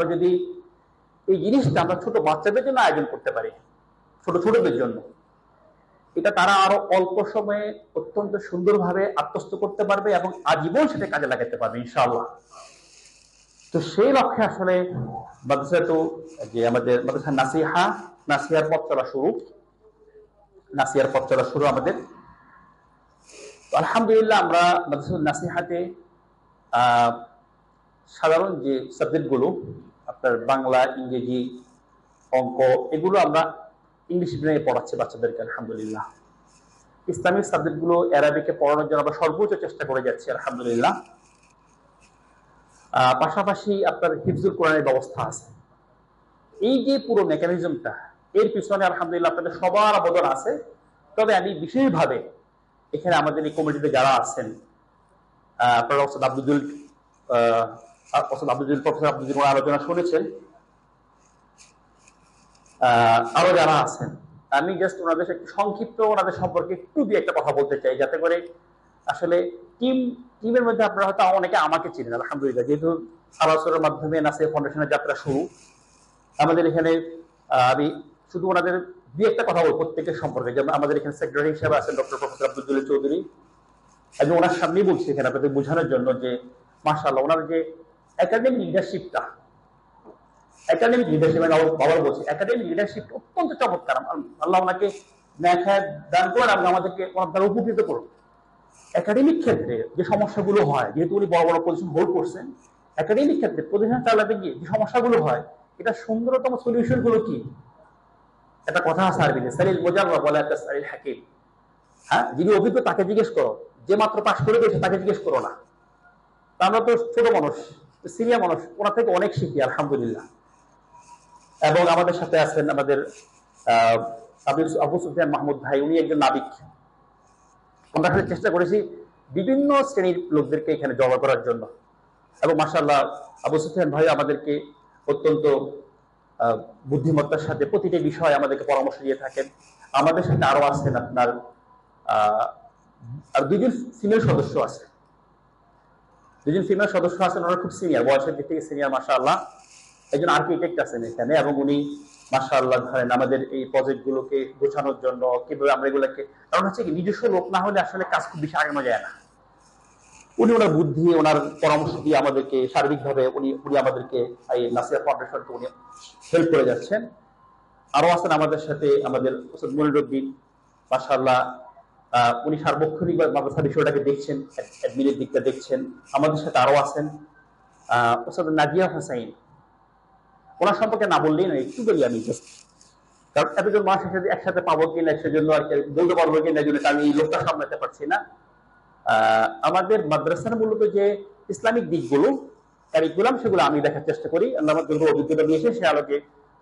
যদি এই জিনিসটা আমরা ছোট বাচ্চাদের জন্য আয়োজন করতে পারি, ছোটদের জন্য, এটা তারা আরো অল্প সময়ে অত্যন্ত সুন্দরভাবে আত্মস্থ করতে পারবে এবং আজীবন সেটা কাজে লাগাতে পারবে ইনশাআল্লাহ। তো সেই লক্ষ্যে আসলে মাদ্রাসা তো যে আমাদের মাদ্রাসা নাসিহার পথ চলা শুরু আমাদের। আলহামদুলিল্লাহ আমরা মাদ্রাসা নাসিহাতে সাধারণ যে সাবজেক্টগুলো আপনার বাংলা, ইংরেজি, অঙ্ক, এগুলো আমরা ইংলিশ মিডিয়ামে পড়াচ্ছি বাচ্চাদেরকে আলহামদুলিল্লাহ। ইসলামিক সাবজেক্টগুলো অ্যারাবিকে পড়ানোর জন্য আমরা সর্বোচ্চ চেষ্টা করে যাচ্ছি আলহামদুলিল্লাহ। পাশাপাশি আপনার হিফজুল কোরআনের ব্যবস্থা আছে। এই যে পুরো মেকানিজমটা, এর পিছনে আলহামদুলিল্লাহ আপনাদের সবার অবদান আছে। তবে আমি বিশেষভাবে এখানে আমাদের এই কমিটিতে যারা আছেন, আপনারা প্রফেসর আব্দুল আলোচনা শুনেছেন, আরো যারা আছেন, আমি জাস্ট ওনাদের একটু সংক্ষিপ্ত ওনাদের সম্পর্কে একটু দিয়ে একটা কথা বলতে চাই, যাতে করে আসলে টিমের মধ্যে আপনারা হয়তো অনেকে আমাকে চিনেন আলহামদুলিল্লাহ, যেহেতু আলোচনার মাধ্যমে নাসিহা ফাউন্ডেশনের যাত্রা শুরু আমাদের এখানে। আমি শুধু ওনাদের দিয়ে একটা কথা বলবো প্রত্যেকের সম্পর্কে। যেমন আমাদের এখানে সেক্রেটারি হিসেবে আছেন ডক্টর প্রফেসর আব্দুল জলিল চৌধুরী। আমি ওনার সামনেই বলছি এখানে আপনাদের বোঝানোর জন্য যে মাশাআল্লাহ ওনার যে একাডেমিক লিডারশিপটা, একাডেমিক লিডারশিপ বাবার বলছি, একাডেমিক লিডারশিপ অত্যন্ত চমৎকার। আল্লাহ ওনাকে ন্যায় দান করেন এবং আমাদেরকে ওনার দ্বারা উপকৃত করুন। একাডেমিক ক্ষেত্রে যে সমস্যাগুলো হয়, যেহেতু উনি বড় বড় পজিশন হোল্ড করছেন, একাডেমিক ক্ষেত্রে প্রতিষ্ঠান চালাতে গিয়ে যে সমস্যাগুলো হয়, এটা সুন্দরতম সলিউশন গুলো কি? একটা কথা আছে আরবিতে, সালিল মুজাররা বলে একটা সালিল হাকিম। হ্যাঁ, যিনি অভিজ্ঞ তাকে জিজ্ঞেস করো, যে মাত্র পাশ করে গেছে তাকে জিজ্ঞেস করো না। আমরা তো ছোট মানুষ, সিনিয়র মানুষ, ওনার থেকে অনেক শিখি আলহামদুলিল্লাহ। এবং আমাদের সাথে আছেন আমাদের আবু সুফিয়ান মাহমুদ ভাই, উনি একজন নাবিক। আমরা চেষ্টা করেছি বিভিন্ন শ্রেণীর লোকদেরকে এখানে জমা করার জন্য, এবং মাশাআল্লাহ আবু সুফিয়ান ভাই আমাদেরকে অত্যন্ত বুদ্ধিমত্তার সাথে প্রতিটি বিষয় আমাদেরকে পরামর্শ দিয়ে থাকেন। আমাদের সাথে আরো আছেন আপনার আর দুজন ফিমেল সদস্য আছেন, ওনারা খুব সিনিয়র, বয়সের দিক থেকে সিনিয়র মাশাআল্লাহ। একজন আর্কিটেক্ট আছেন এখানে, এবং উনি মাশাআল্লাহ ধরেন আমাদের এই প্রজেক্ট গুলোকে গোছানোর জন্য কিভাবে আমরা এগুলোকে, কারণ হচ্ছে কি নিজস্ব লোক না হলে আসলে কাজ খুব বেশি আগানো যায় না। উনি ওনার বুদ্ধি, ওনার পরামর্শ দিয়ে আমাদেরকে সার্বিকভাবে উনি আমাদেরকে এই নাসিহা ফাউন্ডেশনকে উনি হেল্প করে যাচ্ছেন। আরো আছেন আমাদের সাথে আমাদের ওস্তাদ মনিরউদ্দিন, মাশাআল্লাহ উনি সার্বক্ষণিক মাদ্রাসা বিষয়টাকে দেখছেন, অ্যাডমিনের দিকটা দেখছেন। আমাদের সাথে আরো আছেন ওস্তাদ নাজিয়া হোসাইন। ওনার সম্পর্কে না বললেই নয়, একটু বলি আমি, কারণ এতজন মানুষের সাথে একসাথে পাবো কিনা সেজন্য আর বলতে পারবো কিনা, জন্য আমি এই লোকটা সামলাতে পারছি না। আমাদের মাদ্রাসার মূলত যে ইসলামিক দিকগুলো কারিকুলাম, সেগুলো আমি দেখার চেষ্টা করি, আল্লাহ আমার যত অভিজ্ঞতা দিয়েছে সে আলোকে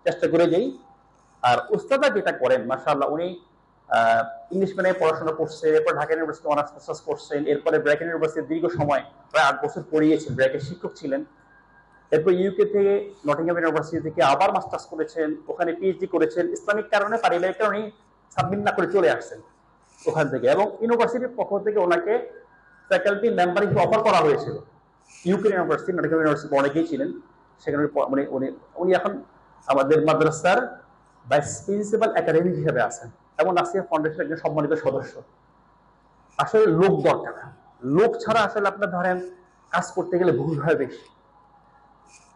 চেষ্টা করে যাই। আর উস্তাদা যেটা করেন মাশাআল্লাহ, উনি ইংলিশ মিডিয়ামে পড়াশোনা করছে, এরপর ঢাকা ইউনিভার্সিটি অনার্স মাস্টার্স করছেন, এরপরে ব্র্যাকেট ইউনিভার্সিটি দীর্ঘ সময় প্রায় 8 বছর পড়িয়েছেন, ব্র্যাকেট শিক্ষক ছিলেন। এরপর ইউকে থেকে নটিংহাম ইউনিভার্সিটি থেকে আবার মাস্টার্স করেছেন, ওখানে পিএইচডি করেছেন। ইসলামিক কারণে, পারিবারিক কারণে সাবমিট না করে চলে আসছেন ওখান থেকে, এবং ইউনিভার্সিটির পক্ষ থেকে ওনাকে ফ্যাকাল্টি মেম্বার হিসেবে অফার করা হয়েছিল। ইউকে ইউনিভার্সিটি, নটিংহাম ইউনিভার্সিটি অনেকেই ছিলেন সেখানে। উনি এখন আমাদের মাদ্রাসার ভাইস প্রিন্সিপাল একাডেমিক হিসেবে আছেন, এবং নাসিহা ফাউন্ডেশনের একজন সম্মানিত সদস্য। আসলে লোক দরকার, লোক ছাড়া আসলে আপনার ধরেন কাজ করতে গেলে ভুল হয় বেশি।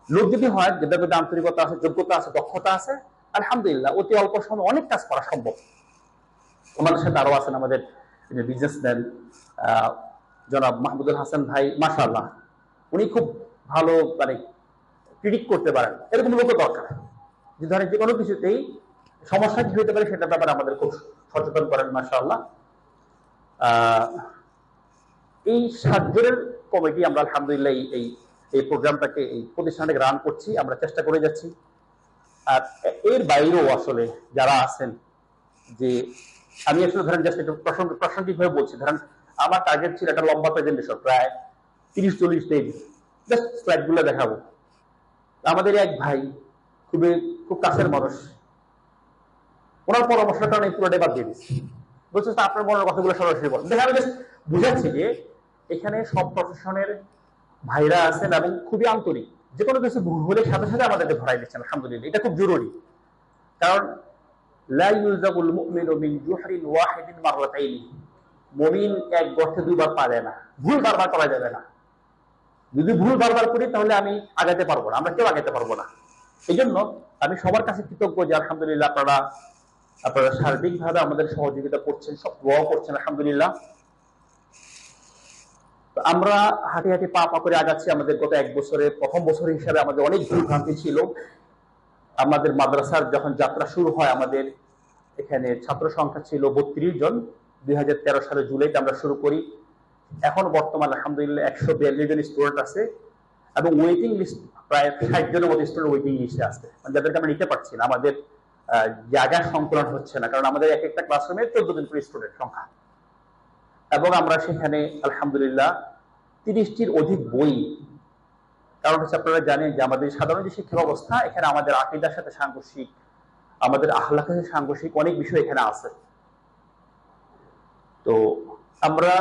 লোক যদি হয়, যাদের মধ্যে আন্তরিকতা আছে, যোগ্যতা আছে, দক্ষতা আছে, আলহামদুলিল্লাহ অতি অল্প সময় অনেক কাজ করা সম্ভব। ওনাদের সাথে আরো আছেন আমাদের বিজনেসম্যান জনাব মাহমুদুল হাসান ভাই, মাশাআল্লাহ উনি খুব ভালো মানে প্রিডিক্ট করতে পারেন। এরকম লোক দরকার, যে ধরেন যে কোনো কিছুতেই সমস্যা কি হতে পারে সেটার ব্যাপারে আমাদের খুব সচেতন করেন মাশাআল্লাহ। এই 7 জনের কমিটি আমরা আলহামদুলিল্লাহ এই প্রোগ্রামটাকে, এই প্রতিষ্ঠানটাকে রান করছি, আমরা চেষ্টা করে যাচ্ছি। আর এর বাইরেও আসলে যারা আছেন, যে আমি আসলে ধরেন জাস্ট একটু প্রাসঙ্গিক ভাবে বলছি, ধরেন আমার টার্গেট ছিল একটা লম্বা প্রেজেন্টেশন, প্রায় 30-40 পেজ, জাস্ট স্লাইড গুলো দেখাবো। আমাদের এক ভাই খুব কাছের মানুষ, ওনার পরামর্শের কারণে পুরোটাই বাদ দিয়ে দিচ্ছি, বলছে আপনার মনের কথাগুলো সরাসরি বলেন। দেখা আমি জাস্ট বুঝাচ্ছি যে এখানে সব প্রফেশনের ভাইরা আছেন এবং খুবই আন্তরিক, যে কোনো কিছু ভুল হলে সাথে সাথে আমাদেরকে ধরাই দিচ্ছেন, আলহামদুলিল্লাহ। এটা খুব জরুরি, কারণ লা ইউলজাকুল মুমিনু মিন জুহরিন ওয়াহিদিন মাররাতাইনি, মুমিন এক গর্তে দুইবার পা দেয় না, ভুল বারবার করা যাবে না। যদি ভুল বারবার করি তাহলে আমি আগাতে পারবো না, আমরা কেউ আগাতে পারবো না। এই জন্য আমি সবার কাছে কৃতজ্ঞ যে আলহামদুলিল্লাহ আপনারা সার্বিকভাবে আমাদের সহযোগিতা করছেন, সব দোয়া করছেন, আলহামদুলিল্লাহ। আমরা হাঁটি হাঁটি পা পা করে আগাচ্ছি। আমাদের গত এক বছরে প্রথম বছর হিসাবে আমাদের অনেক ভুল ভ্রান্তি ছিল। আমাদের মাদ্রাসার যখন যাত্রা শুরু হয়, আমাদের এখানে ছাত্র সংখ্যা ছিল 32 জন। 2013 সালে জুলাইতে আমরা শুরু করি। এখন বর্তমানে আলহামদুলিল্লাহ 142 জন স্টুডেন্ট আছে এবং ওয়েটিং লিস্ট প্রায় 60 জনের মতো স্টুডেন্ট ওয়েটিং লিস্টে আছে, যাদেরকে আমরা নিতে পারছি না। আমাদের জায়গা সংকুলন হচ্ছে না, কারণ আমাদের এক একটা ক্লাসরুমে 14 জন করে স্টুডেন্ট সংখ্যা, এবং আমরা সেখানে আলহামদুলিল্লাহ 30টির অধিক বই। কারণ হচ্ছে আপনারা জানেন যে আমাদের সাধারণ যে শিক্ষা ব্যবস্থা, এখানে আমাদের আকীদার সাথে সাংঘর্ষিক, আমাদের আখলাকের সাথে সাংঘর্ষিক অনেক বিষয় এখানে আছে। তো আমরা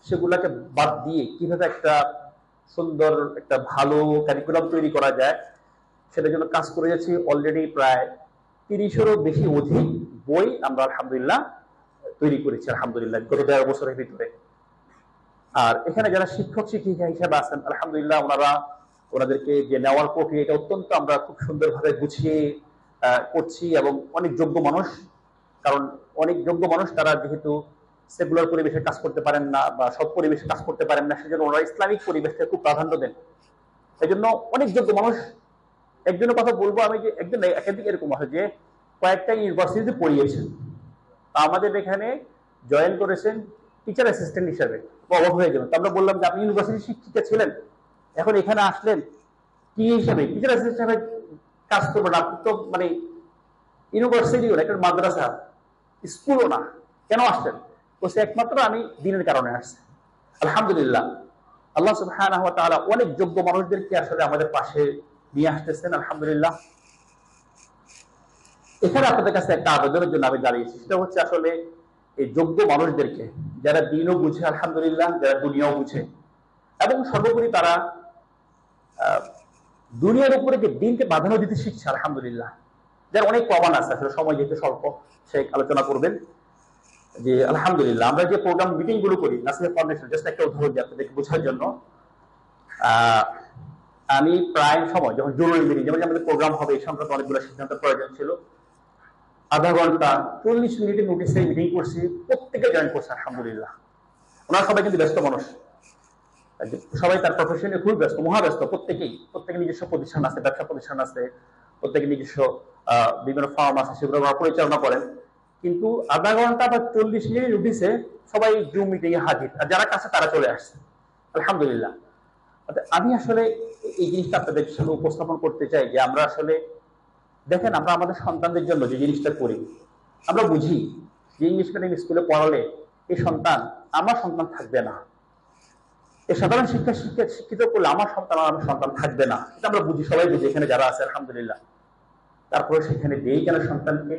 সেগুলাকে বাদ দিয়ে কিভাবে একটা সুন্দর একটা ভালো কারিকুলাম তৈরি করা যায় সেটার জন্য কাজ করে যাচ্ছি। অলরেডি প্রায় 30-এরও বেশি অধিক বই আমরা আলহামদুলিল্লাহ তৈরি করেছি, আলহামদুলিল্লাহ, গত 1.5 বছরের ভিতরে। আর এখানে যারা শিক্ষক শিক্ষিকা হিসেবে আছেন, আলহামদুলিল্লাহ, ওনাদেরকে যে নেওয়ার প্রক্রিয়া, এটা অত্যন্ত আমরা খুব সুন্দরভাবে গুছিয়ে করছি, এবং অনেক যোগ্য মানুষ। কারণ অনেক যোগ্য মানুষ, তারা যেহেতু সেকুলার পরিবেশে কাজ করতে পারেন না বা সব পরিবেশে কাজ করতে পারেন না, সেজন্য ওনারা ইসলামিক পরিবেশকে খুব প্রাধান্য দেন। এই জন্য অনেক যোগ্য মানুষ। একজনের কথা বলবো আমি, যে একজন একাধিক এরকম আছে যে কয়েকটা ইউনিভার্সিটিতে পড়িয়েছেন, আমাদের এখানে জয়েন করেছেন টিচার অ্যাসিস্ট্যান্ট হিসেবে। অবাক হয়ে গেল। তো আমরা বললাম যে আপনি ইউনিভার্সিটির শিক্ষিকা ছিলেন, এখন এখানে আসলেন কি হিসাবে, টিচার অ্যাসিস্ট্যান্ট হিসেবে কাজ করবেন? আপনি তো মানে ইউনিভার্সিটিও না, একটা মাদ্রাসা, স্কুলও না, কেন আসছেন? বলছে একমাত্র আমি দিনের কারণে আসছি। আলহামদুলিল্লাহ, আল্লাহ সুবহানাহু ওয়া তাআলা অনেক যোগ্য মানুষদেরকে আসলে আমাদের পাশে নিয়ে আসতেছেন, আলহামদুলিল্লাহ। এখানে আপনাদের কাছে একটা আবেদনের জন্য আমি দাঁড়িয়েছি, সেটা হচ্ছে আসলে এই যোগ্য মানুষদেরকে, যারা দিনও বুঝে, আলহামদুলিল্লাহ, যারা দুনিয়াও বুঝে, এবং সর্বোপরি তারা দুনিয়ার উপরে যে দিনকে প্রাধান্য দিতে শিখছে, আলহামদুলিল্লাহ, যার অনেক প্রমাণ আছে। আসলে সময় যেহেতু স্বল্প, সে আলোচনা করবেন যে আলহামদুলিল্লাহ আমরা যে প্রোগ্রাম মিটিং গুলো করি, নাসিহা ফাউন্ডেশন, জাস্ট একটা উদাহরণ দিই আপনাদেরকে বোঝার জন্য। আমি প্রায় সময় যখন জরুরি মিটিং, যেমন আমাদের প্রোগ্রাম হবে, এই সংক্রান্ত অনেকগুলো সিদ্ধান্ত প্রয়োজন ছিল, আধা ঘন্টা 40 মিনিটের নোটিসে মিটিং করছি, প্রত্যেকে জয়েন করছে, আলহামদুলিল্লাহ। ওনারা সবাই কিন্তু ব্যস্ত মানুষ, সবাই তার প্রফেশনে খুব ব্যস্ত, মহাব্যস্ত, প্রত্যেকে নিজস্ব প্রতিষ্ঠান আছে, ব্যবসা প্রতিষ্ঠান আছে, প্রত্যেকে নিজস্ব বিভিন্ন ফার্ম আছে, সেগুলো পরিচালনা করেন। কিন্তু আধা ঘন্টা বা 40 মিনিট নোটিসে সবাই জুম মিটিং এ হাজির, আর যারা কাছে তারা চলে আসছে, আলহামদুলিল্লাহ। আমি আসলে এই জিনিসটা আপনাদের সামনে উপস্থাপন করতে চাই যে আমরা আসলে দেখেন, আমরা আমাদের সন্তানদের জন্য যে জিনিসটা করি, আমরা বুঝি যে ইংলিশ মিডিয়াম স্কুলে পড়ালে এই সন্তান আমার সন্তান থাকবে না, এই সাধারণ শিক্ষিত করলে আমার সন্তান থাকবে না, এটা আমরা বুঝি, সবাই বুঝি এখানে যারা আছে, আলহামদুলিল্লাহ। তারপরে সেখানে দিয়েই কেন সন্তানকে,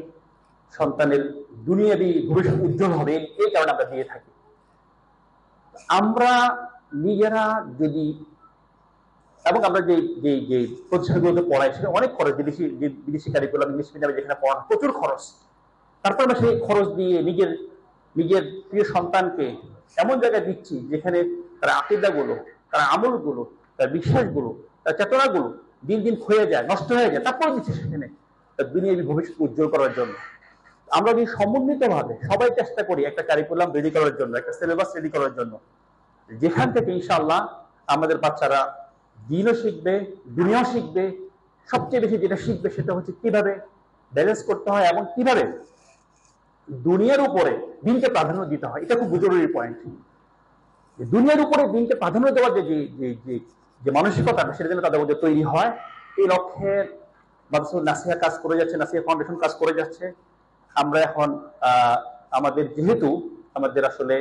সন্তানের দুনিয়াবী ভবিষ্যৎ উজ্জ্বল হবে, এই কারণে আমরা দিয়ে থাকি। আমরা নিজেরা যদি, এবং আমরা যে প্রতিষ্ঠানগুলোতে পড়াই, সেটা অনেক খরচ, বিদেশি কারিকুলাম, ইংলিশ মিডিয়ামে যেখানে পড়ানো প্রচুর খরচ, তারপর আমরা সেই খরচ দিয়ে নিজের প্রিয় সন্তানকে এমন জায়গায় দিচ্ছি যেখানে তার আকীদাগুলো, তার আমলগুলো, তার বিশ্বাসগুলো, তার চেতনাগুলো দিন দিন ক্ষয়ে যায়, নষ্ট হয়ে যায়, তারপর দিচ্ছি সেখানে তার দুনিয়াবী ভবিষ্যৎ উজ্জ্বল করার জন্য। আমরা যদি সমন্বিতভাবে সবাই চেষ্টা করি একটা কারিকুলাম রেডি করার জন্য, একটা সিলেবাস রেডি করার জন্য, যেখান থেকে ইনশাআল্লাহ আমাদের বাচ্চারা দিনও শিখবে, দুনিয়াও শিখবে, সবচেয়ে বেশি যেটা শিখবে সেটা হচ্ছে কিভাবে ব্যালেন্স করতে হয় এবং কিভাবে দুনিয়ার উপরে দিনকে প্রাধান্য দিতে হয়। এটা খুব জরুরি পয়েন্ট। দুনিয়ার উপরে দিনকে প্রাধান্য দেওয়ার যে মানসিকতা, সেটা যেন তাদের মধ্যে তৈরি হয়, এই লক্ষ্যে নাসিহা কাজ করে যাচ্ছে, নাসিহা ফাউন্ডেশন কাজ করে যাচ্ছে। আমরা এখন যেহেতু আমাদের আসলে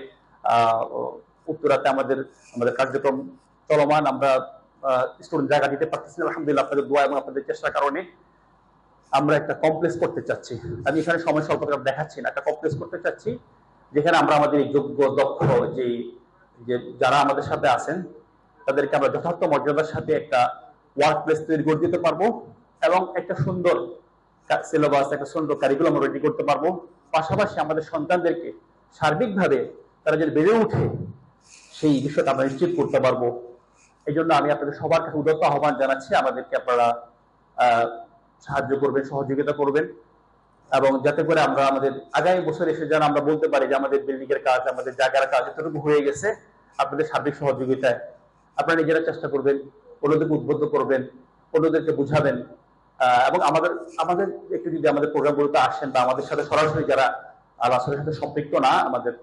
উত্তরাতে আমাদের কার্যক্রম চলমান, আমরা স্টুডেন্ট জায়গা দিতে পারতেছি না, আলহামদুলিল্লাহ, আপনাদের দোয়া এবং আপনাদের চেষ্টার কারণে আমরা একটা কমপ্লেক্স করতে চাচ্ছি। আমি এখানে সময় স্বল্পতা দেখাচ্ছি না, একটা কমপ্লেক্স করতে চাচ্ছি যেখানে আমরা আমাদের এই যোগ্য দক্ষ যে যারা আমাদের সাথে আছেন, তাদেরকে আমরা যথার্থ মর্যাদার সাথে একটা ওয়ার্ক প্লেস তৈরি করে দিতে পারবো এবং একটা সুন্দর সিলেবাস, একটা সুন্দর কারিকুলাম রেডি করতে পারবো। পাশাপাশি আমাদের সন্তানদেরকে সার্বিকভাবে তারা যদি বেড়ে উঠে সেই বিষয়টা আমরা নিশ্চিত করতে পারবো। এই জন্য আমি আপনাদের সবার কাছে উদাত্ত আহ্বান জানাচ্ছি, আমাদেরকে আপনারা সাহায্য করবেন, সহযোগিতা করবেন, এবং যাতে করে আমরা আমাদের আগামী বছর এসে যেন আমরা বলতে পারি যে আমাদের বিল্ডিং এর কাজ, আমাদের জায়গার কাজ এতটুকু হয়ে গেছে আপনাদের সার্বিক সহযোগিতায়। আপনারা নিজেরা চেষ্টা করবেন, অন্যদেরকে উদ্বুদ্ধ করবেন, অন্যদেরকে বুঝাবেন, এবং আমাদের আমাদের একটু যদি আমাদের প্রোগ্রামগুলোতে আসেন বা আমাদের সাথে সরাসরি যারা রাসূলের সাথে সম্পৃক্ত না, আমাদের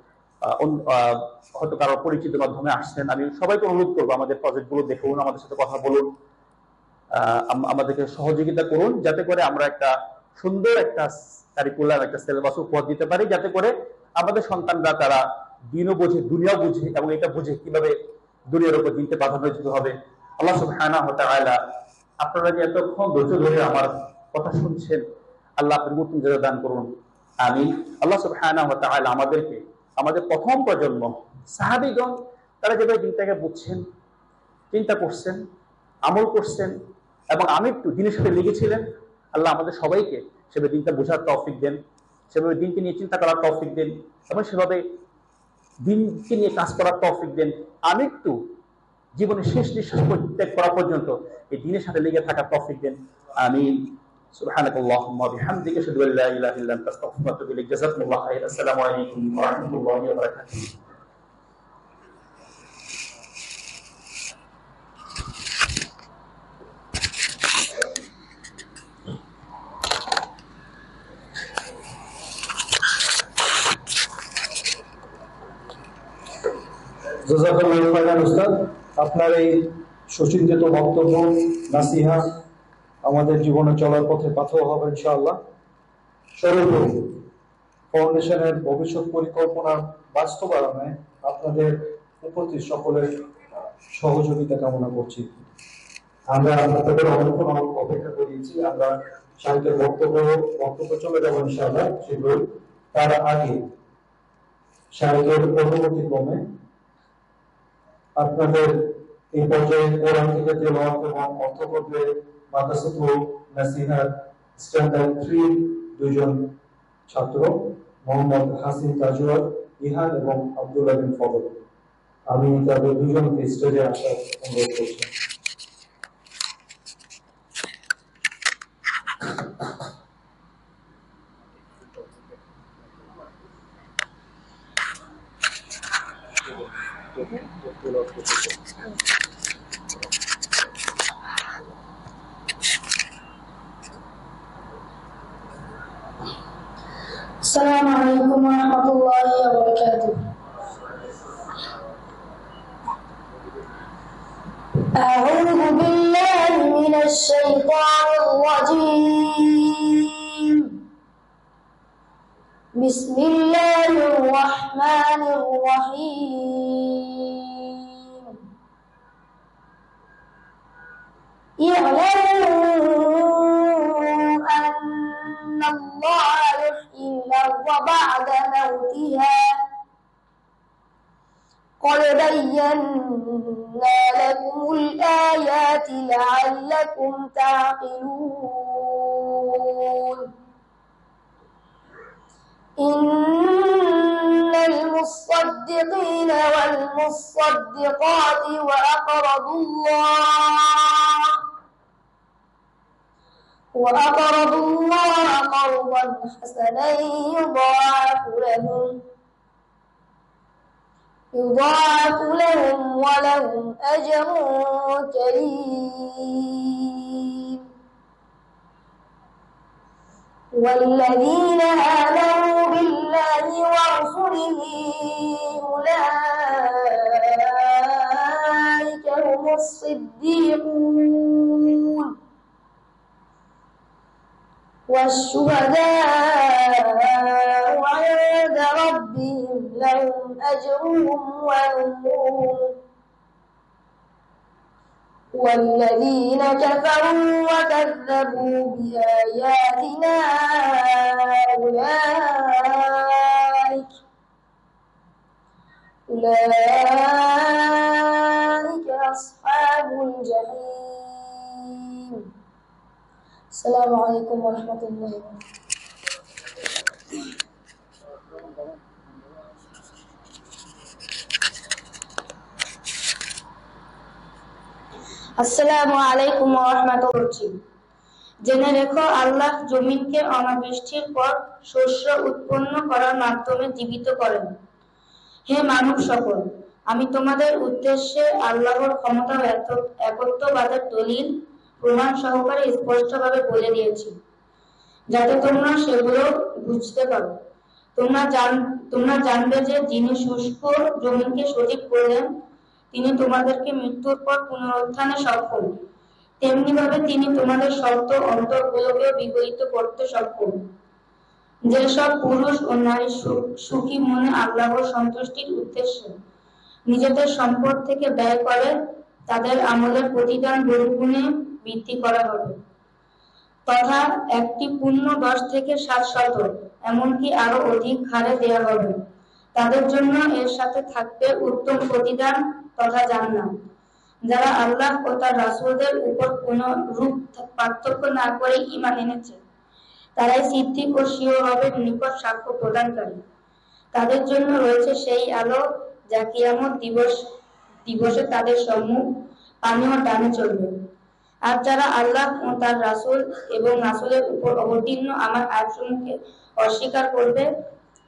হয়তো কারো পরিচিত মাধ্যমে আসছেন, আমি সবাইকে অনুরোধ করবো আমাদের প্রজেক্টগুলো দেখুন, আমাদের সাথে কথা বলুন, আমাদেরকে সহযোগিতা করুন, যাতে করে আমরা একটা সুন্দর একটা কারিকুলাম, একটা সিলেবাস উপহার দিতে পারি, যাতে করে আমাদের সন্তানরা তারা দিনও বোঝে, দুনিয়াও বুঝে, এবং এটা বুঝে কিভাবে দুনিয়ার উপর দিনকে প্রাধান্য দিতে হবে। আল্লাহ সুবহানাহু ওয়া তাআলা আপনারা যে এতক্ষণ ধৈর্য ধরে আমার কথা শুনছেন, আল্লাহ আপনাদের উত্তম জাযা দান করুন, আমিন। আল্লাহ সুবহানাহু ওয়া তাআলা আমাদেরকে, আমাদের প্রথম প্রজন্ম সাহাবীগণ, তারা যেভাবে দিনটাকে বুঝছেন, চিন্তা করছেন, আমল করছেন এবং আমৃত্যু দিনের সাথে লেগেছিলেন, আল্লাহ আমাদের সবাইকে সেভাবে দিনটা বোঝার তৌফিক দেন, সেভাবে দিনকে নিয়ে চিন্তা করার তৌফিক দেন, এবং সেভাবে দিনকে নিয়ে কাজ করার তৌফিক দেন, আমৃত্যু জীবনের শেষ নিঃশ্বাস ত্যাগ করা পর্যন্ত এই দিনের সাথে লেগে থাকার তৌফিক দেন, আমিন। সুবহানাকাল্লাহুম্মা ওয়া বিহামদিকা আশহাদু আল্লা ইলাহা ইল্লা আনতা আস্তাগফিরুকা ওয়া আতুবু ইলাইক। জাযাকুমুল্লাহু খাইরান। আসসালামু আলাইকুম ওয়া রাহমাতুল্লাহি ওয়া বারাকাতুহু। জাযাকাল্লাহু খাইরান উস্তাদ, আপনার এই সুচিন্তিত বক্তব্য, নাসিহা আমাদের জীবনে চলার পথে পাথেয় হবে ইনশাআল্লাহ। সর্বোপরি ফাউন্ডেশনের ভবিষ্যৎ পরিকল্পনা বাস্তবায়নে আপনাদের উপস্থিত সকলের সহযোগিতা কামনা করছি। আমরা আপনাদের অনেকক্ষণ অপেক্ষা করিয়েছি, আমরা সাহিত্যের বক্তব্য চলে যাবো ইনশাআল্লাহ শীঘ্রই। তার আগে সাহিত্যের পরবর্তী ক্রমে আপনাদের এই পর্যায়ে কোরআন থেকে তেলাওয়াত এবং অর্থ করবে মাদ্রাসাতুল নাসিহার স্ট্যান্ডার্ড 3 দুইজন ছাত্র, মোহাম্মদ হাসিন তাজওয়ার ইহান এবং আব্দুল্লাহ বিন ফজল। আমি তাদের দুজনকে স্টেজে আসার অনুরোধ করছি। السلام عليكم ورحمة الله وبركاته. أعوذ بالله من الشيطان الرجيم. بسم الله الرحمن الرحيم. اعلموا أن الله يحيي الأرض بعد موتها قد بينا لكم الآيات لعلكم تعقلون. إن المصدقين والمصدقات وأقرضوا الله قرضا حسنا يضاعف لهم ولهم أجر كريم. والذين آمنوا بالله ورسله أولئك هم الصديقون والشهداء عند ربهم لهم أجرهم ونورهم. والذين كفروا وكذبوا بآياتنا أولئك أصحاب الجحيم السلام عليكم ورحمة الله وبركاته আসসালামু আলাইকুম ওয়া রাহমাতুল্লাহি। জেনে রেখো, আল্লাহ জমিনকে অনাবৃষ্টির পর শস্য উৎপন্ন করার মাধ্যমে জীবিত করেন। হে মানব সকল, আমি তোমাদের উদ্দেশ্যে আল্লাহর ক্ষমতা ও একত্ববাদের দলিল প্রমাণ সহকারে স্পষ্টভাবে বলে দিয়েছি, যাতে তোমরা সেগুলো বুঝতে পারো। তোমরা জানবে যে যিনি শুষ্ক জমিনকে সজীব করলেন, তিনি তোমাদেরকে মৃত্যুর পর পুনরুত্থানে সক্ষম। তেমনি ভাবে তিনি তোমাদের শক্ত অন্তরগুলোকে বিগলিত করতে সক্ষম। যেসব পুরুষ ও নারী সুখী মনে আল্লাহর সন্তুষ্টির উদ্দেশ্যে নিজেদের সম্পদ থেকে ব্যয় করে, তাদের আমলের প্রতিদান বহুগুণে বৃদ্ধি করা হবে, তথা একটি পুণ্য 10 থেকে 700, এমনকি আরো অধিক হারে দেয়া হবে। তাদের জন্য এর সাথে থাকবে উত্তম প্রতিদান তথা জান্নাত। যারা আল্লাহ ও তার রাসূলদের উপর কোনো রূপ পার্থক্য না করে ঈমান এনেছে, তারাই সিদ্দিক ও স্বীয় রবের নিকট সাক্ষ্য প্রদানকারী। তাদের জন্য রয়েছে সেই আলো যা কিয়ামত দিবসে তাদের সম্মুখ পানীয় ডানে চলবে। আর যারা আল্লাহ ও তার রাসূল এবং রাসূলের উপর অবতীর্ণ আমার আয়াতসমূহকে অস্বীকার করবে,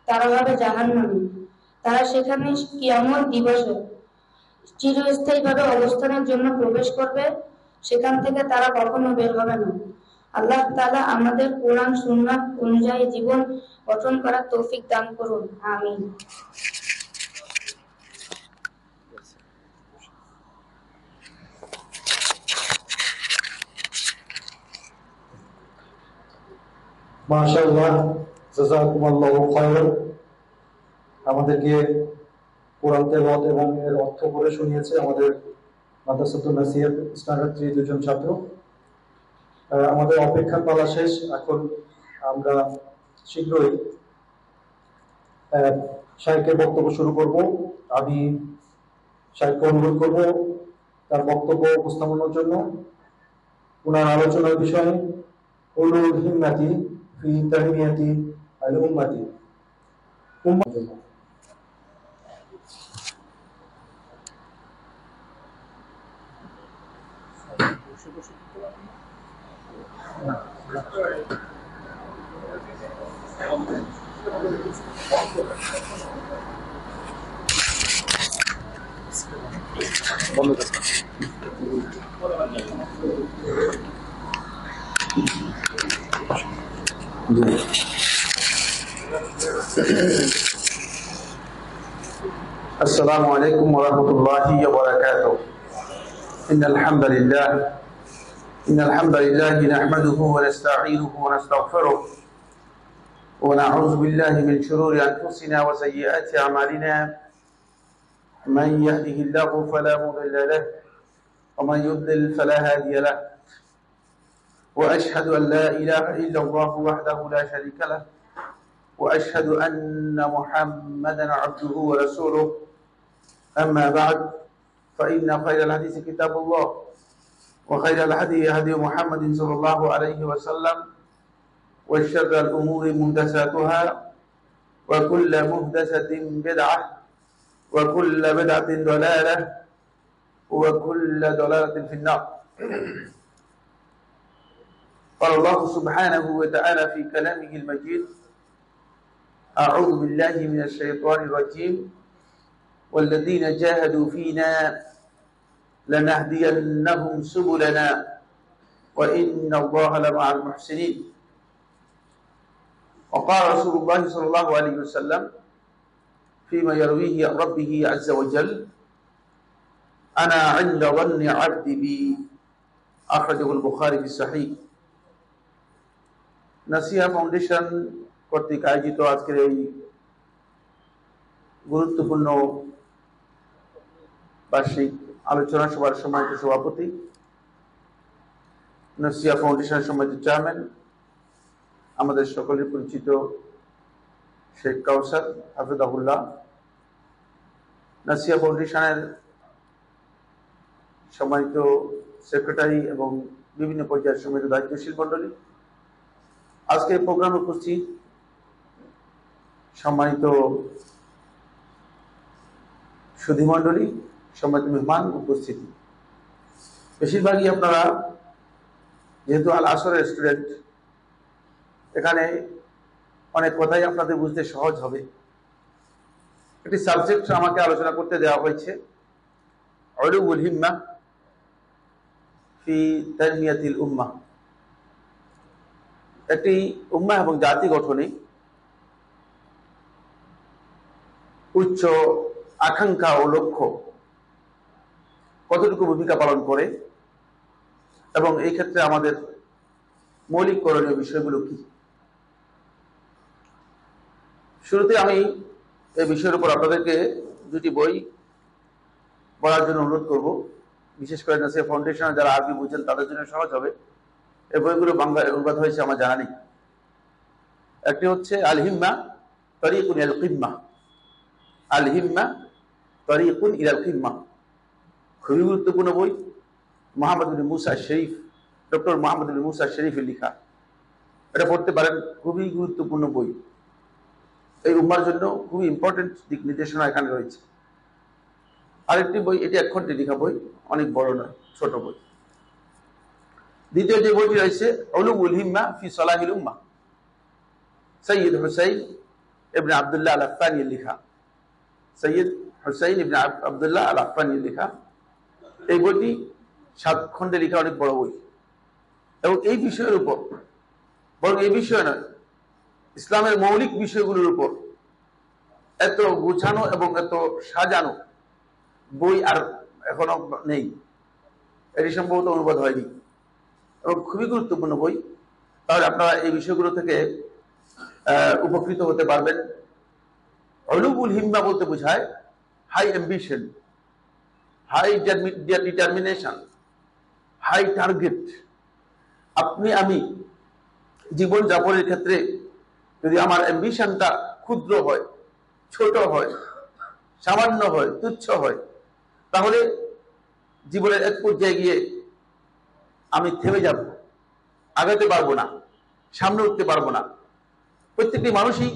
তারা হবে জাহান্নামী। তারা সেখানে কিয়ামত দিবসে চিরস্থায়ীভাবে অবস্থানের জন্য প্রবেশ করবে, সেখান থেকে তারা কখনো বের হবে না। আল্লাহ তাআলা আমাদের কোরআন সুন্নাহ অনুযায়ী জীবন গঠন করার তৌফিক দান করুন, আমিন। মাশাআল্লাহ, জাযাকুমুল্লাহু খায়রান। আমাদেরকে কোরআন তেলাওয়াত এবং এর অর্থ করে শুনিয়েছে আমাদের মাদ্রাসাতুন নাসিহাত স্ট্যান্ডার্ড 3 দুজন ছাত্র। আমাদের অপেক্ষার পালা শেষ। এখন আমরা শীঘ্রই শাইখের বক্তব্য শুরু করব। আমি শাইখকে অনুরোধ করব তার বক্তব্য উপস্থাপনের জন্য। ওনার আলোচনার বিষয় উলুল হিম্মাতি ফি তাহমিয়াতি আল উম্মাতি। السلام عليكم ورحمة الله وبركاته. إن الحمد لله نحمده ونستعينه ونستغفره ونعوذ بالله من شرور أنفسنا وسيئات أعمالنا. من يهده الله فلا مضل له ومن يضلل فلا هادي له. وأشهد أن لا إله إلا الله وحده لا شريك له وأشهد أن محمدا عبده ورسوله. أما بعد، فإن خير الحديث كتاب الله وخير الهدي هدي محمد صلى الله عليه وسلم وشر الأمور محدثاتها وكل محدثة بدعة وكل بدعة ضلالة وكل ضلالة في النار. قال الله سبحانه وتعالى في كلامه المجيد: أعوذ بالله من الشيطان الرجيم والذين جاهدوا فينا لنهدينهم سبلنا وإن الله لمع المحسنين. وقال رسول الله صلى الله عليه وسلم فيما يرويه عن ربه عز وجل: أنا عند ظن عبدي بي. أخرجه البخاري في الصحيح. নাসিহা ফাউন্ডেশন কর্তৃক আয়োজিত আজকের এই গুরুত্বপূর্ণ বার্ষিক আলোচনা সভার সম্মানিত সভাপতি, নাসিহা ফাউন্ডেশনের সম্মানিত চেয়ারম্যান, আমাদের সকলের পরিচিত শেখ কাউসার হাফিজাহুল্লাহ, নাসিহা ফাউন্ডেশনের সম্মানিত সেক্রেটারি এবং বিভিন্ন পর্যায়ের সম্মানিত দায়িত্বশীল মন্ডলী, আজকে প্রোগ্রামে উপস্থিত সম্মানিত সুধী মন্ডলী, সম্মানিত মেহমান উপস্থিতি, বেশিরভাগই আপনারা যেহেতু আল আসরের স্টুডেন্ট, এখানে অনেক কথাই আপনাদের বুঝতে সহজ হবে। একটি সাবজেক্ট আমাকে আলোচনা করতে দেওয়া হয়েছে, উলুউল হিম্মা ফি তানমিয়াতিল উম্মাহ। একটি উম্মাহ এবং জাতি গঠনে উচ্চ আকাঙ্ক্ষা ও লক্ষ্য কতটুকু ভূমিকা পালন করে এবং এই ক্ষেত্রে আমাদের মৌলিক করণীয় বিষয়গুলো কি। শুরুতে আমি এই বিষয়ের উপর আপনাদেরকে দুটি বই পড়ার জন্য অনুরোধ করব, বিশেষ করে নাসিয়া ফাউন্ডেশন যারা আরবি বুঝেন তাদের জন্য সহজ হবে। এই বইগুলো বাংলায় অনুবাদ হয়েছে আমার জানা নেই। একটি হচ্ছে আল হিম্মা তরিকুন ইলাল কিম্মা, আল হিম্মা তরিকুন ইলাল কিম্মা, খুবই গুরুত্বপূর্ণ বই। মোহাম্মদ বিন মুসা শরীফ, ডক্টর মোহাম্মদ বিন মুসা শরীফের লেখা। এটা পড়তে পারেন, খুবই গুরুত্বপূর্ণ বই। এই উম্মার জন্য খুবই ইম্পর্টেন্ট দিক নির্দেশনা এখানে রয়েছে। আরেকটি বই, এটি 1 খণ্ডে লেখা বই, অনেক বড় নয়, ছোট বই। দ্বিতীয় যে বইটি রয়েছে উলুউল হিম্মা ফি সালাহিল উম্মাহ, সৈয়দ হুসাইন ইবনে আব্দুল্লাহ আল আফগানির লেখা, সৈয়দ হুসাইন ইবনে আব্দুল্লাহ আল আফগানির লেখা। এই বইটি 7 খণ্ডে লেখা, অনেক বড় বই। এবং এই বিষয়ের উপর, বরং এই বিষয় নয়, ইসলামের মৌলিক বিষয়গুলোর উপর এত গুছানো এবং এত সাজানো বই আর এখনো নেই। এটি সম্ভবত অনুবাদ হয়নি এবং খুবই গুরুত্বপূর্ণ বই। তাহলে আপনারা এই বিষয়গুলো থেকে উপকৃত হতে পারবেন। উলুউল হিম্মা বলতে বোঝায় high ambition, high determination, high target. আপনি আমি জীবন যাপনের ক্ষেত্রে যদি আমার অ্যাম্বিশনটা ক্ষুদ্র হয়, ছোট হয়, সামান্য হয়, তুচ্ছ হয়, তাহলে জীবনের এক পর্যায়ে গিয়ে আমি থেমে যাব, আগাতে পারবো না, সামনে উঠতে পারবো না। প্রত্যেকটি মানুষই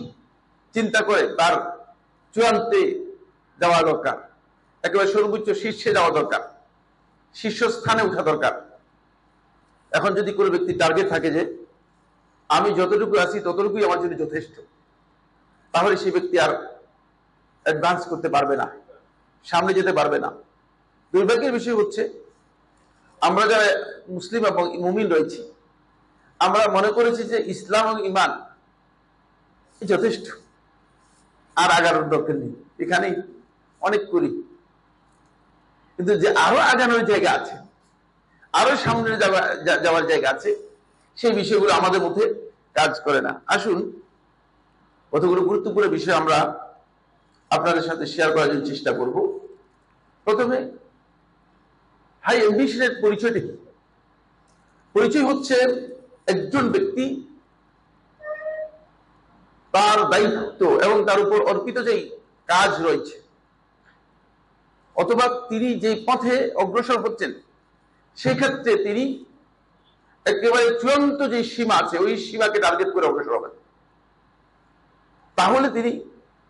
চিন্তা করে তার চূড়ান্তে যাওয়া দরকার, একেবারে সর্বোচ্চ শীর্ষে যাওয়া দরকার, শীর্ষস্থানে উঠা দরকার। এখন যদি কোনো ব্যক্তি টার্গেট থাকে যে আমি যতটুকু আছি ততটুকুই আমার জন্য যথেষ্ট, তাহলে সেই ব্যক্তি আর অ্যাডভান্স করতে পারবে না, সামনে যেতে পারবে না। দুর্ভাগ্যের বিষয় হচ্ছে আমরা যারা মুসলিম এবং মুমিন রয়েছি, আমরা মনে করেছি যে ইসলাম এবং ঈমান যথেষ্ট, আর আগানোর দরকার নেই, এখানেই অনেক করি। কিন্তু যে আরো আগানোর জায়গা আছে, আরো সামনে যাওয়ার জায়গা আছে, সেই বিষয়গুলো আমাদের মধ্যে কাজ করে না। আসুন কতগুলো গুরুত্বপূর্ণ বিষয় আমরা আপনাদের সাথে শেয়ার করার জন্য চেষ্টা করব। প্রথমে হাই অ্যাম্বিশনের পরিচয়টা কি? পরিচয় হচ্ছে একজন ব্যক্তি তার দায়িত্ব এবং তার উপর অর্পিত যেই কাজ রয়েছে, অথবা তিনি যে পথে অগ্রসর হচ্ছেন, সেক্ষেত্রে তিনি একেবারে চূড়ান্ত যে সীমা আছে ওই সীমাকে টার্গেট করে অগ্রসর হবেন, তাহলে তিনি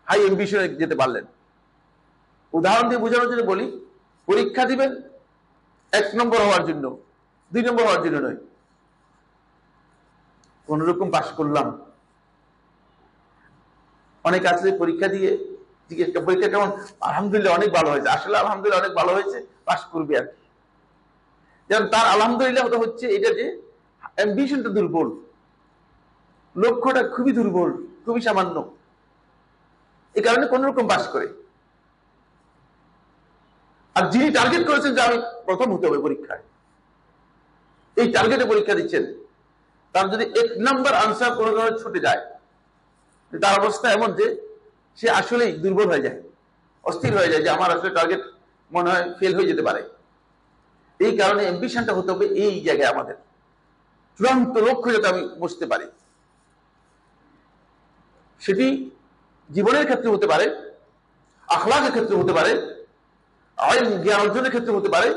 হাই অ্যাম্বিশনে যেতে পারলেন। উদাহরণ দিয়ে বোঝানোর জন্য বলি, পরীক্ষা দিবেন 1 নম্বর হওয়ার জন্য, 2 নম্বর হওয়ার জন্য নয়। কোন রকম পাশ করলাম। অনেক আছে পরীক্ষা দিয়ে জিজ্ঞেস করে পরীক্ষা কেমন, আলহামদুলিল্লাহ অনেক ভালো হয়েছে, আসলে আলহামদুলিল্লাহ অনেক ভালো হয়েছে, পাশ করবে আর কি। যেমন তার আলহামদুলিল্লাহ হচ্ছে এটা যে অ্যাম্বিশনটা দুর্বল, লক্ষ্যটা খুবই দুর্বল, খুবই সামান্য, এই কারণে কোন রকম পাশ করে। আর যিনি টার্গেট করেছেন যে আমি প্রথম হতে হবে পরীক্ষায়, এই টার্গেটে পরীক্ষা দিচ্ছেন, তার যদি 1 নম্বর আনসার কোনো কারণে ছুটে যায়, তার অবস্থা এমন যে সে আসলেই দুর্বল হয়ে যায়, অস্থির হয়ে যায় যে আমার আসলে টার্গেট মনে হয় ফেল হয়ে যেতে পারে। এই কারণে অ্যাম্বিশনটা হতে হবে এই জায়গায়, আমাদের চূড়ান্ত লক্ষ্য যাতে আমি বুঝতে পারি। সেটি জীবনের ক্ষেত্রে হতে পারে, আখলাকের ক্ষেত্রে হতে পারে, জ্ঞান অর্জনের ক্ষেত্রে হতে পারে,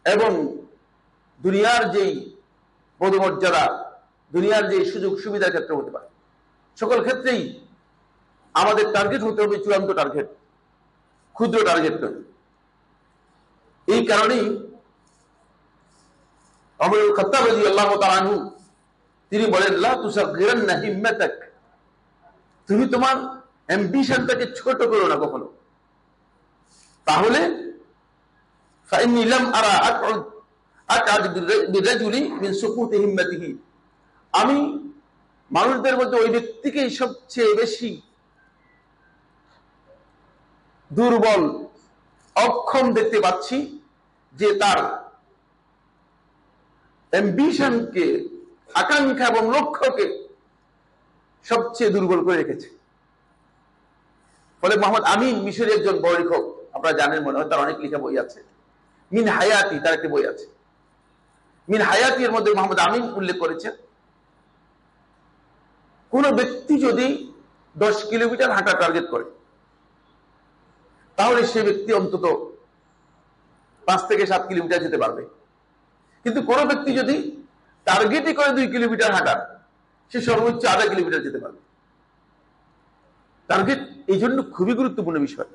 এবং দুনিয়ার যেই পদমর্যাদা, দুনিয়ার যে সুযোগ সুবিধার ক্ষেত্রে হতে পারে, সকল ক্ষেত্রেই আমাদের টার্গেট হতে হবে চূড়ান্ত টার্গেট, ক্ষুদ্র টার্গেট নয়। এই কারণেই ওমর ইবনে খাত্তাব রাদিয়াল্লাহু তাআলা আনহু তিনি বলেন, লা তুসাগগিরান্না হিম্মাতাক, তুমি তোমার অ্যাম্বিশনটাকে ছোট করো না কখনো, তাহলে ফাইন্নী লাম আরা আকআদ বিরাজুলি মিন সুকুতি হিম্মাতিহি, আমি মানুষদের মধ্যে ওই ব্যক্তিকেই সবচেয়ে বেশি দুর্বল, অক্ষম দেখতে পাচ্ছি, যে তার অ্যাম্বিশনকে, আকাঙ্ক্ষা এবং লক্ষ্যকে সবচেয়ে দুর্বল করে রেখেছে। ফলে মোহাম্মদ আমিন মিশরের একজন বড় লেখক, আপনারা জানেন মনে হয়, তার অনেক লেখা বই আছে। মিন হায়াতি তার একটি বই আছে। মিন হায়াতি এর মধ্যে মোহাম্মদ আমিন উল্লেখ করেছেন, কোন ব্যক্তি যদি 10 কিলোমিটার হাঁটা টার্গেট করে, তাহলে সে ব্যক্তি অন্তত 5 থেকে 7 কিলোমিটার যেতে পারবে। কিন্তু কোন ব্যক্তি যদি টার্গেটই করে 2 কিলোমিটার হাঁটা, সে সর্বোচ্চ আধা কিলোমিটার যেতে পারবে। টার্গেট এই জন্য খুবই গুরুত্বপূর্ণ বিষয়।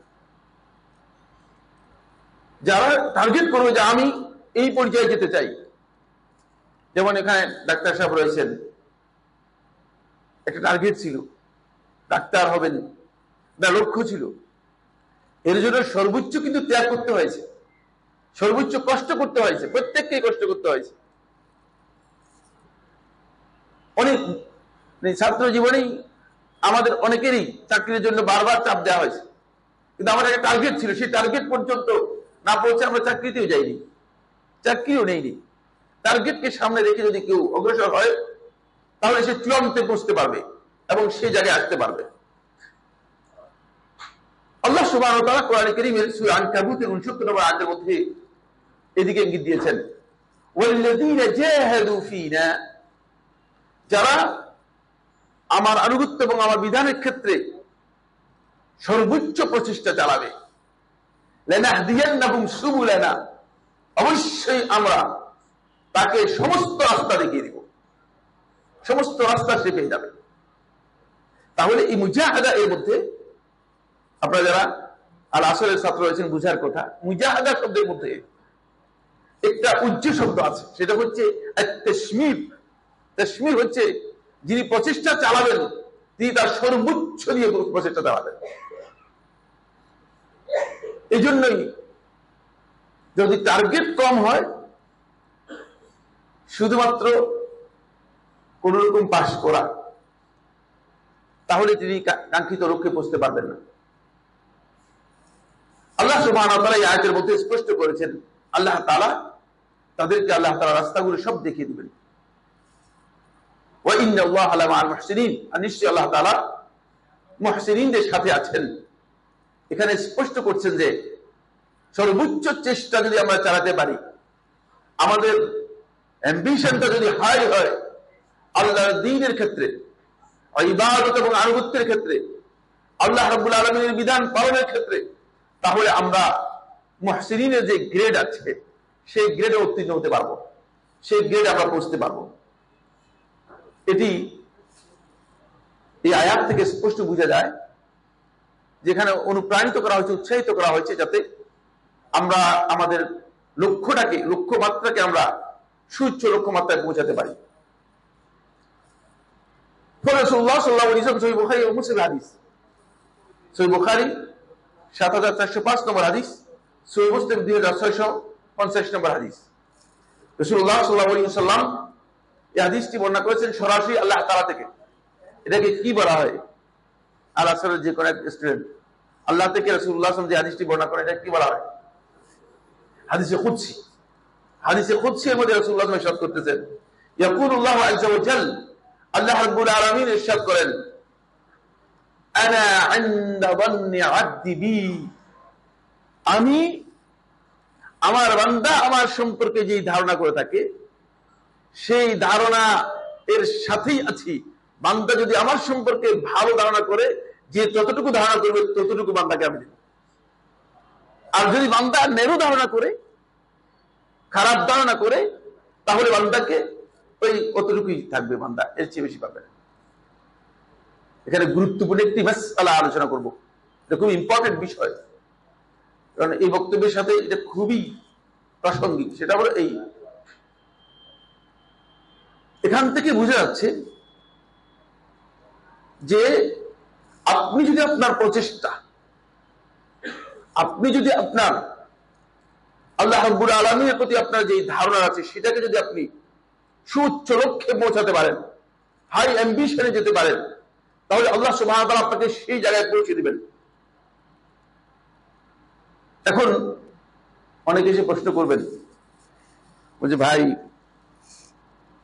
যারা টার্গেট করবে যে আমি এই পর্যায়ে যেতে চাই, যেমন এখানে ডাক্তার সাহেব রয়েছেন, একটা টার্গেট ছিল, ডাক্তার হবেন, না লক্ষ্য ছিল, এর জন্য সর্বোচ্চ কিন্তু ত্যাগ করতে হয়েছে, সর্বোচ্চ কষ্ট করতে হয়েছে, প্রত্যেককেই কষ্ট করতে হয়েছে। অনেক ছাত্র জীবনেই আমাদের অনেকেরই চাকরির জন্য বারবার চাপ দেওয়া হয়েছে, কিন্তু আমার একটা টার্গেট ছিল, সেই টার্গেট পর্যন্ত না পৌঁছে আমরা চাকরিতেও যাইনি, চাকরিও নেইনি। টার্গেটকে সামনে রেখে যদি কেউ অগ্রসর হয়, তাহলে সে চূড়ান্তে পৌঁছতে পারবে এবং সে জায়গায় আসতে পারবে। আল্লাহ সুবহানাহু ওয়া তাআলা কোরআন কারীমের সূরা আনকাবুতের 69 নম্বর আয়াতের মধ্যে এদিকে ইঙ্গিত দিয়েছেন, ওয়াল্লাযীনা জাহাদু ফীনা, যারা আমার আনুগত্য এবং আমার বিধানের ক্ষেত্রে সর্বোচ্চ প্রচেষ্টা চালাবে, লানাহদিয়ান্নাহুম সুবুলানা, অবশ্যই আমরা তাকে সমস্ত রাস্তা দেখিয়ে দিব, সমস্ত রাস্তা সে পেয়ে যাবে। তাহলে এই মুজাহাদা এর মধ্যে, আপনারা যারা আল আসরের ছাত্র রয়েছেন বুঝার কথা, মুজাহাদা শব্দের মধ্যে একটা উজ্জ্বল শব্দ আছে, সেটা হচ্ছে তাশমির। তাশমির হচ্ছে যিনি প্রচেষ্টা চালাবেন, তিনি তার সর্বোচ্চ দিয়ে প্রচেষ্টা চালাবেন। এই জন্যই যদি টার্গেট কম হয়, শুধুমাত্র কোন রকম পাস করা, তাহলে তিনি কাঙ্ক্ষিত লক্ষ্যে পৌঁছতে পারবেন না। আল্লাহ সুবহানাহু ওয়া তাআলা এই আয়াতের মধ্যে স্পষ্ট করেছেন, আল্লাহ তাআলা তাদেরকে আল্লাহ তাআলা রাস্তাগুলো সব দেখিয়ে দিবেন। ওয়া ইন্নাল্লাহা লামাআল মুহসিনিন, আর নিশ্চয়ই আল্লাহ তাআলা মুহসিনিনদের সাথে আছেন। এখানে স্পষ্ট করছেন যে সর্বোচ্চ চেষ্টা যদি আমরা চালাতে পারি, আমাদের অ্যাম্বিশনটা যদি হাই হয় আল্লাহর দ্বীনের ক্ষেত্রে, ইবাদত এবং আনুগত্যের ক্ষেত্রে, আল্লাহ রাব্বুল আলামিনের বিধান পালনের ক্ষেত্রে, তাহলে আমরা মুহসিনিনের যে গ্রেড আছে সেই গ্রেডে উত্তীর্ণ হতে পারবো, সেই গ্রেডে আমরা পৌঁছতে পারবো। এটি এই আয়াত থেকে স্পষ্ট বোঝা যায়, যেখানে অনুপ্রাণিত করা হয়েছে, উৎসাহিত করা হয়েছে, যাতে আমরা আমাদের লক্ষ্যটাকে, লক্ষ্যমাত্রাকে আমরা সুউচ্চ লক্ষ্যমাত্রায় পৌঁছাতে পারি। রাসূলুল্লাহ সাল্লাল্লাহু আলাইহি ওয়াসাল্লাম, সহিহ বুখারী ও মুসলিম হাদিস, সহিহ বুখারী ৭৪০৫ নম্বর হাদিস, সহিহ মুসলিম ২৬৫০ নম্বর হাদিস। রাসূলুল্লাহ সাল্লাল্লাহু আলাইহি ওয়াসাল্লাম এই হাদিসটি বর্ণনা করেছেন সরাসরি আল্লাহ তাআলা থেকে। এটাকে কি বলা হয়? আল আসরের যে কোন এক স্টুডেন্ট আল্লাহ থেকে রাসূলুল্লাহ সাল্লাল্লাহু আলাইহি ওয়াসাল্লাম যে হাদিসটি বর্ণনা করেন, এটা কি বলা হয়? হাদিসে কুদসি। হাদিসে কুদসি এর মধ্যে রাসূলুল্লাহ সাল্লাল্লাহু আলাইহি ওয়াসাল্লাম ইরশাদ করতেছেন, ইয়াকুলুল্লাহু আযজা ওয়া জাল, আল্লাহ রাব্বুল আলামিন ইরশাদ করেন, আনা ইনদা যান্নি আবদি বি, আমি আমার বান্দা আমার সম্পর্কে যেই ধারণা করে থাকে সেই ধারণা এর সাথেই আছি। বান্দা যদি আমার সম্পর্কে ভালো ধারণা করে, যে যতটুকু ধারণা করবে ততটুকু বান্দাকে আমি দেব। আর যদি বান্দা নেরো ধারণা করে, খারাপ ধারণা করে, তাহলে বান্দাকে ওই অতটুকুই থাকবে, বান্দা এর চেয়ে বেশি পাবে না। এখানে গুরুত্বপূর্ণ একটি মাসআলা আলোচনা করব, এটা খুব ইম্পর্টেন্ট বিষয়, কারণ এই বক্তব্যের সাথে এটা খুবই প্রাসঙ্গিক। সেটা হলো এই, এখান থেকে বোঝা যাচ্ছে যে আপনি যদি আপনার প্রচেষ্টা, আপনি যদি আপনার আল্লাহ রাব্বুল আলামিনের প্রতি আপনার যে ধারণা আছে সেটাকে যদি আপনি সুউচ্চ লক্ষ্যে পৌঁছাতে পারেন, হাই অ্যাম্বিশনে যেতে পারেন, তাহলে আল্লাহ সুবহানাহু ওয়া তাআলা আপনাকে সেই জায়গায় পৌঁছে দিবেন। এখন অনেকে এসে প্রশ্ন করবেন, বলছে ভাই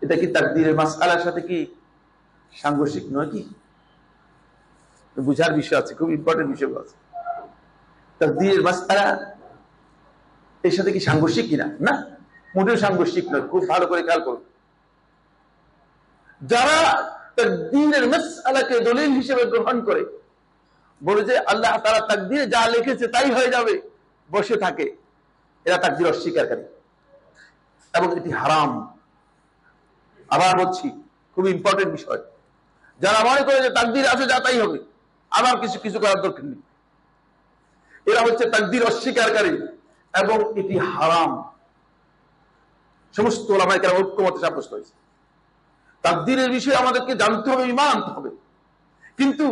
এটা কি তাকদীরের মাসআলার সাথে কি সাংঘর্ষিক নয়? কি বুঝার বিষয় আছে, খুব ইম্পর্টেন্ট বিষয় আছে। তাকদীরের মাসআলা এর সাথে কি সাংঘর্ষিক কিনা? না, মোটেও সাংঘর্ষিক নয়। খুব ভালো করে খেয়াল করুন, যারা তাকদীরের মাসআলাকে দলিল হিসেবে গ্রহণ করে, বলে যে আল্লাহ তাআলা তাকদীরে যা লিখেছে তাই হয়ে যাবে, বসে থাকে, এরা তাকদীর অস্বীকারী এবং এটি হারাম। আবার বলছি, খুব ইম্পর্টেন্ট বিষয়, যারা মনে করে যে তাকদীর আছে যা তাই হবে, আবার কিছু কিছু করার দরকার নেই, এরা হচ্ছে তাকদীর অস্বীকারী এবং এটি হারাম। সমস্ত উলামায়ে কেরাম ঐক্যমতে সাব্যস্ত হয়েছে। তাকদীরের বিষয়ে আমাদেরকে জানতে হবে, ঈমান আনতে হবে, কিন্তু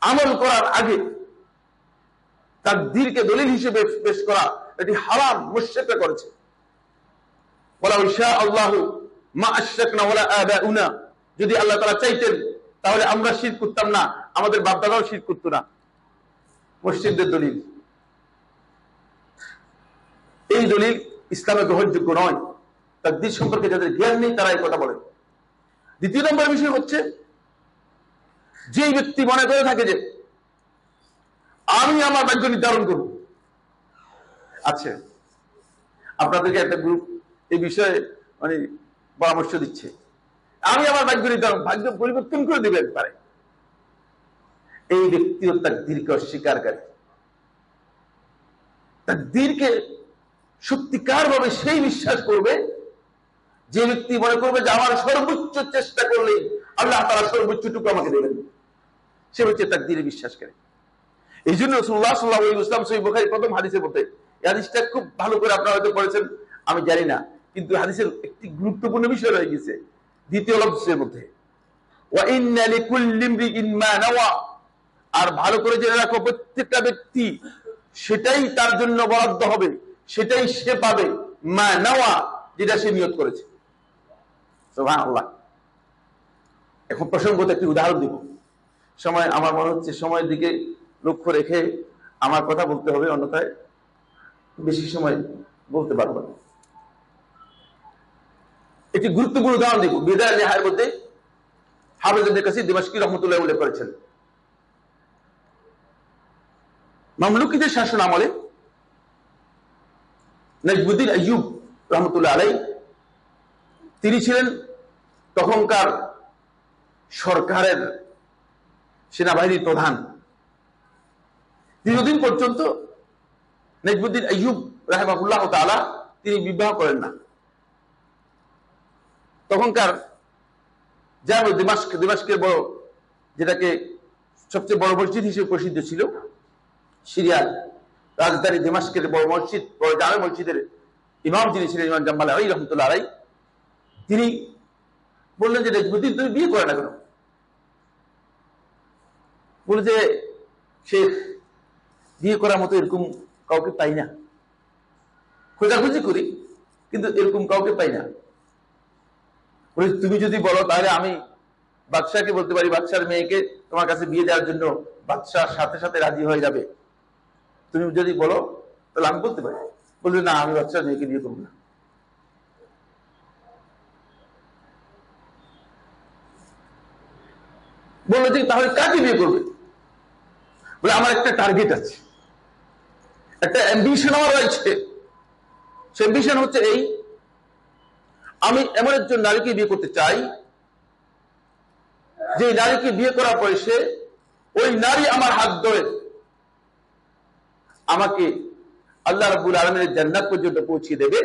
আমল করার আগে তাকদীরকে দলিল হিসেবে পেশ করা এটি হারাম, মুশরিকরা করেছে। ওয়ালাউ শাআ আল্লাহু মা আশরাকনা ওয়ালা আবাউনা, যদি আল্লাহ তাআলা চাইতেন তাহলে আমরা শিরক করতাম না, আমাদের বাপ দাদাও শিরক করত না। মুশরিকদের দলিল, এই দলিল ইসলামে গ্রহণযোগ্য নয়। তাকদীর সম্পর্কে যাদের জ্ঞান নেই তারা এই কথা বলে। দ্বিতীয় নম্বর বিষয় হচ্ছে, যে ব্যক্তি মনে করে থাকে যে আমি আমার ভাগ্য নির্ধারণ করব। আচ্ছা, আপনাদেরকে একটা গ্রুপ এই বিষয়ে মানে পরামর্শ দিচ্ছে, আমি আমার ভাগ্য নির্ধারণ, ভাগ্য পরিবর্তন করে দেবে একবারে। এই ব্যক্তিও তাকদীরকে অস্বীকারী। তাকদীরকে সত্যিকার ভাবে সেই বিশ্বাস করবে যে ব্যক্তি মনে করবে যে আমার সর্বোচ্চ চেষ্টা করলে আল্লাহ তাআলা সর্বোচ্চটুকু আমাকে দেবেন, সে হচ্ছে তাকদীরে বিশ্বাস করে। এই জন্য রাসূলুল্লাহ সাল্লাল্লাহু আলাইহি ওয়াসাল্লাম সহিহ বুখারী প্রথম হাদিসের মধ্যে, এই হাদিসটা খুব ভালো করে আপনারা হয়তো পড়েছেন, আমি জানি না, কিন্তু হাদিসের একটি গুরুত্বপূর্ণ বিষয় রয়ে গেছে দ্বিতীয় লফজের মধ্যে, ওয়া ইন্না লিকুল্লি ইমরিইন মা নাওয়া। আর ভালো করে জেনে রাখো, প্রত্যেকটা ব্যক্তি সেটাই তার জন্য বরাদ্দ হবে, সেটাই সে পাবে, মা নাওয়া, যেটা সে নিয়ত করেছে। সুবহানাল্লাহ। এখন প্রসঙ্গত একটি উদাহরণ দিব। সময় আমার মনে হচ্ছে সময়ের দিকে লক্ষ্য রেখে আমার কথা বলতে হবে, অন্যথায় বেশি সময় বলতে পারবো না। একটি গুরুত্বপূর্ণ উদাহরণ দিব। বিদায় নেহার মধ্যে হাফেজ ইবনে কাসির দিমাশকি রাহমাতুল্লাহ উল্লেখ করেছেন, মামলুকিদের শাসন আমলে নাজমুদ্দিন আইয়ুব রহমতুল্লাহ আলাইহি, তিনি ছিলেন তখনকার সরকারের সেনাবাহিনীর প্রধান। দীর্ঘদিন পর্যন্ত নাজমুদ্দিন আইয়ুব রাহিমাহুল্লাহ তাআলা তিনি বিবাহ করেন না। তখনকার জামে দিমাশক, দিমাশকের বড়, যেটাকে সবচেয়ে বড় মসজিদ হিসেবে প্রসিদ্ধ ছিল, সিরিয়ার রাজধানী দিমাশকের বড় মসজিদ, বড় জামে মসজিদের ইমাম যিনি ছিলেন, ইমাম জাম্মাল আলাইহি রহমতুল্লাহ আলাইহি, তিনি বললেন যে নাজমুদ্দিন তুমি বিয়ে করে না কেন? বলে যে শেখ, বিয়ে করার মতো এরকম কাউকে পাই না, খোঁজাখুঁজি করি কিন্তু এরকম কাউকে পাই না। বলে তুমি যদি বলো তাহলে আমি বাদশাহকে বলতে পারি, বাদশার মেয়েকে তোমার কাছে বিয়ে দেওয়ার জন্য বাদশার সাথে সাথে রাজি হয়ে যাবে, তুমি যদি বলো তাহলে আমি বলতে পারি। বলবে না, আমি বাদশার মেয়েকে বিয়ে করবো না। বললো যে তাহলে কাকে বিয়ে করবে? বলে আমার একটা টার্গেট আছে, একটা অ্যাম্বিশন আমার রয়েছে। সে অ্যাম্বিশন হচ্ছে এই, আমি এমন একজন নারীকে বিয়ে করতে চাই যে নারীকে বিয়ে করার পরে সে, ওই নারী আমার হাত ধরে আমাকে আল্লাহ রাব্বুল আলামিনের জান্নাত পর্যন্ত পৌঁছে দেবে।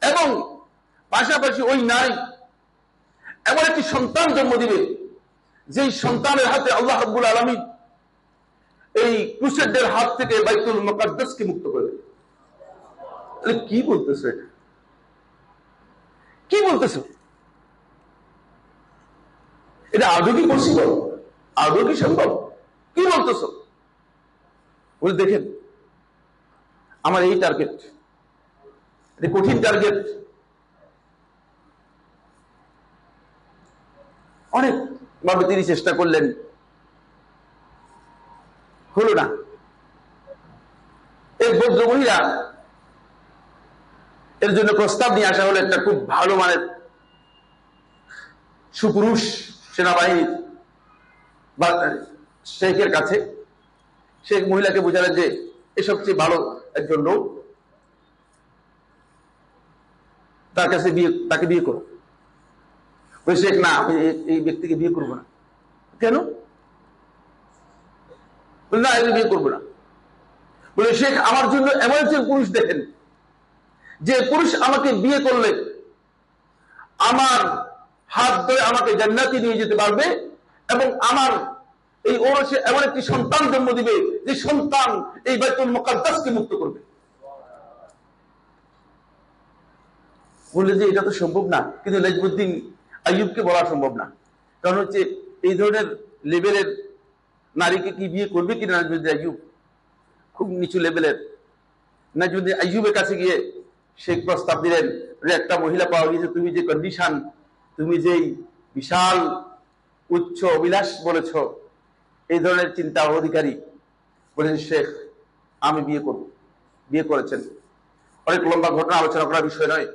এবং পাশাপাশি ওই নারী এমন একটি সন্তান জন্ম দিবে যেই সন্তানের হাতে আল্লাহ রাব্বুল আলামিন এই ক্রুসেডদের হাত থেকে বাইতুল মুকাদ্দাসকে মুক্ত করে দেবে। তাহলে কি বলতেছো? এটা কি বলতেছো? এটা আদৌ কি পসিবল? আদৌ কি সম্ভব? কি বলতেছো? বলে দেখেন, আমার এই টার্গেট, এটা কঠিন টার্গেট। অনেক ভাবে তিনি চেষ্টা করলেন, হলো না। এই বৌদ্ধ মহিলা এর জন্য প্রস্তাব নিয়ে আসা হলো একটা খুব ভালো মানের সুপুরুষ সেনাবাহিনীর শেখের কাছে। শেখ মহিলাকে বোঝালেন যে এসব চেয়ে ভালো একজন লোক, তার কাছে তাকে বিয়ে করো। ওই শেখ, না আমি এই ব্যক্তিকে বিয়ে করবো না। কেন? না, আমি বিয়ে করবো না। বলে শেখ, আমার জন্য এমন একজন পুরুষ দেখেন যে পুরুষ আমাকে বিয়ে করলে আমার হাত ধরে আমাকে জান্নাতে নিয়ে যেতে পারবে এবং আমার এই ওরসে এমন একটি সন্তান জন্ম দিবে যে সন্তান এই বাইতুল মুকাদ্দাসকে মুক্ত করবে। বললে যে এটা তো সম্ভব না, কিন্তু নাজমুদ্দিন আইয়ুবকে বলা সম্ভব না। কারণ হচ্ছে এই ধরনের লেভেলের নারীকে কি বিয়ে করবে কিনা নাজমুদ্দিন আইয়ুব? খুব নিচু লেভেলের। নাজমুদ্দিন আইয়ুবের কাছে গিয়ে শেখ প্রস্তাব দিলেন যে একটা মহিলা পাওয়া গেছে, তুমি যে কন্ডিশন, তুমি যেই বিশাল উচ্চ অভিলাষ বলেছ, এই ধরনের চিন্তা অধিকারী। বলেন শেখ, আমি বিয়ে করব। বিয়ে করেছেন। অনেক লম্বা ঘটনা, আলোচনা করার বিষয় নয়,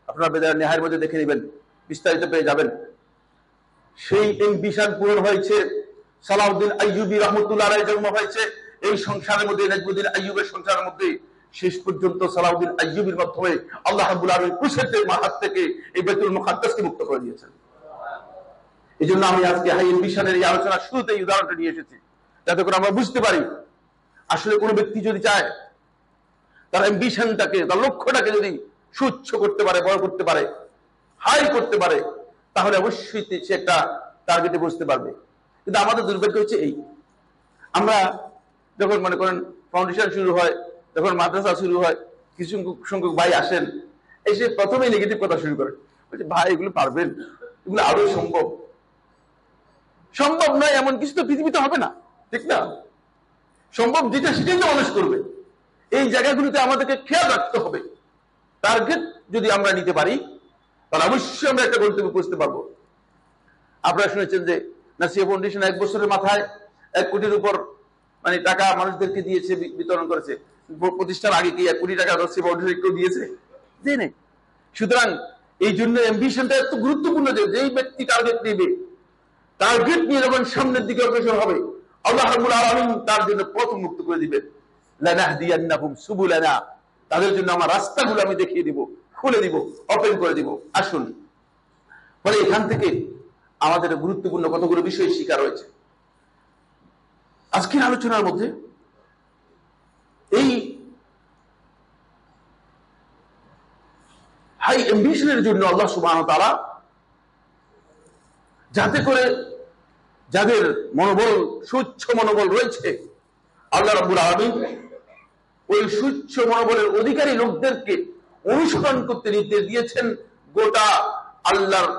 আপনারা বেদার নেহায়ের মধ্যে দেখে নেবেন, বিস্তারিত পেয়ে যাবেন। সেই এমবিশন পূরণ হয়েছে। সালাউদ্দিন আইয়ুবী রহমতুল্লাহ আলাইহির জন্ম হয়েছে এই সংসারের মধ্যে, নাজমুদ্দিন আইয়ুবের সংসারের মধ্যে। শেষ পর্যন্ত সালাউদ্দিন আইয়ুবীর মাধ্যমে আল্লাহ রাব্বুল আলামিন ক্রুসেডদের হাত থেকে এই বাইতুল মুকাদ্দাসকে মুক্ত করে দিয়েছেন। এই জন্য আমি আজকে হাই এমবিশনের এই আলোচনা শুরুতে এই উদাহরণটা নিয়ে এসেছি, যাতে করে আমরা বুঝতে পারি আসলে কোনো ব্যক্তি যদি চায় তার এমবিশনটাকে, তার লক্ষ্যটাকে যদি সুচ্ছ করতে পারে, বড় করতে পারে, হাই করতে পারে, তাহলে অবশ্যই সে একটা টার্গেটে বসতে পারবে। কিন্তু আমাদের দুর্ভাগ্য হচ্ছে এই, আমরা যখন মনে করেন ফাউন্ডেশন শুরু হয়, যখন মাদ্রাসা শুরু হয়, কিছু সংখ্যক ভাই আসেন, এসে প্রথমেই নেগেটিভ কথা শুরু করেন। বলছে ভাই এগুলো পারবেন, এগুলো আরো সম্ভব। সম্ভব নয় এমন কিছু তো পৃথিবীতে হবে না, ঠিক না? সম্ভব যেটা সেটাই তো মানুষ করবে। এই জায়গাগুলোতে আমাদেরকে খেয়াল রাখতে হবে। টার্গেট যদি আমরা নিতে পারি তাহলে অবশ্যই আমরা একটা গন্তব্যে পৌঁছতে পারবো। আপনারা শুনেছেন যে নাসিয়া ফাউন্ডেশন 1 বছরের মাথায় 1 কোটির উপর মানে টাকা মানুষদেরকে দিয়েছে, বিতরণ করেছে। প্রতিষ্ঠার আগে কি 1 কোটি টাকা নাসিয়া ফাউন্ডেশন কেউ দিয়েছে? দেয় নাই। সুতরাং এই জন্য অ্যাম্বিশনটা এত গুরুত্বপূর্ণ যে যেই ব্যক্তি টার্গেট নেবে, টার্গেট নিয়ে যখন সামনের দিকে অগ্রসর হবে, আল্লাহ রাব্বুল আলামিন তার জন্য পথ মুক্ত করে দিবেন। লানাহদিয়ান্নাহুম সুবুলানা, তাদের জন্য আমার রাস্তাগুলো আমি দেখিয়ে দিব, খুলে দিব, ওপেন করে দিব। আসুন, ফলে এখান থেকে আমাদের গুরুত্বপূর্ণ কতগুলো বিষয় শিকার হয়েছে আজকের আলোচনার মধ্যে। এই হাই অ্যাম্বিশনের জন্য আল্লাহ সুবহানাহু ওয়া তাআলা যাতে করে যাদের মনোবল, সুচ্ছ মনোবল রয়েছে, আল্লাহ রাব্বুল আলামিন ওই সুচ্ছ মনোবলের অধিকারী লোকদেরকে অনুসরণ করতে নির্দেশ দিয়েছেন। গোটা আল্লাহর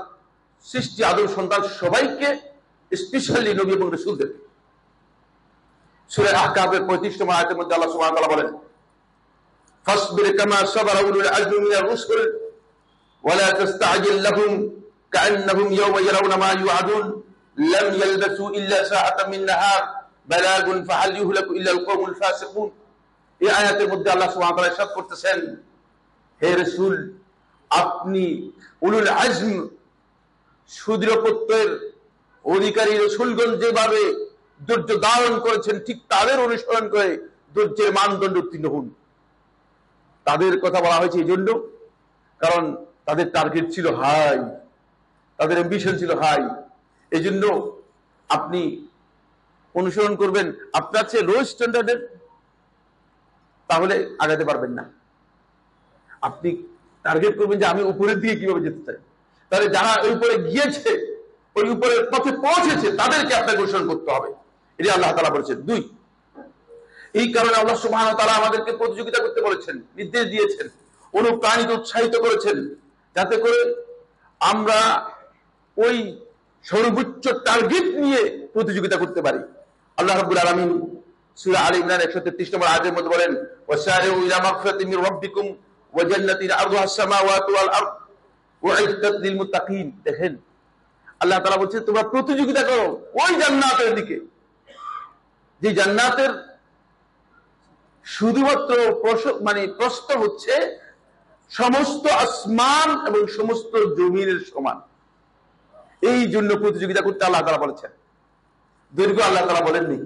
সৃষ্টি আদম সন্তান সবাইকে, স্পেশালি নবী এবং রাসূলদেরকে। সূরা আহকাফের 35 আয়াতের মধ্যে আল্লাহ সুবহানাহু ওয়া তাআলা বলেন, ফাসবির কামা সাবারা উলুল আযমি মিনার রুসুল ওয়া লা তাসতাজিল লাহুম কাআন্নাহুম ইয়াওমা ইয়ারাউনা মা ইউআদুন লাম ইয়ালবাসু ইল্লা সাআতাম মিন নাহার বালাগুন ফাহাল ইউহলাকু ইল্লা আল কওমুল ফাসিকুন। এই আয়াতের মধ্যে আল্লাহ সুবহানাহু ওয়া তাআলা ইরশাদ করতেছেন, হে রাসূল, আপনি উলুল আজম সুদৃঢ় প্রত্যয়ের অধিকারী রাসূলগণ যেভাবে ধৈর্য ধারণ করেছেন, ঠিক তাদের অনুসরণ করে ধৈর্যের মানদণ্ড উত্তীর্ণ হন। তাদের কথা বলা হয়েছে এই জন্য কারণ তাদের টার্গেট ছিল হাই, তাদের অ্যাম্বিশন ছিল হাই। এই জন্য আপনি অনুসরণ করবেন আপনার চেয়ে লো স্ট্যান্ডার্ডের, তাহলে আগাতে পারবেন না। আপনি টার্গেট করবেন যে আমি উপরের দিকে কিভাবে যেতে চাই, তাহলে যারা ওই উপরে গিয়েছে, ওই উপরের পথে পৌঁছেছে, তাদেরকে আপনাকে অনুসরণ করতে হবে। এটি আল্লাহ তাআলা বলেছেন। 2, এই কারণে আল্লাহ সুবহানাহু ওয়া তাআলা আমাদেরকে প্রতিযোগিতা করতে বলেছেন, নির্দেশ দিয়েছেন, অনুপ্রাণিত উৎসাহিত করেছেন, যাতে করে আমরা ওই সর্বোচ্চ টার্গেট নিয়ে প্রতিযোগিতা করতে পারি। আল্লাহ রাব্বুল আলামিন সূরা আলে ইমরান 133 নম্বর আয়াতের মধ্যে বলেন, ওয়াসারিউ ইলা মাগফিরাতিন মির রাব্বিকুম ওয়া জান্নাতিন আরদুহাস সামাওয়াতু ওয়াল আরদ উইদ্দাত লিল মুত্তাকিন। দেখেন আল্লাহ তাআলা বলছেন তোমরা প্রতিযোগিতা করো ওই জান্নাতের দিকে, যে জান্নাতের শুধুমাত্র প্রস্থ হচ্ছে সমস্ত আসমান এবং সমস্ত জমিনের সমান। এই জন্য প্রতিযোগিতা করতে আল্লাহ তাআলা বলেছেন। দৈর্ঘ্য আল্লাহ তাআলা বলেননি,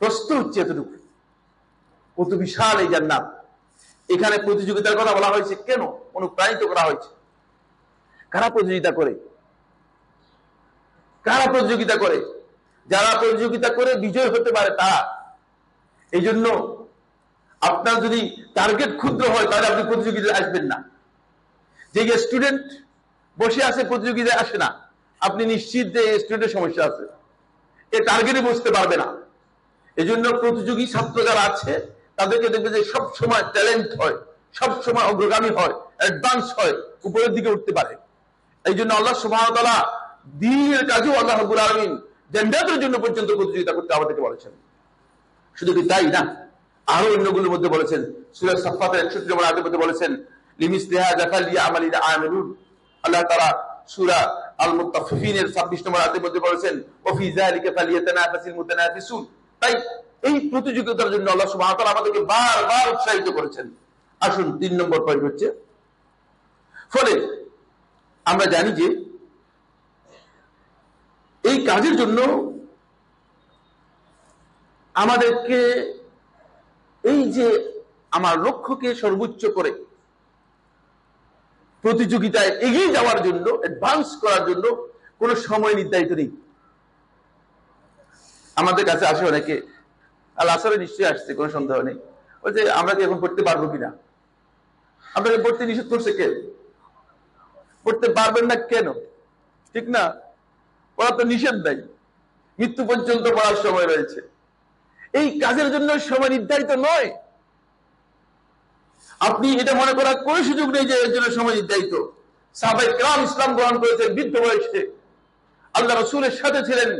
প্রস্থ হচ্ছে এতটুকু, কত বিশাল এই জান্নাত। এখানে প্রতিযোগিতার কথা বলা হয়েছে কেন? অনুপ্রাণিত করা হয়েছে। কারা প্রতিযোগিতা করে? কারা প্রতিযোগিতা করে? যারা প্রতিযোগিতা করে বিজয় হতে পারে তারা। এই জন্য আপনার যদি টার্গেট ক্ষুদ্র হয় তাহলে আপনি প্রতিযোগিতায় আসবেন না। যে স্টুডেন্ট বসে আছে প্রতিযোগিতায় আসে না, আপনি নিশ্চিত যে স্টুডেন্টের সমস্যা আছে, এ টার্গেটে বসতে পারবে না। এই জন্য প্রতিযোগী ছাত্র যারা আছে তাদেরকে দেখবে যে সব সময় ট্যালেন্ট হয়, সব সময় অগ্রগামী হয়, অ্যাডভান্স হয়, উপরের দিকে উঠতে পারে। এই জন্য আল্লাহ সুবহানাহু ওয়া তাআলা দ্বীনের কাজেও আল্লাহ রাব্বুল আলামিন জান্নাতের জন্য পর্যন্ত প্রতিযোগিতা করতে আমাদেরকে বলেছেন। শুধু কি তাই না, আরো অন্যগুলোর মধ্যে বলেছেন। সূরা সাফফাতের 61 নম্বর আয়াতের মধ্যে বলেছেন, লিমিসলি হাযা ফালইআমালিল আমিলুন। আল্লাহ তাআলা সূরা আল মুত্তাফফিফিনের 26 নম্বর আয়াতের মধ্যে বলেছেন, ওয়া ফি যালিকা ফালইয়াতানাফাসিল মুতানাফিসুন। তাই এই প্রতিযোগিতার জন্য আল্লাহ সুবহানাহু ওয়া তাআলা আমাদেরকে বারবার উৎসাহিত করেছেন। আসুন 3 নম্বর পয়েন্ট হচ্ছে, ফলে আমরা জানি যে এই কাজের জন্য আমাদেরকে এই যে আমার লক্ষ্যকে সর্বোচ্চ করে প্রতিযোগিতায় এগিয়ে যাওয়ার জন্য, অ্যাডভান্স করার জন্য কোনো সময় নির্ধারিত নেই। আমাদের কাছে আসে অনেকে, আল আসরে নিশ্চয়ই আসছে, কোনো সন্দেহ নেই, ওই যে আমরা কি এখন পড়তে পারবো কিনা। আপনাকে পড়তে নিষেধ করছে কে? পড়তে পারবেন না কেন? ঠিক না, পড়া তো নিষেধ নাই, মৃত্যু পর্যন্ত পড়ার সময় রয়েছে। এই কাজের জন্য সময় নির্ধারিত নয়। আপনি এটা মনে করার কোন সুযোগ নেই যে এর জন্য সময় নির্ধারিত। সাহাবায়ে কেরাম ইসলাম গ্রহণ করেছেন বৃদ্ধ বয়সে, আল্লাহ রাসূলের সাথে ছিলেন,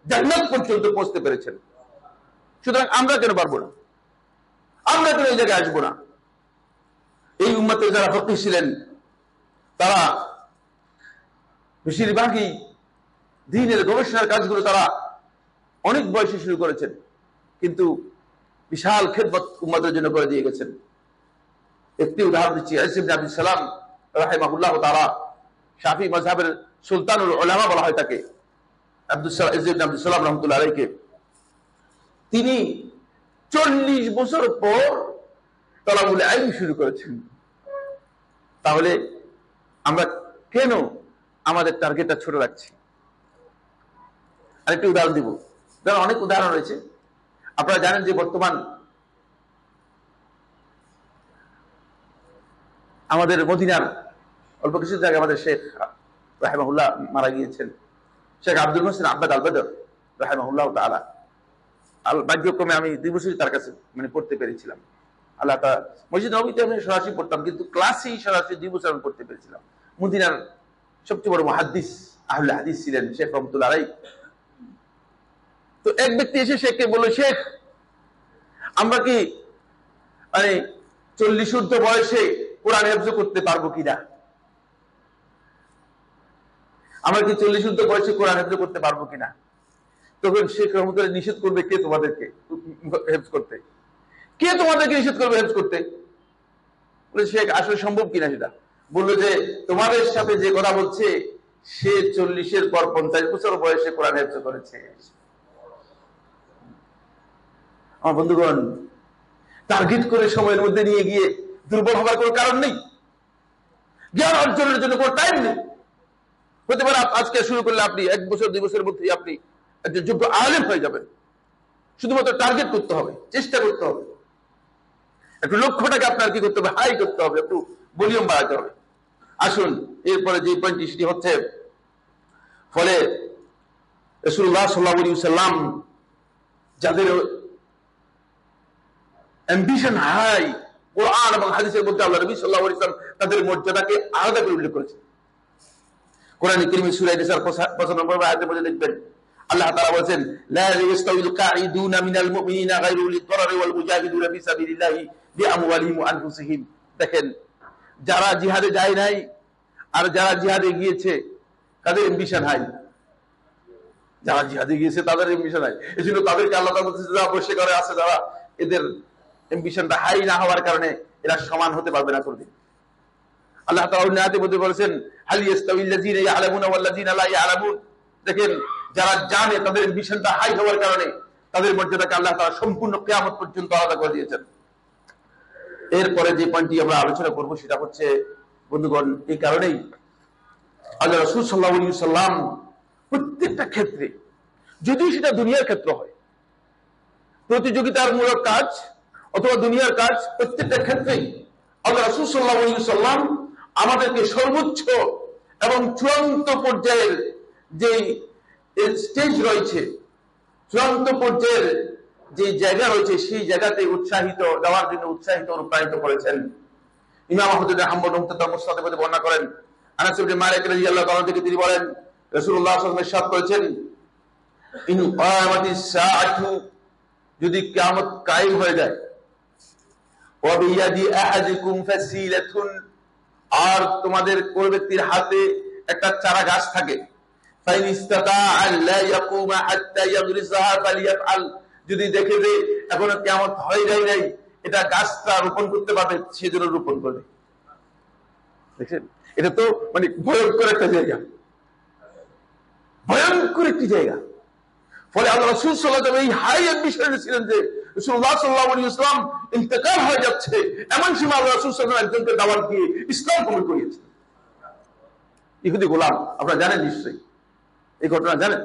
জান্নাত পর্যন্ত পৌঁছতে পেরেছেন। সুতরাং আমরা কেন পারবো না? আমরা কেন এই জায়গায় আসবো না? এই উম্মতের যারা ফকিহ ছিলেন তারা বেশিরভাগই দ্বীনের গবেষণার কাজগুলো তারা অনেক বয়সে শুরু করেছেন, কিন্তু বিশাল খেদমত উম্মতের জন্য করে দিয়ে গেছেন। একটি উদাহরণ দিচ্ছি, ইস ইবনে আব্দুস সালাম রাহিমাহুল্লাহ তাআলা, শাফি মাযহাবের সুলতানুল উলামা বলা হয় তাকে, ইস ইবনে আব্দুস সালাম রাহমাতুল্লাহ আলাইহি। তিনি 40 বছর পর তালাবুল ইলম শুরু করেছেন। তাহলে আমরা কেন আমাদের টার্গেটটা ছোট রাখছি? আরেকটি উদাহরণ দিব, যেমন অনেক উদাহরণ রয়েছে। আপনারা জানেন যে বর্তমান আমাদের মদিনার অল্প কিছু জায়গায় আমাদের শেখ রাহিমাহুল্লাহ মারা গিয়েছেন, শেখ আব্দুল মুহসিন আব্বাদ আল বদর রাহিমাহুল্লাহ তাআলা। ভাগ্যক্রমে আমি 2 বছরই তার কাছে পড়তে পেরেছিলাম। আল্লাহ তাআলা মসজিদ নববীতে আমি সরাসরি পড়তাম, কিন্তু ক্লাসেই সরাসরি 2 বছর আমি পড়তে পেরেছিলাম। মদিনার সবচেয়ে বড় মুহাদ্দিস, আহলে হাদিস ছিলেন শেখ রহমাতুল্লাহ আলাইহি। তো এক ব্যক্তি এসে শেখকে বলল, শেখ আমরা কি 40 ঊর্ধ্ব বয়সে কোরআন হেফজ করতে পারবো কিনা? আমরা কি 40 ঊর্ধ্ব বয়সে কোরআন হেফজ করতে পারবো কিনা? তখন শেখ রহমতুল্লাহ নিষেধ করবে কে তোমাদেরকে হেফজ করতে? কে তোমাদেরকে নিষেধ করবে হেফজ করতে? বলে শেখ আসলে সম্ভব কিনা সেটা। বললো যে তোমাদের সাথে যে কথা বলছে সে 40-এর পর 50 বছর বয়সে কোরআন হেফজ করেছে। আমার বন্ধুগণ, টার্গেট করে সময়ের মধ্যে নিয়ে গিয়ে দুর্বল হবার কোনো কারণ নেই। জ্ঞান অর্জনের জন্য কোনো টাইম নেই। হতে পারে আজকে শুরু করলে আপনি 1 বছর 2 বছরের মধ্যে আপনি একজন যোগ্য আলেম হয়ে যাবেন। শুধুমাত্র টার্গেট করতে হবে, চেষ্টা করতে হবে। একটু লক্ষ্যটাকে আপনার কি করতে হবে, হাই করতে হবে, একটু ভলিউম বাড়াতে হবে। আসুন এরপরে যে পয়েন্টটি সেটি হচ্ছে, ফলে রাসূলুল্লাহ সাল্লাল্লাহু আলাইহি ওয়াসাল্লাম যাদের অ্যাম্বিশন হাই, কোরআন এবং হাদিসের মধ্যে আল্লাহ নবী সাল্লাল্লাহু আলাইহি ওয়াসাল্লাম তাদের মর্যাদাকে আলাদা করে উল্লেখ করেছেন। কোরআন কারীমে সূরা নিসার 95 নম্বর আয়াতের মধ্যে দেখবেন আল্লাহ তাআলা বলেন, লা ইয়াস্তাউল কাঈদুনা মিনাল মুমিনিনা গায়রু লিদ-দারারি ওয়াল মুজাহিদুনা ফি সাবিলিল্লাহি বিআমওয়ালিহিম ওয়া আনফুসিহিম। দেখেন, যারা জিহাদে যায় নাই আর যারা জিহাদে গিয়েছে তাদের অ্যাম্বিশন হাই। যারা জিহাদে গিয়েছে তাদের অ্যাম্বিশন হাই, এজন্য তাদেরকে আল্লাহ তাআলা বলতেছে যারা বসে করে আছে, যারা এদের অ্যাম্বিশনটা হাই না হওয়ার কারণে এরা সমান হতে পারবে না কোনদিন। আল্লাহ তাআলা অন্য আয়াতে মধ্যে বলেছেন, হাল ইয়াস্তাউল্লাযীনা ইয়ালামুনা ওয়াল্লাযীনা লা ইয়ালামুন। দেখেন, যারা জানে তাদের অ্যাম্বিশনটা হাই হওয়ার কারণে তাদের মর্যাদাকে আল্লাহ তাআলা সম্পূর্ণ কিয়ামত পর্যন্ত আলাদা করে দিয়েছেন। এরপরে যে পয়েন্টটি আমরা আলোচনা করব সেটা হচ্ছে, বন্ধুগণ, এই কারণেই আল্লাহ রাসূল সাল্লাল্লাহু আলাইহি ওয়াসাল্লাম প্রত্যেকটা ক্ষেত্রে, যদি সেটা দুনিয়ার ক্ষেত্র হয়, প্রতিযোগিতার মূলক কাজ অথবা দুনিয়ার কাজ, প্রত্যেকটা ক্ষেত্রেই আল্লাহ রাসূল সাল্লাল্লাহু আলাইহি ওয়াসাল্লাম আমাদেরকে সর্বোচ্চ এবং চূড়ান্ত পর্যায়ের যে স্টেজ রয়েছে, চূড়ান্ত পর্যায়ের যে জায়গা রয়েছে, সেই জায়গাতে উৎসাহিত দেওয়ার জন্য উৎসাহিত অনুপ্রাণিত করেছেন। ইমাম আহমদ ইবনে হাম্বল তার মুসনাদের মধ্যে বর্ণনা করেন, আনাস ইবনে মালিক রাদিয়াল্লাহু তাআলা থেকে তিনি বলেন, রাসূলুল্লাহ সাল্লাল্লাহু আলাইহি ওয়াসাল্লাম ইরশাদ করেছেন, ইন কামাতিস সাআতু, যদি কিয়ামত কায়েম হয়ে যায়, ওয়া বিয়াদি আহাদিকুম ফাসিলাতুন, আর তোমাদের কোন ব্যক্তির হাতে একটা চারা গাছ থাকে, ফাইন ইসতাতা আল্লা ইয়াকুমা হাত্তা ইয়াগরিসাহা ফালিয়াফআল, যদি দেখে যে এখনো কিয়ামত হয়ে যায় নাই, এটা গাছটা রোপণ করতে পারবে, সেজন্য রোপণ করবে। দেখছেন, এটা তো মানে ভয়ঙ্কর একটা জায়গা, ভয়ঙ্কর একটি জায়গা। ফলে আল্লাহ রাসূল সাল্লাল্লাহু আলাইহি ওয়াসাল্লাম এই হাই অ্যাম্বিশনে ছিলেন যে রাসূলুল্লাহ সাল্লাল্লাহু আলাইহি ওয়াসাল্লাম ইন্তেকাল হয়ে যাচ্ছে, এমন সময় আল্লাহ রাসূল সাল্লাল্লাহু আলাইহি ওয়াসাল্লাম একজনকে দাওয়াত দিয়ে ইসলাম কবুল করিয়েছেন। ইহুদি গোলাম, আপনারা জানেন নিশ্চয়ই, এই ঘটনা জানেন।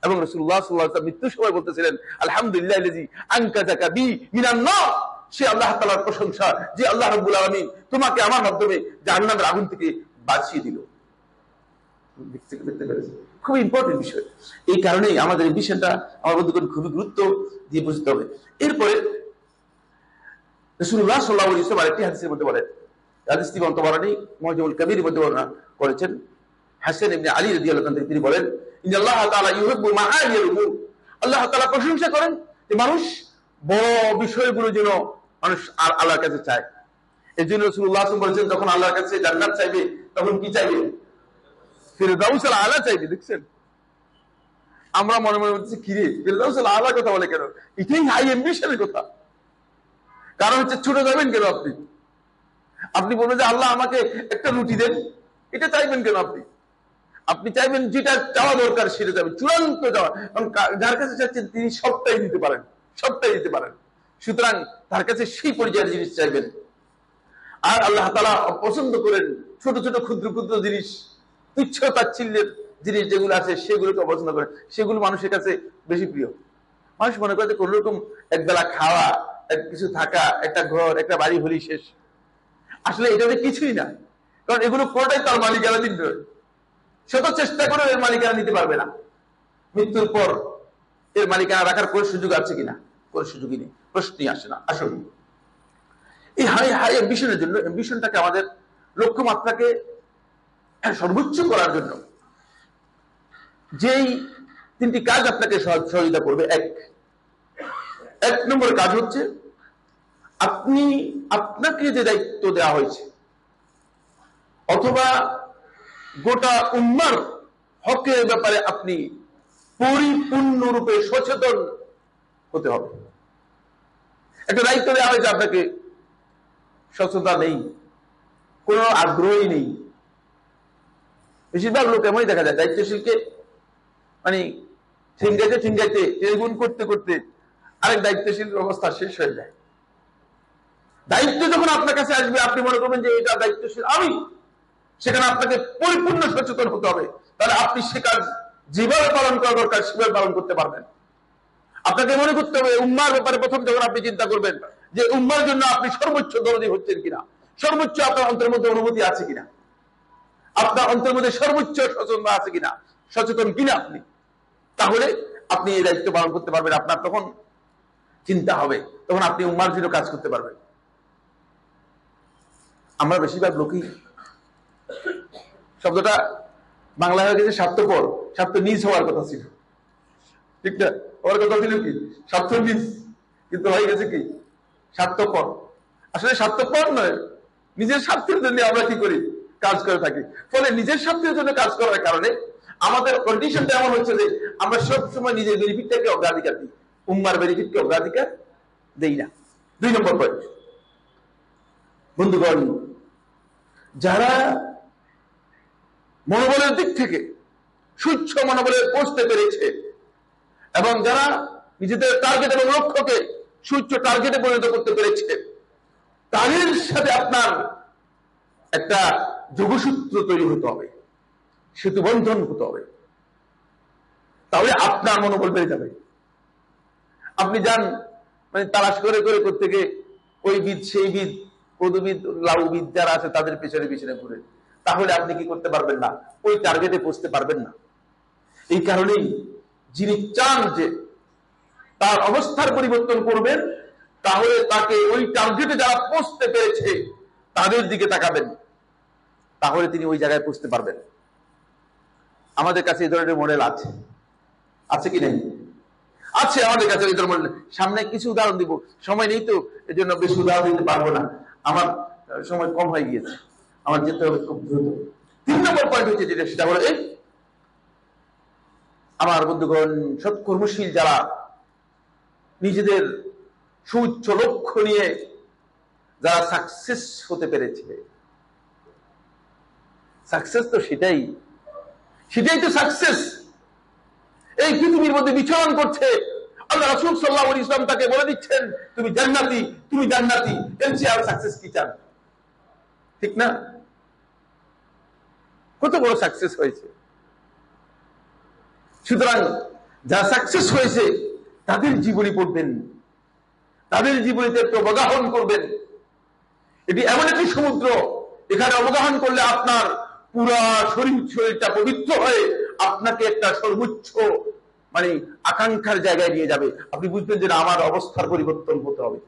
এবং রাসূলুল্লাহ সাল্লাল্লাহু আলাইহি ওয়াসাল্লাম মৃত্যুর সময় বলতেছিলেন, আলহামদুলিল্লাহিল্লাযী আনকাযাকা বি মিনান নার, সে আল্লাহ তাআলার প্রশংসা যে আল্লাহ রাব্বুল আলামিন তোমাকে আমার মাধ্যমে জাহান্নামের আগুন থেকে বাঁচিয়ে দিল। খুব ইম্পর্টেন্ট বিষয়। এই কারণেই আমাদের এই বিষয়টা আমার বন্ধুগণ খুবই গুরুত্ব দিয়ে বুঝতে হবে। এরপরে রাসূলুল্লাহ সাল্লাল্লাহু আলাইহি ওয়াসাল্লাম আরেকটি হাদিসের মধ্যে বলেন, হাদিসটি তাবরানী মুআজামুল কবির মধ্যে বর্ণনা করেছেন, হাসান ইবনে আলী রাদিয়াল্লাহু আনহু তিনি বলেন, ইন্নাল্লাহ তাআলা ইউহিব্বু মাআলিয়াল উমুর, আল্লাহ তাআলা প্রশংসা করেন যে মানুষ বড় বিষয়গুলো যেন মানুষ আর আল্লাহর কাছে চায়। এজন্য রাসূলুল্লাহ সাল্লাল্লাহু আলাইহি ওয়াসাল্লাম বলেছেন, যখন আল্লাহর কাছে জান্নাত চাইবে তখন কি চাইবে? ফিরদাউসুল আলা চাইবে। দেখছেন, আমরা মনে মনে বলছি কি রে, ফিরদাউসুল আলা কথা বলে কেন? এটাই হাই অ্যাম্বিশনের কথা। কারণ হচ্ছে ছোট যাবেন কেন আপনি? আপনি বলবেন যে আল্লাহ আমাকে একটা রুটি দেন, এটা চাইবেন কেন আপনি? আপনি চাইবেন যেটা চাওয়া দরকার সেটা চাইবেন, চূড়ান্ত চাওয়া। কারণ যার কাছে চাচ্ছেন তিনি সবটাই দিতে পারেন, সবটাই দিতে পারেন। সুতরাং তার কাছে সেই পর্যায়ের জিনিস চাইবেন। আর আল্লাহ তাআলা পছন্দ করেন ছোট ছোট ক্ষুদ্র ক্ষুদ্র জিনিস, তুচ্ছ তাচ্ছিল্যের জিনিস যেগুলো আছে সেগুলোকে পছন্দ করেন, সেগুলো মানুষের কাছে বেশি প্রিয়। মানুষ মনে করে যে কোন রকম একবেলা খাওয়া, কিছু থাকা, একটা ঘর, একটা বাড়ি হলেই শেষ। আসলে এটাতে কিছুই না, কারণ এগুলো কোনটাই তার মালিকানা দিন নয়। সে তো চেষ্টা করে এর মালিকানা নিতে পারবে না। মৃত্যুর পর এর মালিকানা রাখার কোন সুযোগ আছে কিনা? কোন সুযোগই নেই, প্রশ্নই আসে না। আসলে এই হাই হাই অ্যাম্বিশনের জন্য, অ্যাম্বিশনটাকে আমাদের লক্ষ্যমাত্রাকে সর্বোচ্চ করার জন্য যেই তিনটি কাজ আপনাকে সহযোগিতা করবে, এক নম্বর কাজ হচ্ছে আপনি আপনাকে যে দায়িত্ব দেওয়া হয়েছে অথবা গোটা উম্মার হকের ব্যাপারে আপনি পরিপূর্ণরূপে সচেতন হতে হবে। একটা দায়িত্ব দেওয়া হয়েছে আপনাকে, সচেতনতা নেই, কোনো আগ্রহই নেই। বেশিরভাগ লোক এমনই দেখা যায়, দায়িত্বশীলকে মানে ঠিঙ্গাইতে এগুন করতে করতে আরেক দায়িত্বশীল অবস্থা শেষ হয়ে যায়। দায়িত্ব যখন আপনার কাছে আসবে আপনি মনে করবেন যে এটা দায়িত্বশীল আমি, সেখানে আপনাকে পরিপূর্ণ সচেতন হতে হবে। তাহলে আপনি সে কাজ যেভাবে পালন করা দরকার সেভাবে পালন করতে পারবেন। আপনাকে মনে করতে হবে উম্মার ব্যাপারে প্রথম যখন আপনি চিন্তা করবেন, যে উম্মার জন্য আপনি সর্বোচ্চ দরদি হচ্ছেন কিনা, সর্বোচ্চ আপনার অন্তরের মধ্যে অনুভূতি আছে কিনা, আপনার অন্তরের মধ্যে সর্বোচ্চ সচেতন আছে কিনা, সচেতন কিনা আপনি, তাহলে আপনি এই দায়িত্ব পালন করতে পারবেন। আপনার তখন চিন্তা হবে, তখন আপনি উম্মার জন্য কাজ করতে পারবেন। আমরা বেশিরভাগ লোকই, শব্দটা বাংলা হয়ে গেছে স্বার্থপর, স্বার্থ নিজ হওয়ার কথা ছিল, ঠিক না? হওয়ার কথা ছিল কি স্বার্থ নিজ, কিন্তু হয়ে গেছে কি স্বার্থপর। আসলে স্বার্থপর নয়, নিজের স্বার্থের জন্য আমরা কি করি, কাজ করে থাকি। ফলে নিজের স্বার্থের জন্য কাজ করার কারণে আমাদের কন্ডিশনটা এমন হচ্ছে যে আমরা সবসময় নিজের বেনিফিটটাকে অগ্রাধিকার দিই, উম্মার বেনিফিটকে অগ্রাধিকার দেই না। 2 নম্বর পয়েন্ট, বন্ধুগণ, যারা মনোবলের দিক থেকে সুচ্ছ মনোবলে পৌঁছতে পেরেছে এবং যারা নিজেদের টার্গেট এবং লক্ষ্যকে সুচ্ছ টার্গেটে পরিণত করতে পেরেছে, তাদের সাথে আপনার একটা যোগসূত্র তৈরি হতে হবে, সেতু বন্ধন হতে হবে, তাহলে আপনার মনোবল বেড়ে যাবে। আপনি যান মানে তালাশ করে করে করতে গিয়ে ওই বিদ সেই বিদ পদবিদ লাউবিদ যারা আছে তাদের পেছনে পেছনে ঘুরে, তাহলে আপনি কি করতে পারবেন না, ওই টার্গেটে পৌঁছতে পারবেন না। এই কারণেই যিনি চান যে তার অবস্থার পরিবর্তন করবেন, তাহলে তাকে ওই টার্গেটে যারা পৌঁছতে পেরেছে তাদের দিকে তাকাবেন, তাহলে তিনি ওই জায়গায় পৌঁছতে পারবেন। আমাদের কাছে এই ধরনের মডেল আছে, আছে কি নেই? আছে আমাদের কাছে এই ধরনের মডেল। সামনে কিছু উদাহরণ দিব, সময় নেই তো এই জন্য বেশি উদাহরণ দিতে পারবো না, আমার সময় কম হয়ে গিয়েছে, আমার যেতে হবে খুব দ্রুত। 3 নম্বর পয়েন্ট হচ্ছে যেটা, সেটা হলো এই, আমার বন্ধুগণ, সৎকর্মশীল যারা নিজেদের সুউচ্চ লক্ষ্য নিয়ে যারা সাকসেস হতে পেরেছে, সাকসেস তো সেটাই তো সাকসেস। এই পৃথিবীর মধ্যে বিচরণ করছে, আল্লাহ রাসূল সাল্লাল্লাহু আলাইহি ওয়াসাল্লাম তাকে বলে দিচ্ছেন তুমি জান্নাতি, তুমি জান্নাতি, এর চেয়ে আর সাকসেস কি চান? ঠিক না? কত বড় সাকসেস হয়েছে। সুতরাং যারা সাকসেস হয়েছে তাদের জীবনী পড়বেন, তাদের জীবনীতে একটু অবগাহন করবেন। এটি এমন একটি সমুদ্র, এখানে অবগাহন করলে আপনার পুরা শরীরটা পবিত্র হয়ে আপনাকে একটা সর্বোচ্চ মানে আকাঙ্ক্ষার জায়গায় নিয়ে যাবে। আপনি বুঝবেন যে আমার অবস্থার পরিবর্তন হতে হবে,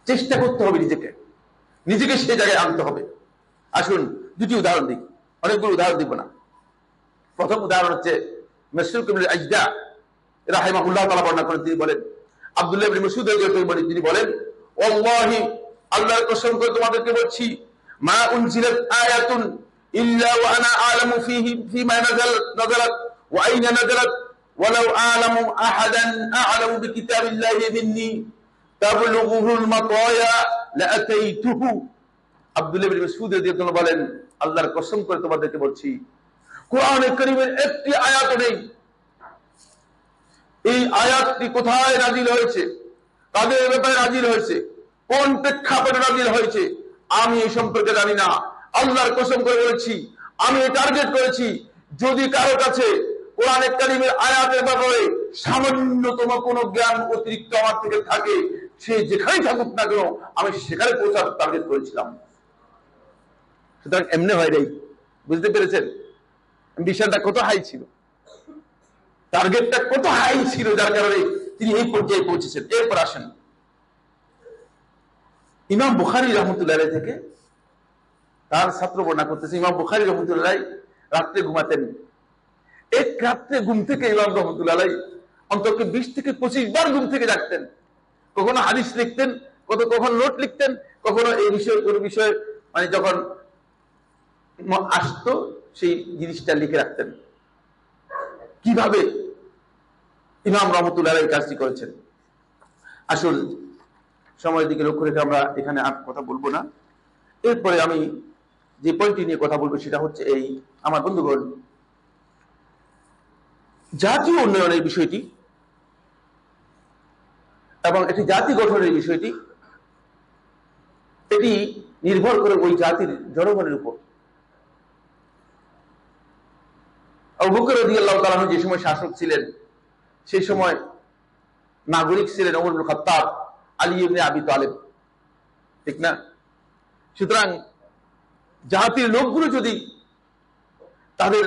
চেষ্টা করতে হবে, নিজেকে সেই জায়গায় আনতে হবে। আসুন 2টি উদাহরণ দিই, অনেকগুলো উদাহরণ দিব না। প্রথম উদাহরণ হচ্ছে মাসরুক ইবনে আজদা রাহিমাহুল্লাহ তাআলা বর্ণনা করেন, তিনি বলেন, আব্দুল্লাহ ইবনে মাসউদ রাদিয়াল্লাহু আনহু তিনি বলেন, ওয়াল্লাহি, আল্লাহর কসম করে তোমাদেরকে বলছি, মা উনজিলাত আয়াতুন ইল্লা ওয়া আনা আ'লামু ফীমা নাযালাত ওয়া আইনা নাযালাত ওয়ালাউ আ'লামু আহাদান আ'লামু বিকিতাবিল্লাহি মিন্নি তাবলুগুহুল মাতায়া লাআতাইতুহু। আব্দুল্লাহ ইবনে মাসউদ রাদিয়াল্লাহু আনহু বলেন, আল্লাহর কসম করে তোমাদেরকে বলছি, কোরআনে কারীমের একটি আয়াত নেই, এই আয়াতটি কোথায় নাজিল হয়েছে, তাদের ব্যাপারে নাজিল হয়েছে, কোন প্রেক্ষাপটে নাজিল হয়েছে, আমি এই সম্পর্কে জানি না। আল্লাহর কসম করে বলেছি, আমি টার্গেট করেছি, যদি কারো কাছে কোরআনে কারীমের আয়াতের ব্যাপারে সামান্যতম কোন জ্ঞান অতিরিক্ত আমার থেকে থাকে, সে যেখানেই থাকুক না কেন, আমি সেখানে পৌঁছার টার্গেট করেছিলাম। সুতরাং এমনি হয় নাই, বুঝতে পেরেছেন মিশনটা কত হাই ছিল, টার্গেটটা কত হাই ছিল, যার কারণে তিনি এই পর্যায়ে পৌঁছেছেন। এরপর আসেন ইমাম বুখারী রাহমাতুল্লাহ আলাইহি থেকে তার ছাত্র বর্ণনা করতেছে, ইমাম বুখারী রাহমাতুল্লাহ আলাইহি রাত্রে ঘুমাতেন। এক রাত্রে ঘুম থেকে ইমাম রাহমাতুল্লাহ আলাইহি অন্তত 20 থেকে 25 বার ঘুম থেকে জাগতেন। কখনো হাদিস লিখতেন, কখনো নোট লিখতেন, কখনো এই বিষয়ে কোন বিষয়ে মানে যখন আসতো সেই জিনিসটা লিখে রাখতেন। কিভাবে ইমাম রাহমাতুল্লাহ আলাইহি কাজটি করেছেন, আসুন সময়ের দিকে লক্ষ্য রেখে আমরা এখানে আর কথা বলবো না। এরপরে আমি যে পয়েন্টটি নিয়ে কথা বলবো সেটা হচ্ছে এই, আমার বন্ধুগণ, জাতীয় উন্নয়নের বিষয়টি এবং এটি জাতি গঠনের বিষয়টি, এটি নির্ভর করে ওই জাতির জনগণের উপর। আবু বকর রাদিয়াল্লাহু তাআলা আনহু যে সময় শাসক ছিলেন, সেই সময় নাগরিক ছিলেন ওমর ইবনে খাত্তাব, আলী ইবনে আবি তালেব, ঠিক না? সুতরাং জাতির লোকগুলো যদি তাদের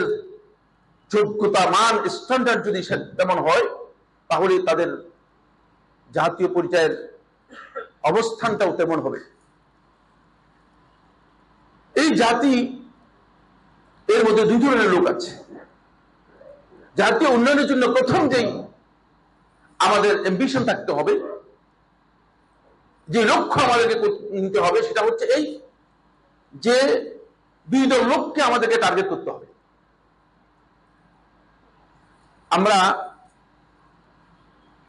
যোগ্যতা, মান, স্ট্যান্ডার্ড যদি তেমন হয়, তাহলে তাদের জাতীয় পরিচয়ের অবস্থানটাও তেমন হবে। এই জাতি, এর মধ্যে দুই ধরনের লোক আছে। জাতীয় উন্নয়নের জন্য প্রথম যেই আমাদের অ্যাম্বিশন থাকতে হবে, যে লক্ষ্য আমাদেরকে নিতে হবে, সেটা হচ্ছে এই যে বিবিধ লোককে আমাদেরকে টার্গেট করতে হবে। আমরা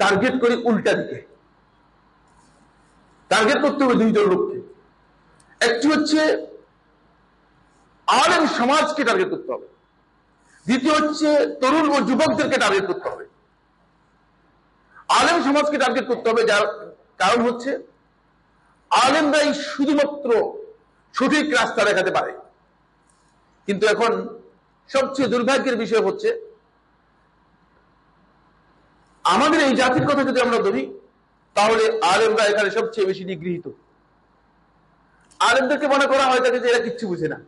টার্গেট করি উল্টা দিকে। টার্গেট করতে হবে দুই দল লোককে। একটি হচ্ছে আলেম সমাজকে টার্গেট করতে হবে, দ্বিতীয় হচ্ছে তরুণ ও যুবকদেরকে টার্গেট করতে হবে। আলেম সমাজকে টার্গেট করতে হবে, যার কারণ হচ্ছে আলেমরাই শুধুমাত্র সঠিক রাস্তা দেখাতে পারে। কিন্তু এখন সবচেয়ে দুর্ভাগ্যের বিষয় হচ্ছে, আমাদের এই জাতির কথা যদি আমরা ধরি, তাহলে আলেমরা এখানে সবচেয়ে বেশি নিগৃহীত। আলেমদেরকে মনে করা হয় থাকে যে এরা কিচ্ছু বুঝে না,